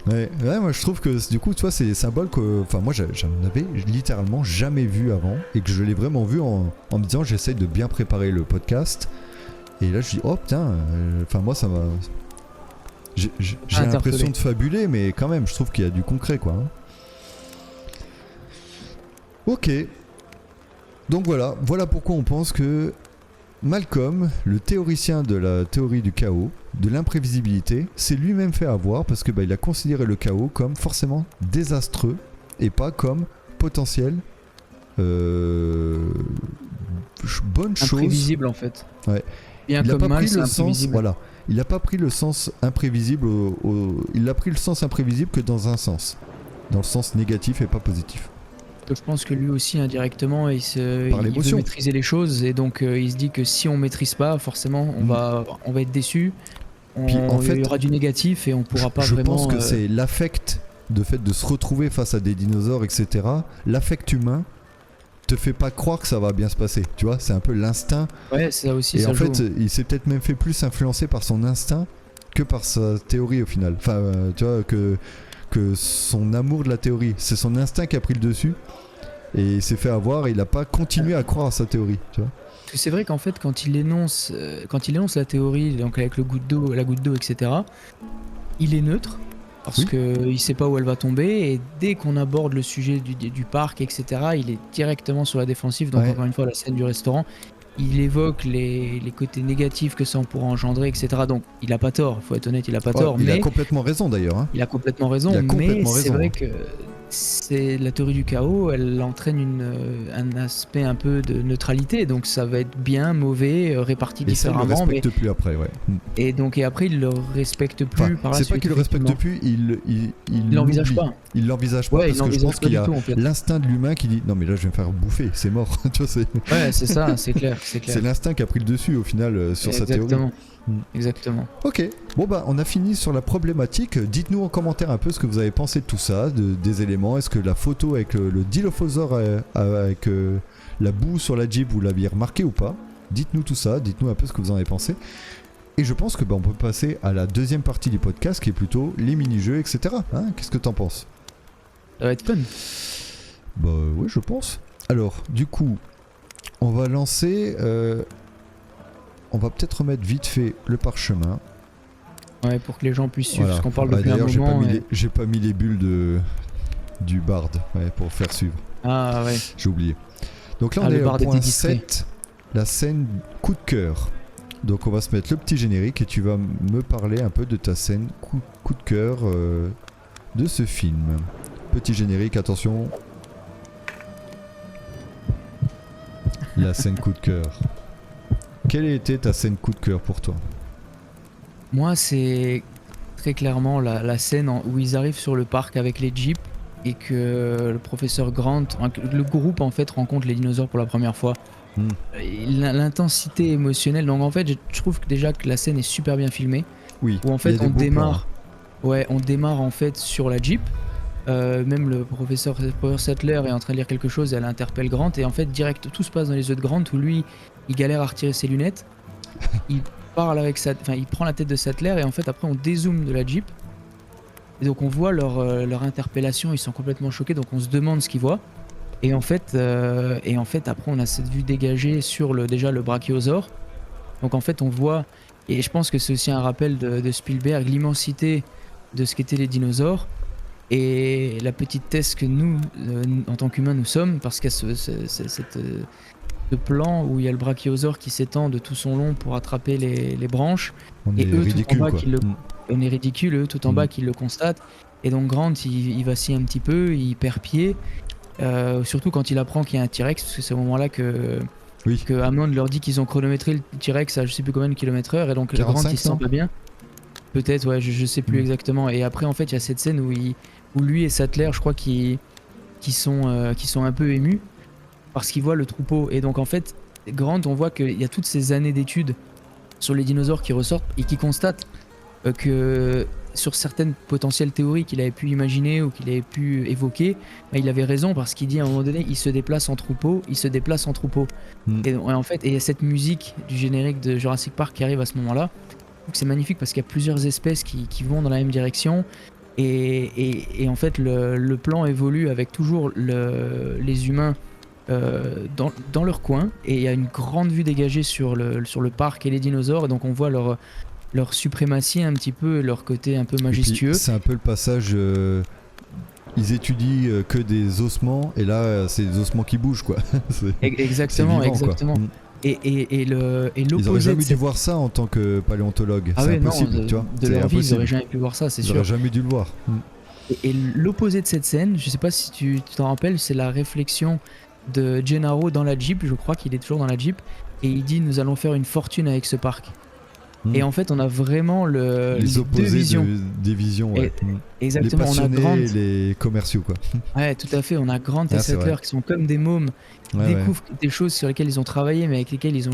Ouais, moi je trouve que du coup, tu vois, c'est symbole que, enfin moi j'en avais littéralement jamais vu avant, et que je l'ai vraiment vu en me disant j'essaye de bien préparer le podcast. Et là je dis oh putain, enfin moi ça m'a, j'ai l'impression de fabuler, mais quand même je trouve qu'il y a du concret, quoi. Hein. Ok. Donc voilà pourquoi on pense que Malcolm, le théoricien de la théorie du chaos, de l'imprévisibilité, s'est lui-même fait avoir parce que il a considéré le chaos comme forcément désastreux et pas comme potentiel bonne chose. Imprévisible en fait. Ouais. Bien comme mal, c'est imprévisible. Voilà. Il n'a pas pris le sens imprévisible il a pris le sens imprévisible que dans un sens. Dans le sens négatif et pas positif. Donc je pense que lui aussi indirectement il veut maîtriser les choses, et donc il se dit que si on maîtrise pas, forcément on va être déçu. Puis, il y aura du négatif et on pourra pas vraiment. Je pense que c'est l'affect de fait de se retrouver face à des dinosaures, etc. L'affect humain te fait pas croire que ça va bien se passer, tu vois, c'est un peu l'instinct. Ouais, ça aussi. Et ça en joue. fait, il s'est peut-être même fait plus influencer par son instinct que par sa théorie au final. Enfin, tu vois, que son amour de la théorie, c'est son instinct qui a pris le dessus, et il s'est fait avoir, et il a pas continué à croire à sa théorie, tu vois. Parce que c'est vrai qu'en fait, quand il énonce la théorie, donc avec la goutte d'eau, etc., il est neutre. parce Oui. que il sait pas où elle va tomber, et dès qu'on aborde le sujet du parc, etc., il est directement sur la défensive. Donc Ouais. encore une fois, la scène du restaurant, il évoque les côtés négatifs que ça pourrait engendrer, etc. Donc il a pas tort, faut être honnête, il a pas Ouais, tort, il a mais complètement raison d'ailleurs. Hein. il a complètement Il raison. a Mais complètement c'est raison. vrai Hein. que c'est la théorie du chaos, elle entraîne un aspect un peu de neutralité, donc ça va être bien, mauvais, réparti Et ça, il le différemment, mais respecte plus après, ouais. et après il le respecte Enfin, plus par la c'est suite. pas qu'il le respecte effectivement. plus, il Il l'envisage l'oublie. pas. Il l'envisage pas Ouais, il parce que je l'envisage pense pas qu'il y du a tout en fait. l'instinct de l'humain qui dit non mais là je vais me faire bouffer, c'est mort. Tu vois, Ouais, c'est ça, c'est clair, c'est clair. c'est l'instinct qui a pris le dessus au final sur sa théorie. Exactement. Mm. Exactement. Ok, bon bah on a fini sur la problématique. Dites-nous en commentaire un peu ce que vous avez pensé de tout ça, des éléments. Est-ce que la photo avec le Dilophosaure avec la boue sur la Jeep, vous l'aviez remarqué ou pas? Dites-nous tout ça, dites-nous un peu ce que vous en avez pensé. Et je pense que on peut passer à la deuxième partie du podcast qui est plutôt les mini-jeux, etc. Hein, qu'est-ce que t'en penses? Ça va être fun. Bah oui, je pense. Alors, du coup, on va lancer... on va peut-être remettre vite fait le parchemin. Ouais, pour que les gens puissent suivre, Voilà. parce qu'on parle Ah, depuis un d'ailleurs, moment. j'ai pas mis les bulles du Bard pour faire suivre. Ah ouais. J'ai oublié. Donc là, on Ah, le est au Bard point était distrait. 7, la scène coup de cœur. Donc on va se mettre le petit générique et tu vas me parler un peu de ta scène coup de cœur de ce film. Petit générique, attention. La scène coup de cœur. Quelle était ta scène coup de cœur pour toi? Moi, c'est très clairement la scène où ils arrivent sur le parc avec les jeeps et que le professeur Grant, le groupe en fait rencontre les dinosaures pour la première fois. Hmm. L'intensité émotionnelle, donc en fait je trouve que déjà que la scène est super bien filmée, Oui, où en il y a fait des on beaux démarre, ouais, on démarre en fait sur la Jeep. Même le professeur Sattler est en train de lire quelque chose et elle interpelle Grant, et en fait direct tout se passe dans les yeux de Grant où lui il galère à retirer ses lunettes. Il parle avec il prend la tête de Sattler, et en fait après on dézoome de la Jeep et donc on voit leur interpellation, ils sont complètement choqués, donc on se demande ce qu'ils voient. Et en fait après on a cette vue dégagée sur déjà le brachiosaure. Donc en fait on voit, et je pense que c'est aussi un rappel de Spielberg, l'immensité de ce qu'étaient les dinosaures et la petitesse que nous, en tant qu'humains, nous sommes, parce qu'il y a ce plan où il y a le brachiosaure qui s'étend de tout son long pour attraper les branches. On Et est eux ridicule, tout en bas quoi. on est ridicule, eux tout en bas qui le constatent. Et donc Grant il vacille un petit peu, il perd pied. Surtout quand il apprend qu'il y a un T-Rex, parce que c'est au moment là que Hammond leur dit qu'ils ont chronométré le T-Rex à je sais plus combien de kilomètres heure, et donc 45, Grant il se sent pas bien. Peut-être, ouais, je sais plus exactement. Et après en fait il y a cette scène où lui et Sattler, je crois qui sont un peu émus parce qu'ils voient le troupeau. Et donc en fait Grant, on voit qu'il y a toutes ces années d'études sur les dinosaures qui ressortent et qui constatent que sur certaines potentielles théories qu'il avait pu imaginer ou qu'il avait pu évoquer, bah, il avait raison, parce qu'il dit à un moment donné il se déplace en troupeau. Et en fait, et il y a cette musique du générique de Jurassic Park qui arrive à ce moment-là. Donc c'est magnifique parce qu'il y a plusieurs espèces qui vont dans la même direction, et en fait le plan évolue avec toujours les humains dans leur coin, et il y a une grande vue dégagée sur le parc et les dinosaures, et donc on voit leur suprématie un petit peu, leur côté un peu majestueux. C'est un peu le passage, ils étudient que des ossements, et là c'est des ossements qui bougent, quoi. Exactement, vivant, exactement. Quoi. Et l'opposé. Ils auraient jamais de dû voir ça en tant que paléontologue. Ah c'est ouais, impossible, non, tu vois. de C'est leur vie, ils impossible. auraient jamais pu voir ça, c'est Ils sûr. auraient jamais dû le voir. Et l'opposé de cette scène, je sais pas si tu t'en rappelles, c'est la réflexion de Gennaro dans la Jeep, je crois qu'il est toujours dans la Jeep, et il dit nous allons faire une fortune avec ce parc. Et en fait on a vraiment les opposés des visions, ouais. Exactement, les on a passionnés Grant, et les commerciaux, quoi. ouais tout à fait, on a Grant et Sattler qui sont comme des mômes, qui découvrent des choses sur lesquelles ils ont travaillé mais avec lesquelles ils ont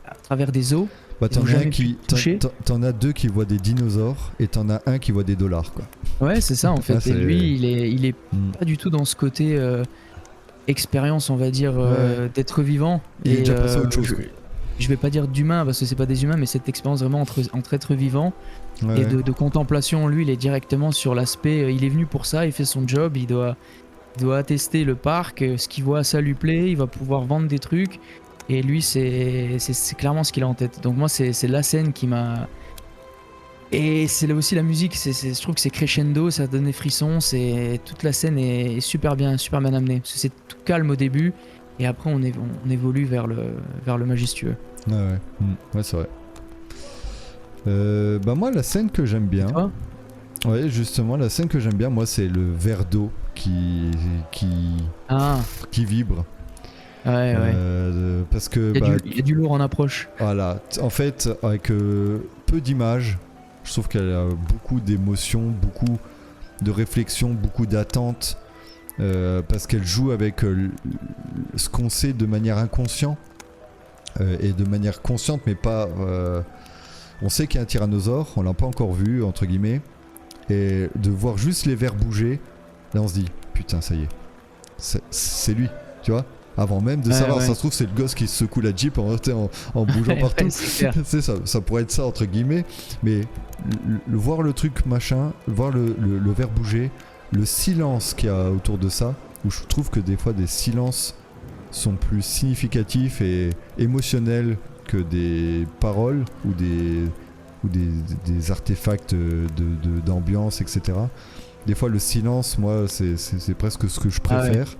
à travers des os. Bah, t'en as deux qui voient des dinosaures et t'en as un qui voit des dollars, quoi. Ouais, c'est ça en fait. Et lui, il est pas du tout dans ce côté expérience, on va dire, d'être vivant. Il est déjà passé à autre chose. Je vais pas dire d'humain parce que c'est pas des humains, mais cette expérience vraiment entre êtres vivants et de contemplation. Lui, il est directement sur l'aspect. Il est venu pour ça, il fait son job, il doit attester le parc, ce qu'il voit, ça lui plaît, il va pouvoir vendre des trucs. Et lui, c'est clairement ce qu'il a en tête. Donc moi, c'est la scène qui m'a Et c'est là aussi la musique, je trouve que c'est crescendo, ça donne des frissons, toute la scène est super bien amenée. Parce que c'est tout calme au début, et après on évolue vers le majestueux. Ouais, c'est vrai. Bah moi, la scène que j'aime bien... Ouais, justement, la scène que j'aime bien, moi, c'est le verre d'eau qui vibre. Ouais. Parce que... Il y a du lourd en approche. Voilà. En fait, avec peu d'images, je trouve qu'elle a beaucoup d'émotions, beaucoup de réflexion, beaucoup d'attentes. Parce qu'elle joue avec ce qu'on sait de manière inconsciente. Et de manière consciente, mais pas... on sait qu'il y a un tyrannosaure, on l'a pas encore vu, entre guillemets. Et de voir juste les vers bouger, là on se dit, putain, ça y est. C'est lui, tu vois. Avant même de savoir, ça se trouve, c'est le gosse qui secoue la Jeep en bougeant partout. C'est ça, ça pourrait être ça, entre guillemets. Mais voir le truc machin, voir le verre bouger, le silence qu'il y a autour de ça, où je trouve que des fois des silences sont plus significatifs et émotionnels que des paroles ou des artefacts d'ambiance, etc. Des fois le silence, moi, c'est presque ce que je préfère.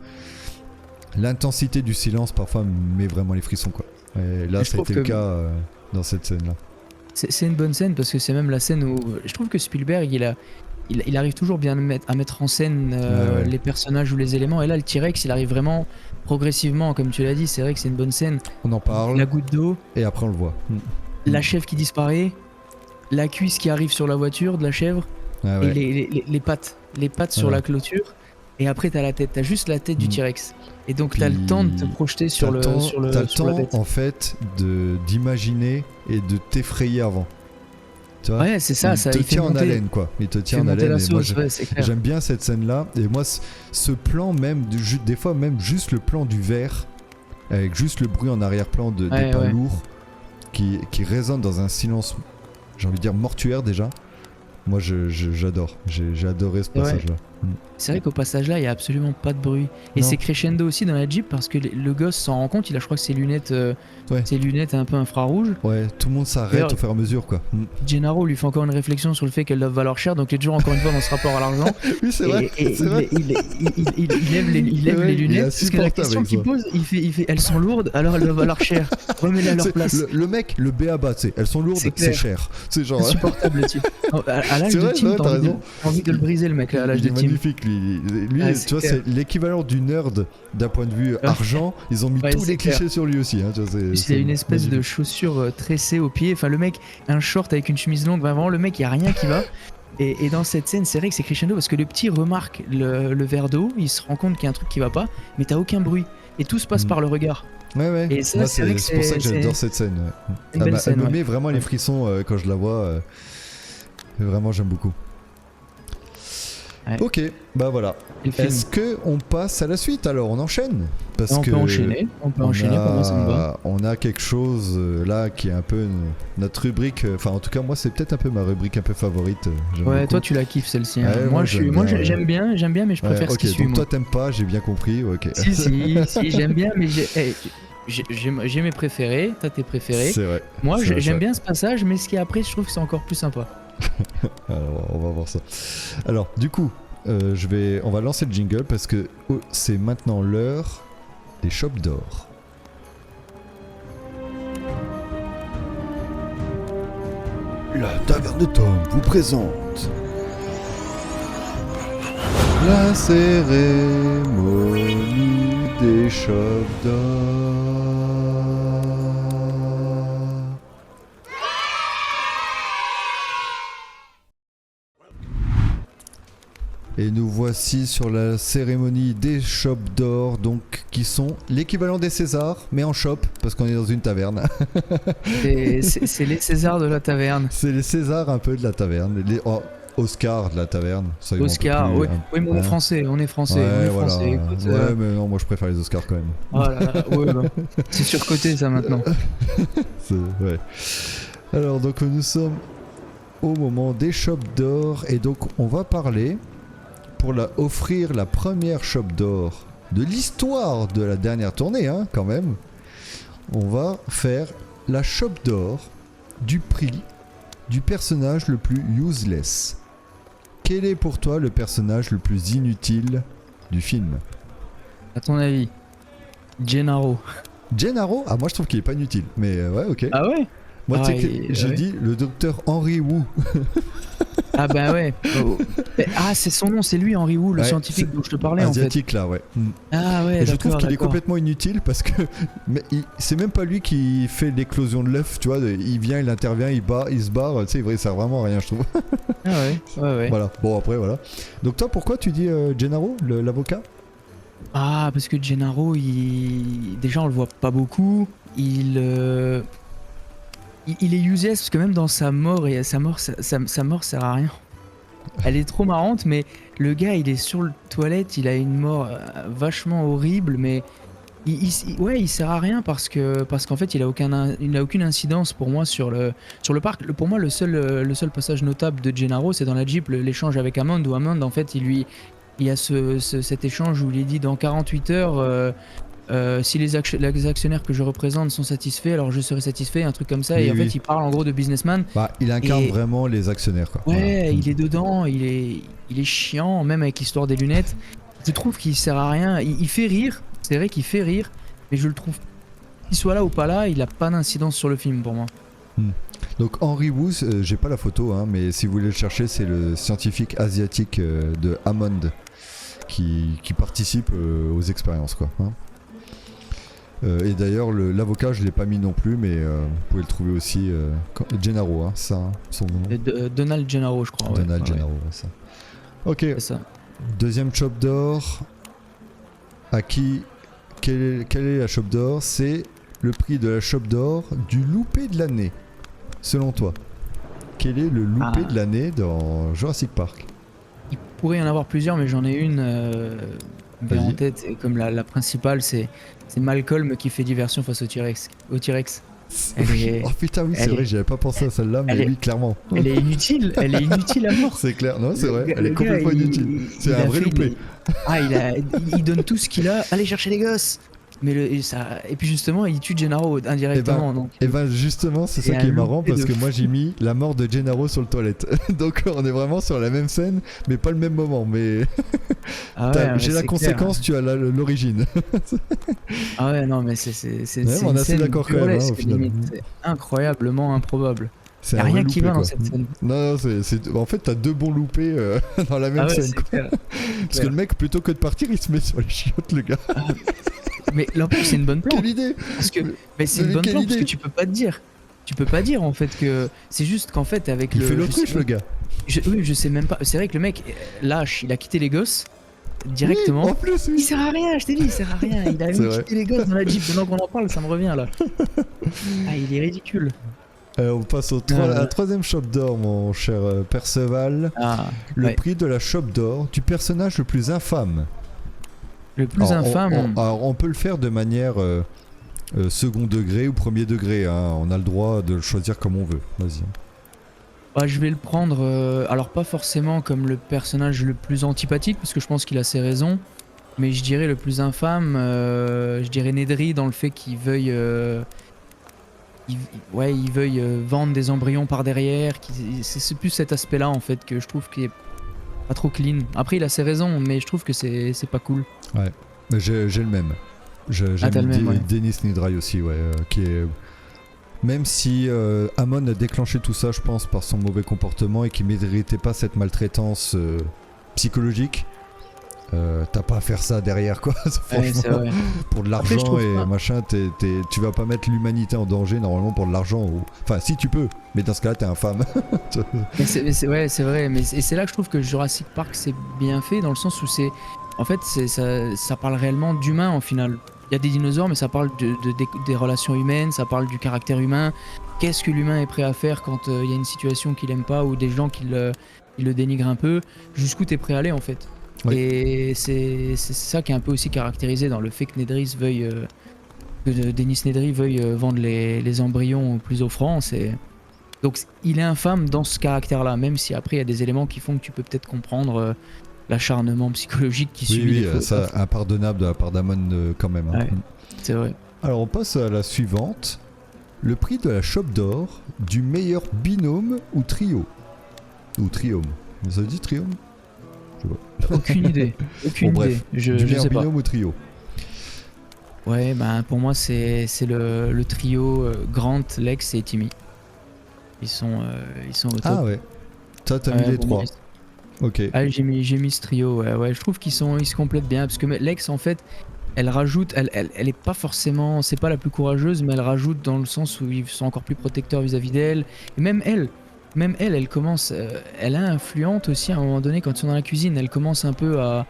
L'intensité du silence parfois me met vraiment les frissons, quoi. Et là, ça a été le cas dans cette scène-là. C'est une bonne scène parce que c'est même la scène où je trouve que Spielberg, il arrive toujours bien à mettre en scène les personnages ou les éléments. Et là, le T-Rex, il arrive vraiment progressivement, comme tu l'as dit. C'est vrai que c'est une bonne scène. On en parle. La goutte d'eau. Et après, on le voit. La chèvre qui disparaît. La cuisse qui arrive sur la voiture de la chèvre. Et les pattes sur la clôture. Et après, t'as la tête. T'as juste la tête du T-Rex. Et donc, t'as le temps de te projeter sur la bête. En fait, d'imaginer et de t'effrayer avant. Tu vois, ouais, c'est ça. Il te tient en haleine, quoi. Il te tient en haleine. Et moi, j'aime bien cette scène-là. Et moi, ce plan, même, des fois, même juste le plan du verre, avec juste le bruit en arrière-plan des pas lourds, qui résonne dans un silence, j'ai envie de dire, mortuaire déjà. Moi, j'adore. J'ai adoré ce passage-là. C'est vrai qu'au passage là, il n'y a absolument pas de bruit. Et c'est crescendo aussi dans la Jeep parce que le gosse s'en rend compte. Il a, je crois que ses lunettes un peu infrarouges. Ouais, tout le monde s'arrête au fur et à mesure, quoi. Gennaro lui fait encore une réflexion sur le fait qu'elles doivent valoir cher. Donc il est toujours encore une fois dans ce rapport à l'argent. Oui, c'est vrai. Il lève les lunettes. Parce que la question qu'il pose, il fait elles sont lourdes, alors elles doivent valoir cher. Remets-les à leur place. Le mec, le B.A.-ba, elles sont lourdes, c'est cher. C'est genre. Insupportable, le type. À l'âge de Tim, t'as envie de le briser, le mec, à l'âge de Tim. Magnifique, lui, tu vois, c'est l'équivalent du nerd d'un point de vue argent. Ils ont mis tous les clichés sur lui aussi. Hein, tu vois, il a une espèce de chaussure tressée au pied. Enfin, le mec, un short avec une chemise longue. Vraiment, le mec, il n'y a rien qui va. Et dans cette scène, c'est vrai que c'est crescendo parce que le petit remarque le verre d'eau. Il se rend compte qu'il y a un truc qui va pas, mais t'as aucun bruit. Et tout se passe par le regard. Ouais. Et ça, c'est pour ça que j'adore cette scène. Elle me met vraiment les frissons quand je la vois. Vraiment, j'aime beaucoup. Ouais. Ok, bah voilà. Est-ce qu'on passe à la suite alors? On enchaîne parce on peut enchaîner pour moi ça me va. On a quelque chose là qui est un peu notre rubrique, enfin en tout cas moi c'est peut-être un peu ma rubrique un peu favorite. Ouais, toi tu la kiffes celle-ci. Hein. Ouais, moi j'aime bien mais je préfère ce qui suit. Donc toi t'aimes pas, j'ai bien compris, ok. Si j'aime bien mais j'ai mes préférés, t'as tes préférés. C'est vrai. Moi j'aime bien ce passage mais ce qui est après je trouve que c'est encore plus sympa. Alors on va voir ça. Alors du coup on va lancer le jingle parce que c'est maintenant l'heure des shops d'or. La Taverne de Tom vous présente la cérémonie des shops d'or. Et nous voici sur la cérémonie des shops d'or, donc qui sont l'équivalent des Césars, mais en shop, parce qu'on est dans une taverne. C'est les Césars de la taverne. C'est les Césars un peu de la taverne, les Oscars de la taverne. Oscar, oui, mais on est français, Ouais, écoute, ouais, mais non, moi je préfère les Oscars quand même. Voilà, c'est surcoté ça maintenant. Ouais. Alors donc nous sommes au moment des shops d'or, et donc on va parler... pour offrir la première shop d'or de l'histoire de la dernière tournée, hein, quand même. On va faire la shop d'or du prix du personnage le plus useless. Quel est pour toi le personnage le plus inutile du film? À ton avis, Gennaro. Gennaro? Ah, moi je trouve qu'il est pas inutile, mais ouais, ok. Ah ouais? Moi, tu sais que j'ai ouais. dit le docteur Henry Wu. Ah bah ouais. Oh. Ah, c'est son nom, c'est lui, Henry Wu, le Ouais, scientifique dont je te parlais asiatique là, ouais. en fait. Ah ouais, Et je trouve d'accord, qu'il est d'accord. complètement inutile parce que c'est même pas lui qui fait l'éclosion de l'œuf, tu vois. Il vient, il intervient, il se barre, tu sais, il sert vraiment à rien, je trouve. Ah ouais, ouais, ouais. Voilà, bon après, voilà. Donc toi, pourquoi tu dis Gennaro, l'avocat? Ah, parce que Gennaro, déjà on le voit pas beaucoup. Il est useless parce que même dans sa mort, et sa mort sert à rien. Elle est trop marrante, mais le gars il est sur le toilette, il a une mort vachement horrible, mais il sert à rien parce qu'en fait il a aucune incidence pour moi sur le parc. Pour moi le seul passage notable de Gennaro, c'est dans la Jeep, l'échange avec Hammond, où Hammond en fait il y a cet échange où il est dit dans 48 heures si les actionnaires que je représente sont satisfaits, alors je serai satisfait, un truc comme ça. Oui, et en oui. fait il parle en gros de businessman. Bah, il incarne Et- vraiment les actionnaires, quoi. Ouais, Voilà. il est dedans, il est chiant, même avec l'histoire des lunettes. Je trouve qu'il sert à rien. Il fait rire, c'est vrai qu'il fait rire, mais je le trouve, qu'il soit là ou pas là, il a pas d'incidence sur le film pour moi. Donc Henry Wu, j'ai pas la photo, hein, mais si vous voulez le chercher, c'est le scientifique asiatique de Hammond qui participe aux expériences, quoi. Hein. Et d'ailleurs, l'avocat, je l'ai pas mis non plus, mais vous pouvez le trouver aussi. Gennaro, hein, ça, hein, son nom. Donald Gennaro, je crois. Donald ouais, Gennaro, ouais, ça. Ok, c'est ça. deuxième chope d'or. À qui quelle est la chope d'or? C'est le prix de la chope d'or du loupé de l'année. Selon toi, quel est le loupé de l'année dans Jurassic Park? Il pourrait y en avoir plusieurs, mais j'en ai une bien en Vas-y. tête. Et comme la principale, c'est Malcolm qui fait diversion face au T-Rex. Elle est- Oh putain, oui, c'est elle vrai, est- j'avais pas pensé à celle-là, mais elle est- oui, clairement. Elle est inutile à mort. C'est clair, non, c'est vrai, elle Le est gars, complètement il- inutile. C'est il un a vrai fait loupé. il donne tout ce qu'il a. Allez chercher les gosses. Mais et puis justement, il tue Gennaro indirectement. Donc, Et ben justement, c'est ça C'est qui est un marrant loupé parce de que moi j'ai mis la mort de Gennaro sur le toilette. Donc on est vraiment sur la même scène, mais pas le même moment. Mais ah ouais, j'ai la c'est conséquence, tu as l'origine. clair. Ah ouais, non, mais c'est Ouais, on une est assez scène d'accord quand même, hein, burlesque, au final. limite. C'est incroyablement improbable. C'est Y a un vrai rien qui loupé, va dans quoi. cette scène. Non, en fait t'as deux bons loupés dans la même Ah ouais, scène. c'est Quoi. clair. Parce que le mec, plutôt que de partir, il se met sur les chiottes, le gars. Mais là, en plus, c'est une bonne plan. Quelle idée! Parce que, mais c'est une Mais bonne quelle plan parce que idée. tu peux pas te dire. Tu peux pas dire en fait que c'est juste qu'en fait avec Il le. fait je l'autruche, sais- le gars. Oui, je sais même pas. C'est vrai que le mec lâche, il a quitté les gosses directement. Oui, en plus, Il oui. sert à rien, je t'ai dit, il sert à rien. Il a C'est même vrai. quitté les gosses dans la Jeep. Maintenant qu'on en parle, ça me revient là. Ah, il est ridicule. On passe à la troisième chope d'or, mon cher Perceval. Ah, Le ouais. prix de la chope d'or du personnage le plus infâme. Le plus Alors, infâme. alors, on peut le faire de manière second degré ou premier degré. Hein. On a le droit de le choisir comme on veut. Vas-y. Bah, je vais le prendre. Alors, pas forcément comme le personnage le plus antipathique, parce que je pense qu'il a ses raisons. Mais je dirais le plus infâme. Je dirais Nedry dans le fait qu'il veuille. Il veuille vendre des embryons par derrière. C'est plus cet aspect-là en fait que je trouve qui est pas trop clean. Après, il a ses raisons, mais je trouve que c'est pas cool. Mais j'ai le même. J'ai t'as le mis même, ouais. Dennis Nedry aussi, ouais, qui est... Même si Hammond a déclenché tout ça, je pense, par son mauvais comportement et qu'il méritait pas cette maltraitance psychologique, t'as pas à faire ça derrière, quoi. Ouais, c'est Franchement, vrai. pour de Après, je l'argent trouve et pas- machin, tu vas pas mettre l'humanité en danger normalement pour de l'argent. Enfin, si tu peux, mais dans ce cas-là, t'es infâme. Ouais, c'est vrai. Mais c'est là que je trouve que Jurassic Park c'est bien fait dans le sens où en fait, ça parle réellement d'humain au final. Il y a des dinosaures, mais ça parle des relations humaines, ça parle du caractère humain. Qu'est-ce que l'humain est prêt à faire quand il y a une situation qu'il aime pas ou des gens qui le dénigrent un peu. Jusqu'où t'es prêt à aller en fait. Oui. Et c'est ça qui est un peu aussi caractérisé dans le fait que Dennis Nedry veuille vendre les embryons plus offrants. Donc il est infâme dans ce caractère-là, même si après il y a des éléments qui font que tu peux peut-être comprendre l'acharnement psychologique qui subit Oui, des fois. ça, impardonnable de la part d'Hammond quand même. Hein. Ouais. C'est vrai. Alors, on passe à la suivante. Le prix de la Chope d'Or du meilleur binôme ou trio. Ou triome. Ça se dit triome? Je sais pas. Aucune idée. Aucune Bon, idée. bref, Je du meilleur sais pas. binôme ou trio. Ouais, bah pour moi, c'est le trio Grant, Lex et Timmy. Ils sont au top. Ah ouais. Toi, t'as mis les pour moi, trois. Ok. Ah, j'ai mis ce trio, ouais. Je trouve ils se complètent bien parce que Lex, en fait, elle rajoute, elle est pas forcément, c'est pas la plus courageuse, mais elle rajoute dans le sens où ils sont encore plus protecteurs vis-à-vis d'elle. Et même elle commence, elle est influente aussi à un moment donné quand ils sont dans la cuisine, elle commence un peu à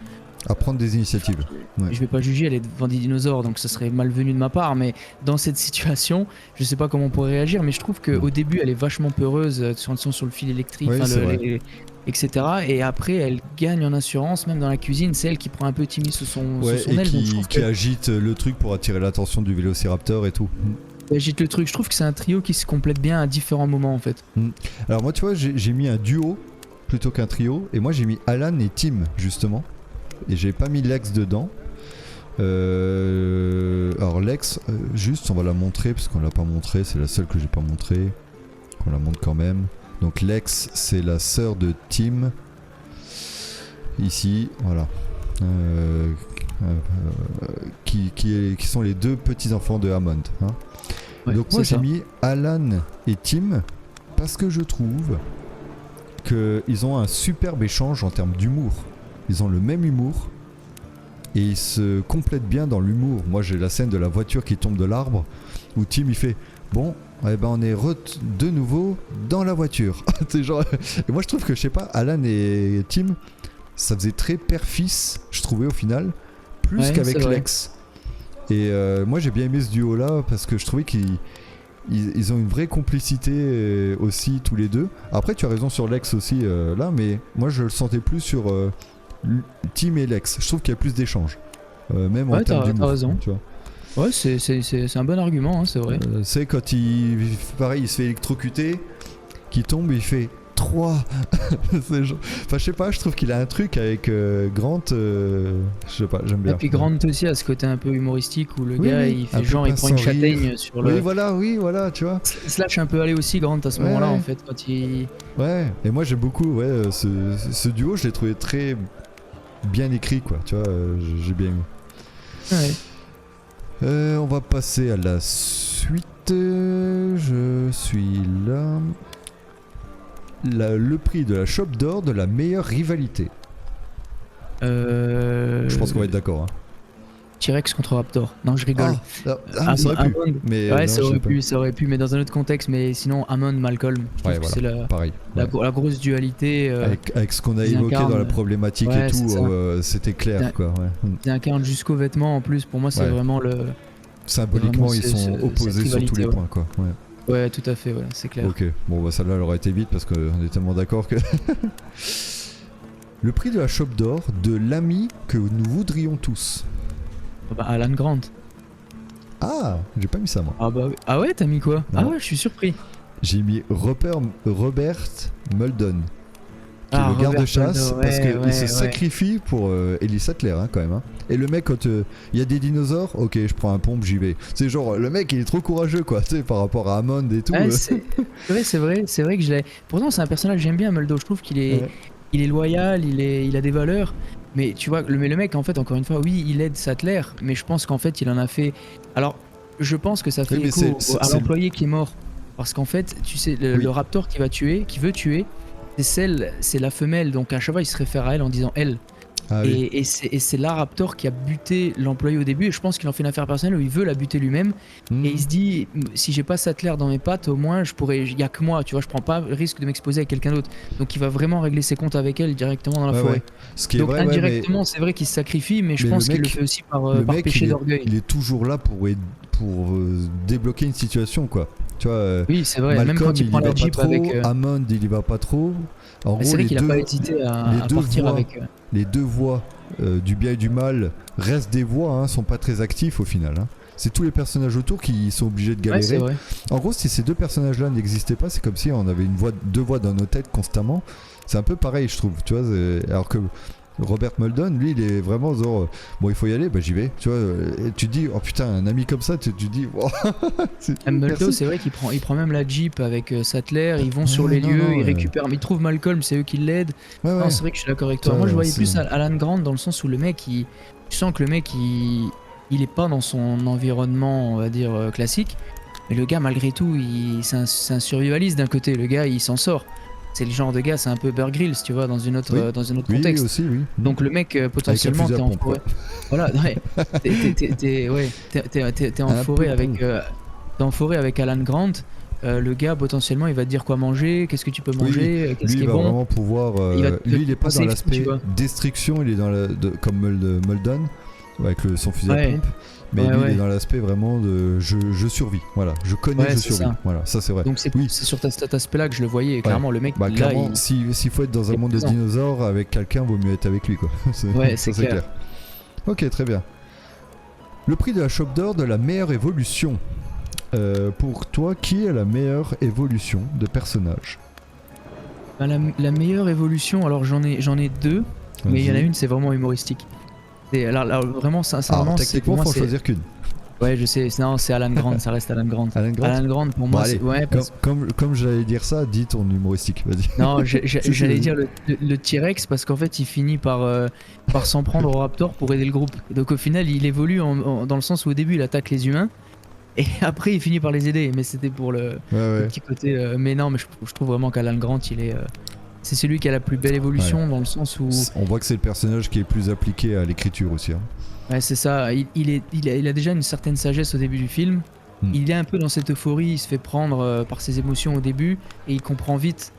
prendre des initiatives. Ouais. Je vais pas juger, elle est devant des dinosaures, donc ce serait malvenu de ma part, mais dans cette situation, je sais pas comment on pourrait réagir, mais je trouve qu'au début, elle est vachement peureuse, sur le fil électrique, Oui, etc. Et après, elle gagne en assurance, même dans la cuisine, c'est elle qui prend un peu Timmy sous son et aile. qui agite le truc pour attirer l'attention du vélociraptor et tout. Elle agite le truc, je trouve que c'est un trio qui se complète bien à différents moments en fait. Alors moi, tu vois, j'ai mis un duo plutôt qu'un trio, et moi j'ai mis Alan et Tim, justement. Et j'ai pas mis Lex dedans. Alors Lex, juste on va la montrer parce qu'on l'a pas montré, c'est la seule que j'ai pas montrée. Qu'on la montre quand même. Donc Lex, c'est la sœur de Tim. Ici, voilà. Qui sont les deux petits enfants de Hammond. Hein. Ouais, donc moi j'ai mis Alan et Tim parce que je trouve qu'ils ont un superbe échange en termes d'humour. Ils ont le même humour et ils se complètent bien dans l'humour. Moi j'ai la scène de la voiture qui tombe de l'arbre où Tim il fait bon, eh ben on est de nouveau dans la voiture. Genre... Et moi je trouve que je sais pas, Alan et Tim ça faisait très père-fils, je trouvais au final, plus qu'avec Lex. Et moi j'ai bien aimé ce duo là parce que je trouvais qu'ils ont une vraie complicité aussi tous les deux. Après tu as raison sur Lex aussi là, mais moi je le sentais plus sur Tim et Lex. Je trouve qu'il y a plus d'échanges, même en termes d'humour. T'as raison. Tu vois. Ouais, c'est un bon argument, hein, c'est vrai. C'est quand il se fait électrocuter, qu'il tombe, il fait 3. Enfin je sais pas, je trouve qu'il a un truc avec Grant, je sais pas, j'aime bien. Et puis Grant aussi a ce côté un peu humoristique où le gars il fait genre il prend une châtaigne sur le... Oui voilà, tu vois. Slash un peu aller aussi Grant à ce moment-là en fait quand il... Ouais, et moi j'aime beaucoup ce duo, je l'ai trouvé très bien écrit quoi, tu vois, j'ai bien aimé. Ouais. On va passer à la suite, je suis là. Le prix de la Chope d'Or de la meilleure rivalité. Je pense qu'on va être d'accord. Hein. T-Rex contre Raptor. Non, je rigole. Mais ça aurait pu. Mais ouais, non, ça aurait pu, mais dans un autre contexte. Mais sinon, Hammond, Malcolm. Je trouve que c'est pareil. La grosse dualité. Avec ce qu'on a évoqué dans la problématique et tout, c'était clair. Ils incarnent jusqu'aux vêtements en plus. Pour moi, c'est vraiment le. Symboliquement, ils sont opposés sur tous les points. Quoi. Ouais, tout à fait, c'est clair. Ok, bon, bah celle-là, elle aurait été vite parce qu'on est tellement d'accord que. Le prix de la Chope d'Or de l'ami que nous voudrions tous. Alan Grant. Ah, j'ai pas mis ça moi. Ah ouais, t'as mis quoi? Non. Ah ouais, je suis surpris. J'ai mis Robert Muldoon, qui est le garde-chasse, parce qu'il se sacrifie pour Ellie Sattler quand même. Hein. Et le mec, quand il y a des dinosaures, ok, je prends un pompe, j'y vais. C'est genre, le mec, il est trop courageux, quoi, tu sais, par rapport à Hammond et tout. C'est vrai que je l'ai. Pourtant, c'est un personnage que j'aime bien, Muldoon. Je trouve qu'il est, il est loyal, il a des valeurs. Mais tu vois, le mec, en fait, encore une fois, oui, il aide Sattler, mais je pense qu'en fait, il en a fait. Alors, je pense que ça fait écho à l'employé qui est mort. Parce qu'en fait, tu sais, le raptor qui veut tuer, c'est la femelle. Donc à chaque fois, il se réfère à elle en disant elle. Ah, et c'est la raptor qui a buté l'employé au début. Et je pense qu'il en fait une affaire personnelle où il veut la buter lui-même. Et il se dit, si j'ai pas Sattler dans mes pattes, au moins, il y a que moi. Tu vois, je prends pas le risque de m'exposer à quelqu'un d'autre. Donc il va vraiment régler ses comptes avec elle directement dans la forêt. Ouais. Ce qui est donc vrai, indirectement, c'est vrai qu'il se sacrifie, mais je pense qu'il le fait aussi par péché d'orgueil. Il est toujours là pour débloquer une situation, quoi. Tu vois, oui, c'est vrai. Malcolm, même quand il prend la Jeep avec Hammond, il y va pas trop. En gros, c'est vrai qu'il a pas hésité à partir avec. Les deux voix du bien et du mal restent des voix, sont pas très actifs au final. Hein. C'est tous les personnages autour qui sont obligés de galérer. Ouais, en gros, si ces deux personnages-là n'existaient pas, c'est comme si on avait deux voix dans nos têtes constamment. C'est un peu pareil, je trouve. Tu vois, alors que Robert Muldoon, lui, il est vraiment genre, bon, il faut y aller, bah j'y vais. Tu vois, et tu te dis, oh putain, un ami comme ça, tu te dis, wow, Muldo, c'est vrai qu'il prend même la Jeep avec Sattler, ils vont sur les non, lieux, non, ils récupèrent, mais ils trouvent Malcolm, c'est eux qui l'aident. Ouais, Non, ouais. c'est vrai que je suis d'accord avec toi. Ça, Moi, je voyais c'est- plus Alan Grant dans le sens où le mec, tu sens que le mec, il est pas dans son environnement, on va dire, classique. Mais le gars, malgré tout, c'est un survivaliste d'un côté. Le gars, il s'en sort. C'est le genre de gars, c'est un peu Bear Grylls, tu vois, dans un autre Oui, contexte. aussi, oui. Donc le mec, potentiellement, fusil à t'es en pompe, forêt. Voilà, ouais. T'es en Un forêt peu avec, t'es en forêt avec Alan Grant. Le gars, potentiellement, il va te dire quoi manger, qu'est-ce que tu peux manger, qu'est-ce lui, qui il est va bon. vraiment pouvoir. Il va te Lui, il est pas conseiller dans tout, tu l'aspect vois. destruction, il est dans comme Muldoon, avec son fusil à Ouais. pompe. Mais Ouais, lui, il ouais. est dans l'aspect vraiment de je survis. Voilà, je connais, Ouais, je c'est survis. ça. Voilà, ça c'est vrai. Donc c'est Oui. sur cet aspect-là que je le voyais. Et clairement, le mec, Bah là, clairement, s'il faut être dans il un est monde de présent. dinosaures avec quelqu'un, vaut mieux être avec lui quoi. Ouais, Ça, c'est clair. Ok, très bien. Le prix de la Chope d'Or de la meilleure évolution. Pour toi, qui est la meilleure évolution de personnage? Bah, la meilleure évolution, alors j'en ai deux, mais il y en a Vas-y. une, c'est vraiment humoristique. Et alors, vraiment, Alors, sincèrement, c'est techniquement, pour moi, faut en c'est. choisir qu'une. Ouais, je sais, non, c'est Alan Grant, ça reste Alan Grant. Alan Grant. Alan Grant, pour Bon, moi, allez, c'est. Ouais, comme j'allais dire ça, dis ton humoristique, vas-y. non, Si, j'allais vas-y. dire le T-Rex parce qu'en fait, il finit par s'en prendre au Raptor pour aider le groupe. Donc au final, il évolue dans le sens où au début, il attaque les humains et après, il finit par les aider. Mais c'était pour le Ouais. petit côté. Mais non, mais je trouve vraiment qu'Alan Grant, c'est celui qui a la plus belle évolution dans le sens où. On voit que c'est le personnage qui est plus appliqué à l'écriture aussi. Hein. Ouais, c'est ça. Il a déjà une certaine sagesse au début du film. Il est un peu dans cette euphorie, il se fait prendre par ses émotions au début et il comprend vite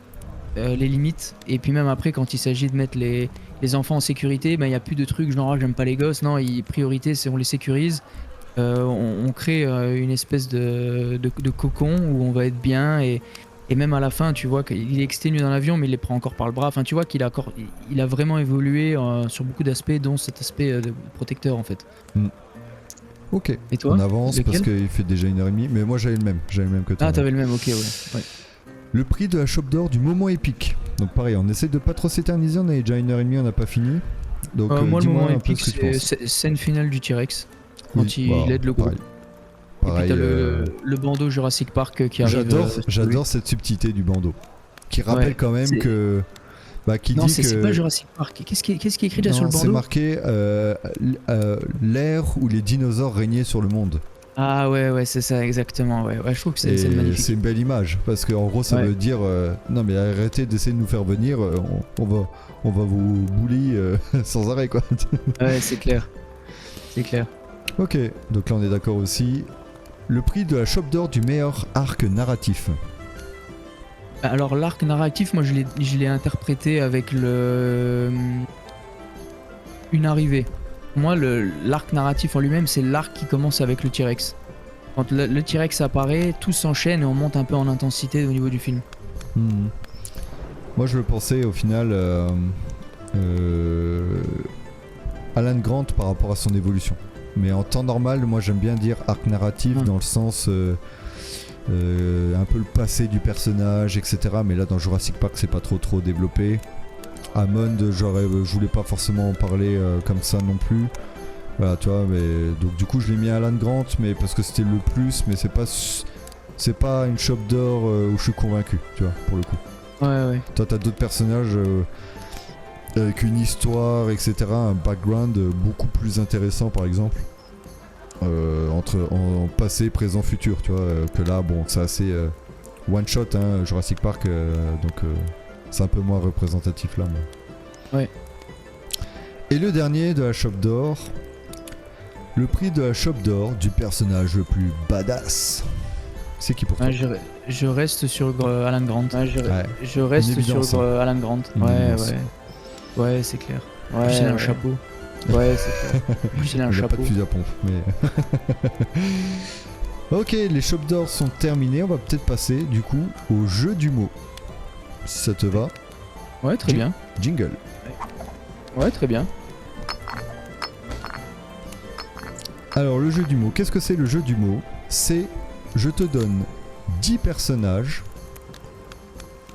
les limites. Et puis même après, quand il s'agit de mettre les enfants en sécurité, il n'y a plus de trucs genre j'aime pas les gosses. Non, priorité, c'est on les sécurise. On crée une espèce de cocon où on va être bien. Et même à la fin, tu vois qu'il est exténué dans l'avion, mais il les prend encore par le bras. Enfin, tu vois qu'il a vraiment évolué sur beaucoup d'aspects, dont cet aspect de protecteur en fait. Ok, Et toi, on avance lequel? parce qu'il fait déjà 1h30, mais moi j'avais le même que toi. Ah, t'avais le même, ok, ouais. Le prix de la Chope d'Or du moment épique. Donc pareil, on essaie de pas trop s'éterniser, on est déjà 1h30, on n'a pas fini. Donc Moi, le dis-moi moment un peu épique, ce que tu penses. c'est scène finale du T-Rex. Quand Oui, il bah, aide le groupe. pareil. Et puis Pareil, t'as le bandeau Jurassic Park qui arrive. J'adore cette subtilité du bandeau. Qui rappelle Ouais, quand même c'est- que... Bah, qui Non, dit c'est que... pas Jurassic Park. Qu'est-ce qui est écrit là sur le c'est bandeau? marqué l'ère où les dinosaures régnaient sur le monde. Ah ouais, c'est ça, exactement. Ouais, je trouve que c'est une scène Et magnifique. c'est une belle image parce qu'en gros ça Ouais. veut dire non mais arrêtez d'essayer de nous faire venir, on va vous bully sans arrêt quoi. Ouais, c'est clair. C'est clair. Ok, donc là on est d'accord aussi. Le prix de la Chope d'Or du meilleur arc narratif. Alors, l'arc narratif, moi, je l'ai interprété avec une arrivée. Moi, l'arc narratif en lui-même, c'est l'arc qui commence avec le T-Rex. Quand le T-Rex apparaît, tout s'enchaîne et on monte un peu en intensité au niveau du film. Moi je le pensais au final Alan Grant par rapport à son évolution. Mais en temps normal, moi j'aime bien dire arc narratif dans le sens un peu le passé du personnage, etc. Mais là dans Jurassic Park c'est pas trop développé. Hammond, je voulais pas forcément en parler comme ça non plus. Voilà, tu vois, mais donc du coup je l'ai mis à Alan Grant, mais parce que c'était le plus, mais c'est pas une Chope d'Or où je suis convaincu, tu vois, pour le coup. Ouais. Toi t'as d'autres personnages avec une histoire, etc., un background beaucoup plus intéressant par exemple. En passé, présent, futur, tu vois, que là, bon, c'est assez one shot, hein, Jurassic Park, donc c'est un peu moins représentatif là. Mais... Ouais. Et le dernier de la Chope d'Or, le prix de la Chope d'Or du personnage le plus badass. C'est qui pour toi? Je reste sur Alan Grant. Je Une reste évidence, sur Alan Grant. Une évidence. Ouais, c'est clair. Ouais, Puis il a un ouais. chapeau. Ouais, c'est clair. Puis il a un Il a pas chapeau. de fusil à pompe, mais... Ok, les Chope d'Or sont terminés, on va peut-être passer du coup au jeu du mot. Si ça te va, Ouais, très bien. jingle. Ouais, très bien. Alors le jeu du mot, qu'est-ce que c'est le jeu du mot? C'est, je te donne 10 personnages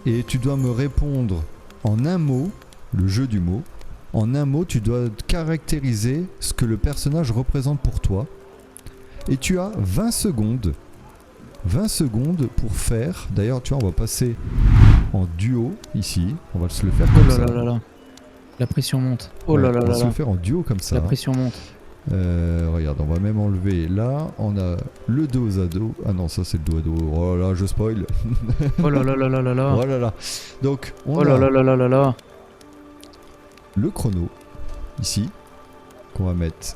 et tu dois me répondre en un mot, le jeu du mot, En un mot, tu dois caractériser ce que le personnage représente pour toi. Et tu as 20 secondes. 20 secondes pour faire. D'ailleurs, tu vois, on va passer en duo ici. On va se le faire comme ça. Oh là là là. La pression monte. Oh là là On va là se là. le faire en duo comme ça. La pression monte. Regarde, on va même enlever là. On a le dos à dos. Ah non, ça c'est le dos à dos. Oh là là, je spoil. Oh là là là là là là. Oh là là. Donc, on Oh là a là là là là là. le chrono ici qu'on va mettre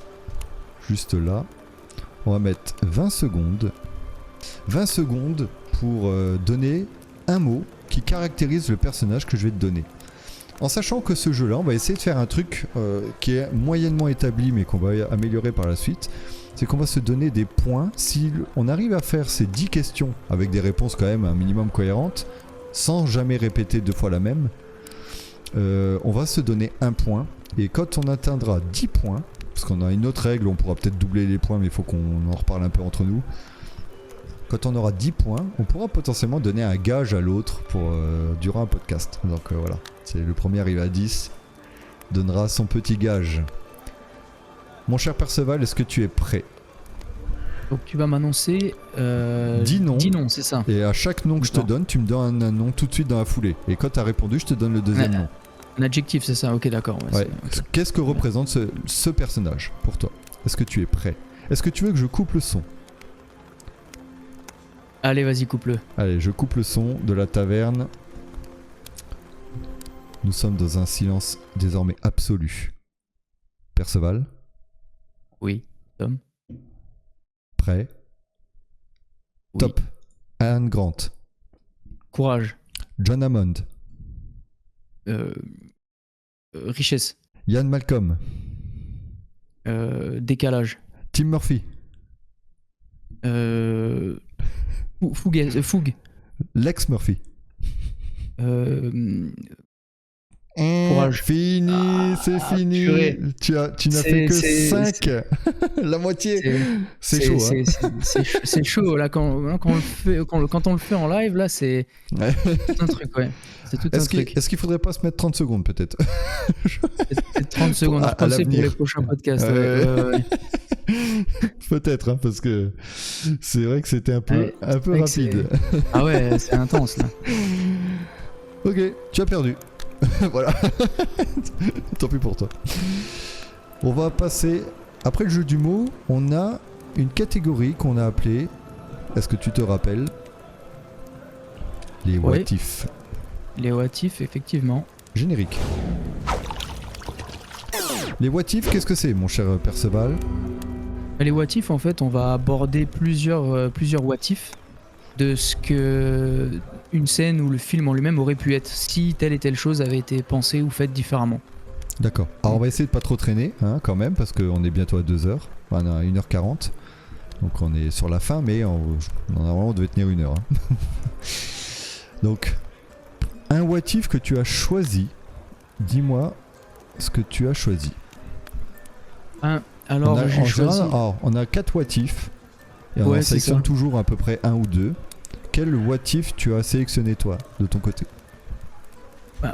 juste là. On va mettre 20 secondes. 20 secondes pour donner un mot qui caractérise le personnage que je vais te donner. En sachant que ce jeu-là, on va essayer de faire un truc qui est moyennement établi mais qu'on va améliorer par la suite. C'est qu'on va se donner des points. Si on arrive à faire ces 10 questions avec des réponses quand même un minimum cohérentes, sans jamais répéter 2 fois la même, on va se donner un point. Et quand on atteindra 10 points, parce qu'on a une autre règle, on pourra peut-être doubler les points, mais il faut qu'on en reparle un peu entre nous. Quand on aura 10 points, on pourra potentiellement donner un gage à l'autre pour durant un podcast. Donc voilà, c'est le premier arrivé à 10 donnera son petit gage. Mon cher Perceval, est-ce que tu es prêt? Donc tu vas m'annoncer... 10 noms. 10 noms, c'est ça. Et à chaque nom que je te donne, tu me donnes un nom tout de suite dans la foulée. Et quand tu as répondu, je te donne le deuxième nom. Un adjectif, c'est ça. Ok, d'accord. Ouais. Qu'est-ce que représente ce personnage pour toi? Est-ce que tu es prêt? Est-ce que tu veux que je coupe le son? Allez, vas-y, coupe-le. Allez, je coupe le son de la taverne. Nous sommes dans un silence désormais absolu. Perceval? Oui, Tom. Prêt? Oui. Top. Anne Grant. Courage. John Hammond. Richesse. Ian Malcolm. Décalage. Tim Murphy. Fougue. Lex Murphy. Courage. Fini, c'est fini. Purée. Tu n'as fait que 5. La moitié. C'est chaud. C'est chaud. Là, quand on le fait en live, là, c'est tout un truc. Ouais. C'est tout un truc. Est-ce qu'il faudrait pas se mettre 30 secondes peut-être? Peut-être 30 secondes à repasser pour les prochains podcasts. Ouais. Peut-être, hein, parce que c'est vrai que c'était un peu rapide. Ah ouais, c'est intense là. Ok, tu as perdu. Voilà. Tant pis pour toi. On va passer. Après le jeu du mot, on a une catégorie qu'on a appelée. Est-ce que tu te rappelles? Les what if. Les what if, effectivement. Générique. Les what if, qu'est-ce que c'est, mon cher Perceval? Les what if, en fait, on va aborder plusieurs what if de ce que une scène ou le film en lui-même aurait pu être si telle et telle chose avait été pensée ou faite différemment. D'accord. Alors on va essayer de pas trop traîner, hein, quand même, parce qu'on est bientôt à 2h. On a 1h40. Donc on est sur la fin, mais normalement on devait tenir 1 heure. Hein. Donc, un what if que tu as choisi. Dis-moi ce que tu as choisi. Alors j'ai choisi... on a 4 what if. Et on en sélectionne toujours à peu près 1 ou 2. Quel what if tu as sélectionné toi, de ton côté?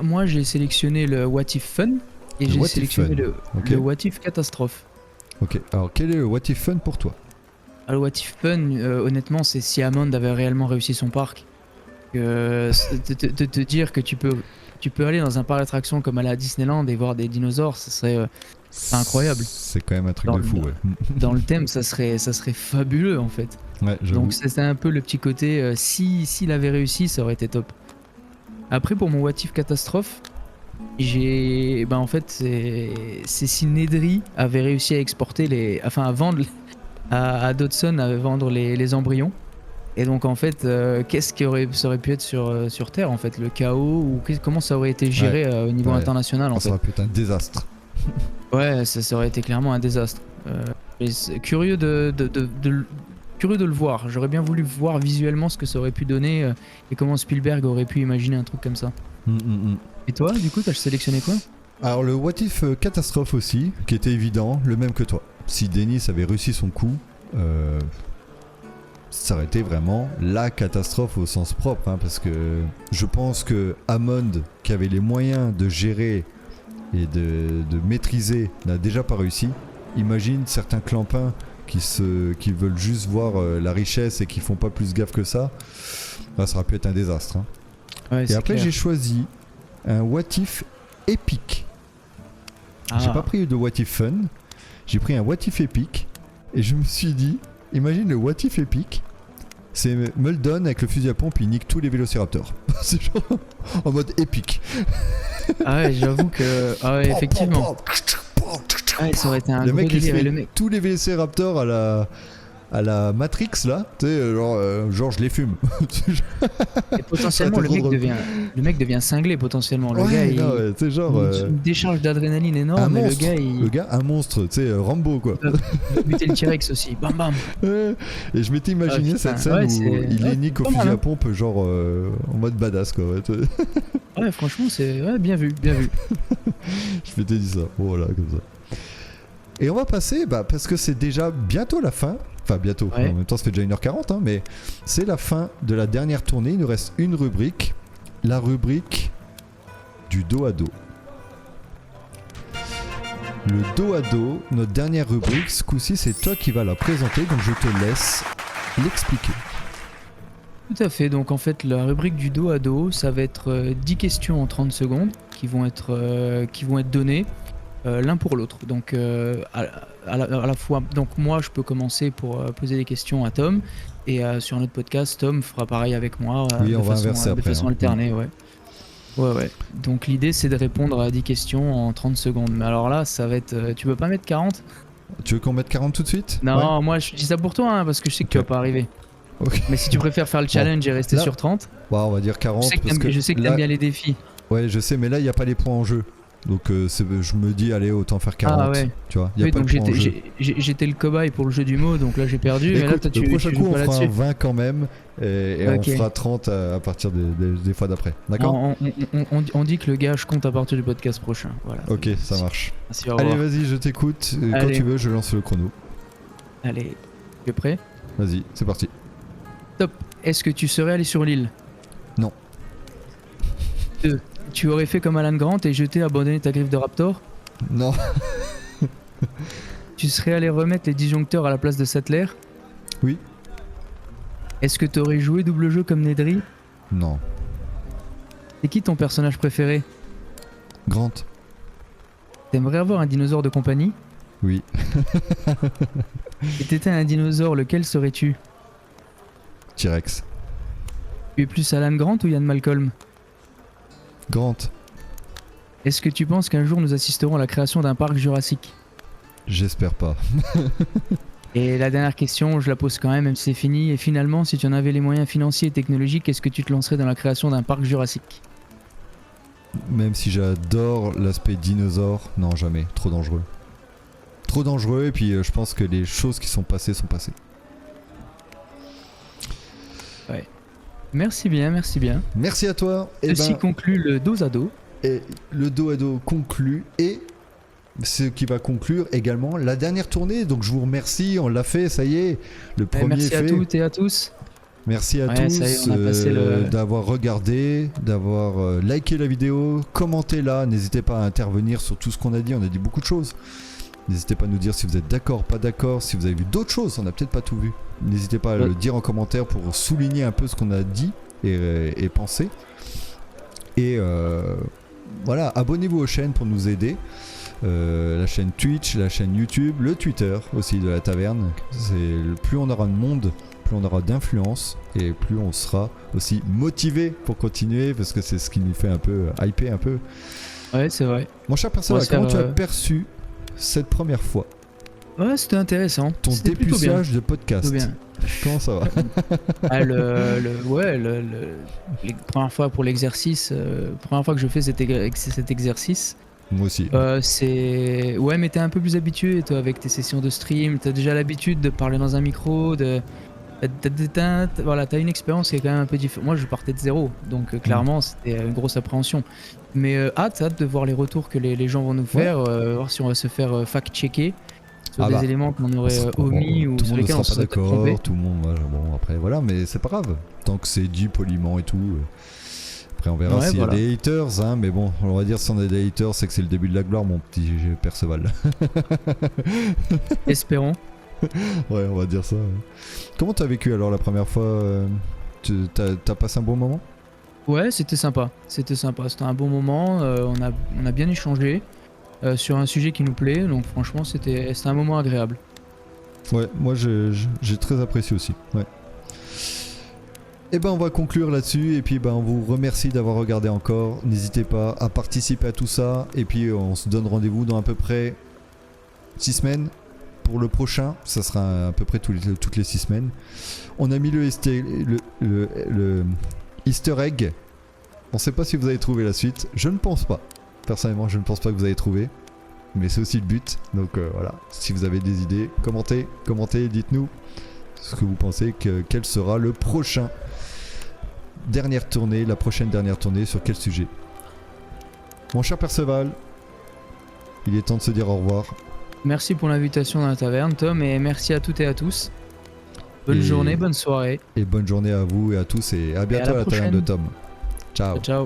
Moi j'ai sélectionné le what if fun. Et j'ai sélectionné le what if catastrophe. Ok, alors quel est le what if fun pour toi? Alors, le what if fun, honnêtement, c'est si Hammond avait réellement réussi son parc. Te dire que tu peux aller dans un parc d'attractions comme aller à Disneyland et voir des dinosaures, ça serait incroyable. C'est quand même un truc de fou, ouais. Dans le thème, ça serait fabuleux en fait. Ouais, donc c'était un peu le petit côté, s'il avait réussi, ça aurait été top. Après, pour mon what if catastrophe, en fait, c'est si Nedry avait réussi à exporter à vendre à Dodson, à vendre les embryons. Et donc en fait, qu'est-ce qui ça aurait pu être sur Terre en fait, le chaos ou comment ça aurait été géré au niveau international en fait. Ça aurait pu être un désastre. Ouais, ça aurait été clairement un désastre. Curieux de le voir. J'aurais bien voulu voir visuellement ce que ça aurait pu donner et comment Spielberg aurait pu imaginer un truc comme ça. Et toi, du coup, t'as sélectionné quoi? Alors le what if catastrophe aussi, qui était évident, le même que toi. Si Dennis avait réussi son coup, ça aurait été vraiment la catastrophe au sens propre, hein, parce que je pense que Hammond, qui avait les moyens de gérer et de maîtriser n'a déjà pas réussi, imagine certains clampins qui veulent juste voir la richesse et qui font pas plus gaffe que ça. Là, ça aurait pu être un désastre. Hein. Ouais, et après, j'ai choisi un What If épique. J'ai pas pris de What If fun, j'ai pris un What If épique et je me suis dit, imagine le What If épique, c'est Muldoon avec le fusil à pompe, il nique tous les vélociraptors. C'est genre en mode épique. Ah ouais, j'avoue que. Ah ouais, effectivement. Ah, ça aurait été un le gros mec, délire. il met tous les vélociraptors à la Matrix là, tu sais, genre je les fume. Et potentiellement le mec devient cinglé potentiellement. Le gars il, ouais, c'est genre une décharge d'adrénaline énorme. Un et monstre, le gars un monstre, tu sais, Rambo quoi. Il va buter le T-Rex aussi, bam bam. Et je m'étais imaginé cette scène où il les nique au fusil à pompe genre en mode badass quoi. Ouais, franchement c'est bien vu, bien vu. Je m'étais dit ça, voilà comme ça. Et on va passer, parce que c'est déjà bientôt la fin. Enfin bientôt, en même temps ça fait déjà 1h40 hein, mais c'est la fin de la dernière tournée, il nous reste une rubrique, la rubrique du dos à dos. Le dos à dos, notre dernière rubrique, ce coup-ci c'est toi qui vas la présenter, donc je te laisse l'expliquer. Tout à fait, donc en fait la rubrique du dos à dos, ça va être 10 questions en 30 secondes qui vont être données l'un pour l'autre. Donc à la fois, donc moi je peux commencer pour poser des questions à Tom et sur notre podcast Tom fera pareil avec moi de façon alternée. Ouais. Donc l'idée c'est de répondre à 10 questions en 30 secondes. Mais alors là ça va être... tu peux pas mettre 40 ? Tu veux qu'on mette 40 tout de suite ? Non, moi je dis ça pour toi parce que je sais que tu vas pas arriver. Okay. Mais si tu préfères faire le challenge et rester sur 30, on va dire 40. Je sais que t'aimes bien les défis. Ouais, je sais, mais là il n'y a pas les points en jeu. Donc je me dis allez autant faire 40. Ah ouais. Tu vois, y a pas donc de points en jeu. J'étais le cobaye pour le jeu du mot, donc là j'ai perdu. Écoute, mais là, toi, le prochain coup on fera un 20 quand même et on fera 30 à partir des fois d'après. D'accord ? On dit que le gage compte à partir du podcast prochain. Voilà. Ok, ça marche. Merci, allez vas-y, je t'écoute. Quand tu veux, je lance le chrono. Allez, tu es prêt ? Vas-y, c'est parti. Top. Est-ce que tu serais allé sur l'île ? Non. 2. Tu aurais fait comme Alan Grant et abandonné ta griffe de Raptor ? Non. Tu serais allé remettre les disjoncteurs à la place de Sattler ? Oui. Est-ce que tu aurais joué double jeu comme Nedry ? Non. C'est qui ton personnage préféré ? Grant. T'aimerais avoir un dinosaure de compagnie ? Oui. Si t'étais un dinosaure, lequel serais-tu ? T-Rex. Tu es plus Alan Grant ou Ian Malcolm ? Grant. Est-ce que tu penses qu'un jour nous assisterons à la création d'un parc jurassique ? J'espère pas. Et la dernière question, je la pose quand même si c'est fini. Et finalement, si tu en avais les moyens financiers et technologiques, est-ce que tu te lancerais dans la création d'un parc jurassique ? Même si j'adore l'aspect dinosaure, non jamais, trop dangereux. Trop dangereux et puis je pense que les choses qui sont passées sont passées. Ouais. Merci bien. Merci à toi. Ceci conclut le dos à dos. Et le dos à dos conclut et ce qui va conclure également la dernière tournée. Donc je vous remercie, on l'a fait, ça y est, le premier merci fait. Merci à toutes et à tous. Merci à tous d'avoir regardé, d'avoir liké la vidéo, commentez-la, n'hésitez pas à intervenir sur tout ce qu'on a dit, on a dit beaucoup de choses. N'hésitez pas à nous dire si vous êtes d'accord, pas d'accord, si vous avez vu d'autres choses, on n'a peut-être pas tout vu. N'hésitez pas à le dire en commentaire pour souligner un peu ce qu'on a dit et pensé. Et voilà, abonnez-vous aux chaînes pour nous aider. La chaîne Twitch, la chaîne YouTube, le Twitter aussi de la taverne. Plus on aura de monde, plus on aura d'influence et plus on sera aussi motivé pour continuer parce que c'est ce qui nous fait un peu hyper un peu. Ouais, c'est vrai. Mon cher personnage, comment tu as perçu cette première fois? Ouais, c'était intéressant. Ton dépucelage de podcast. Bien. Comment ça va? Les premières fois pour l'exercice, première fois que je fais cet exercice. Moi aussi. Ouais, mais t'es un peu plus habitué, toi, avec tes sessions de stream. T'as déjà l'habitude de parler dans un micro. Voilà, t'as une expérience qui est quand même un peu différente. Moi, je partais de zéro, donc clairement, c'était une grosse appréhension. Mais hâte de voir les retours que les gens vont nous faire, voir si on va se faire fact-checker sur des éléments qu'on aurait omis ou sur lesquels on serait trompé. Tout le monde, bon après voilà, mais c'est pas grave, tant que c'est dit poliment et tout. Après on verra Ouais, s'il y a voilà. des haters, hein, mais bon, on va dire si on a des haters, c'est que c'est le début de la gloire, mon petit Perceval. Espérons. Ouais, on va dire ça. Ouais. Comment t'as vécu alors la première fois t'as passé un bon moment? Ouais, c'était sympa. C'était sympa. C'était un bon moment. On a bien échangé sur un sujet qui nous plaît. Donc franchement, c'était un moment agréable. Ouais, moi j'ai très apprécié aussi. Ouais. Et ben on va conclure là-dessus et puis ben on vous remercie d'avoir regardé encore. N'hésitez pas à participer à tout ça et puis on se donne rendez-vous dans à peu près 6 semaines pour le prochain. Ça sera à peu près toutes les 6 semaines. On a mis le Easter egg. On sait pas si vous avez trouvé la suite. Je ne pense pas. Personnellement, je ne pense pas que vous avez trouvé. Mais c'est aussi le but. Donc voilà. Si vous avez des idées, commentez, dites-nous ce que vous pensez quel sera le prochain la prochaine dernière tournée sur quel sujet. Mon cher Perceval, il est temps de se dire au revoir. Merci pour l'invitation dans la taverne, Tom, et merci à toutes et à tous. Bonne journée, bonne soirée. Et bonne journée à vous et à tous et à bientôt à la taverne de Tom. Ciao. Ciao.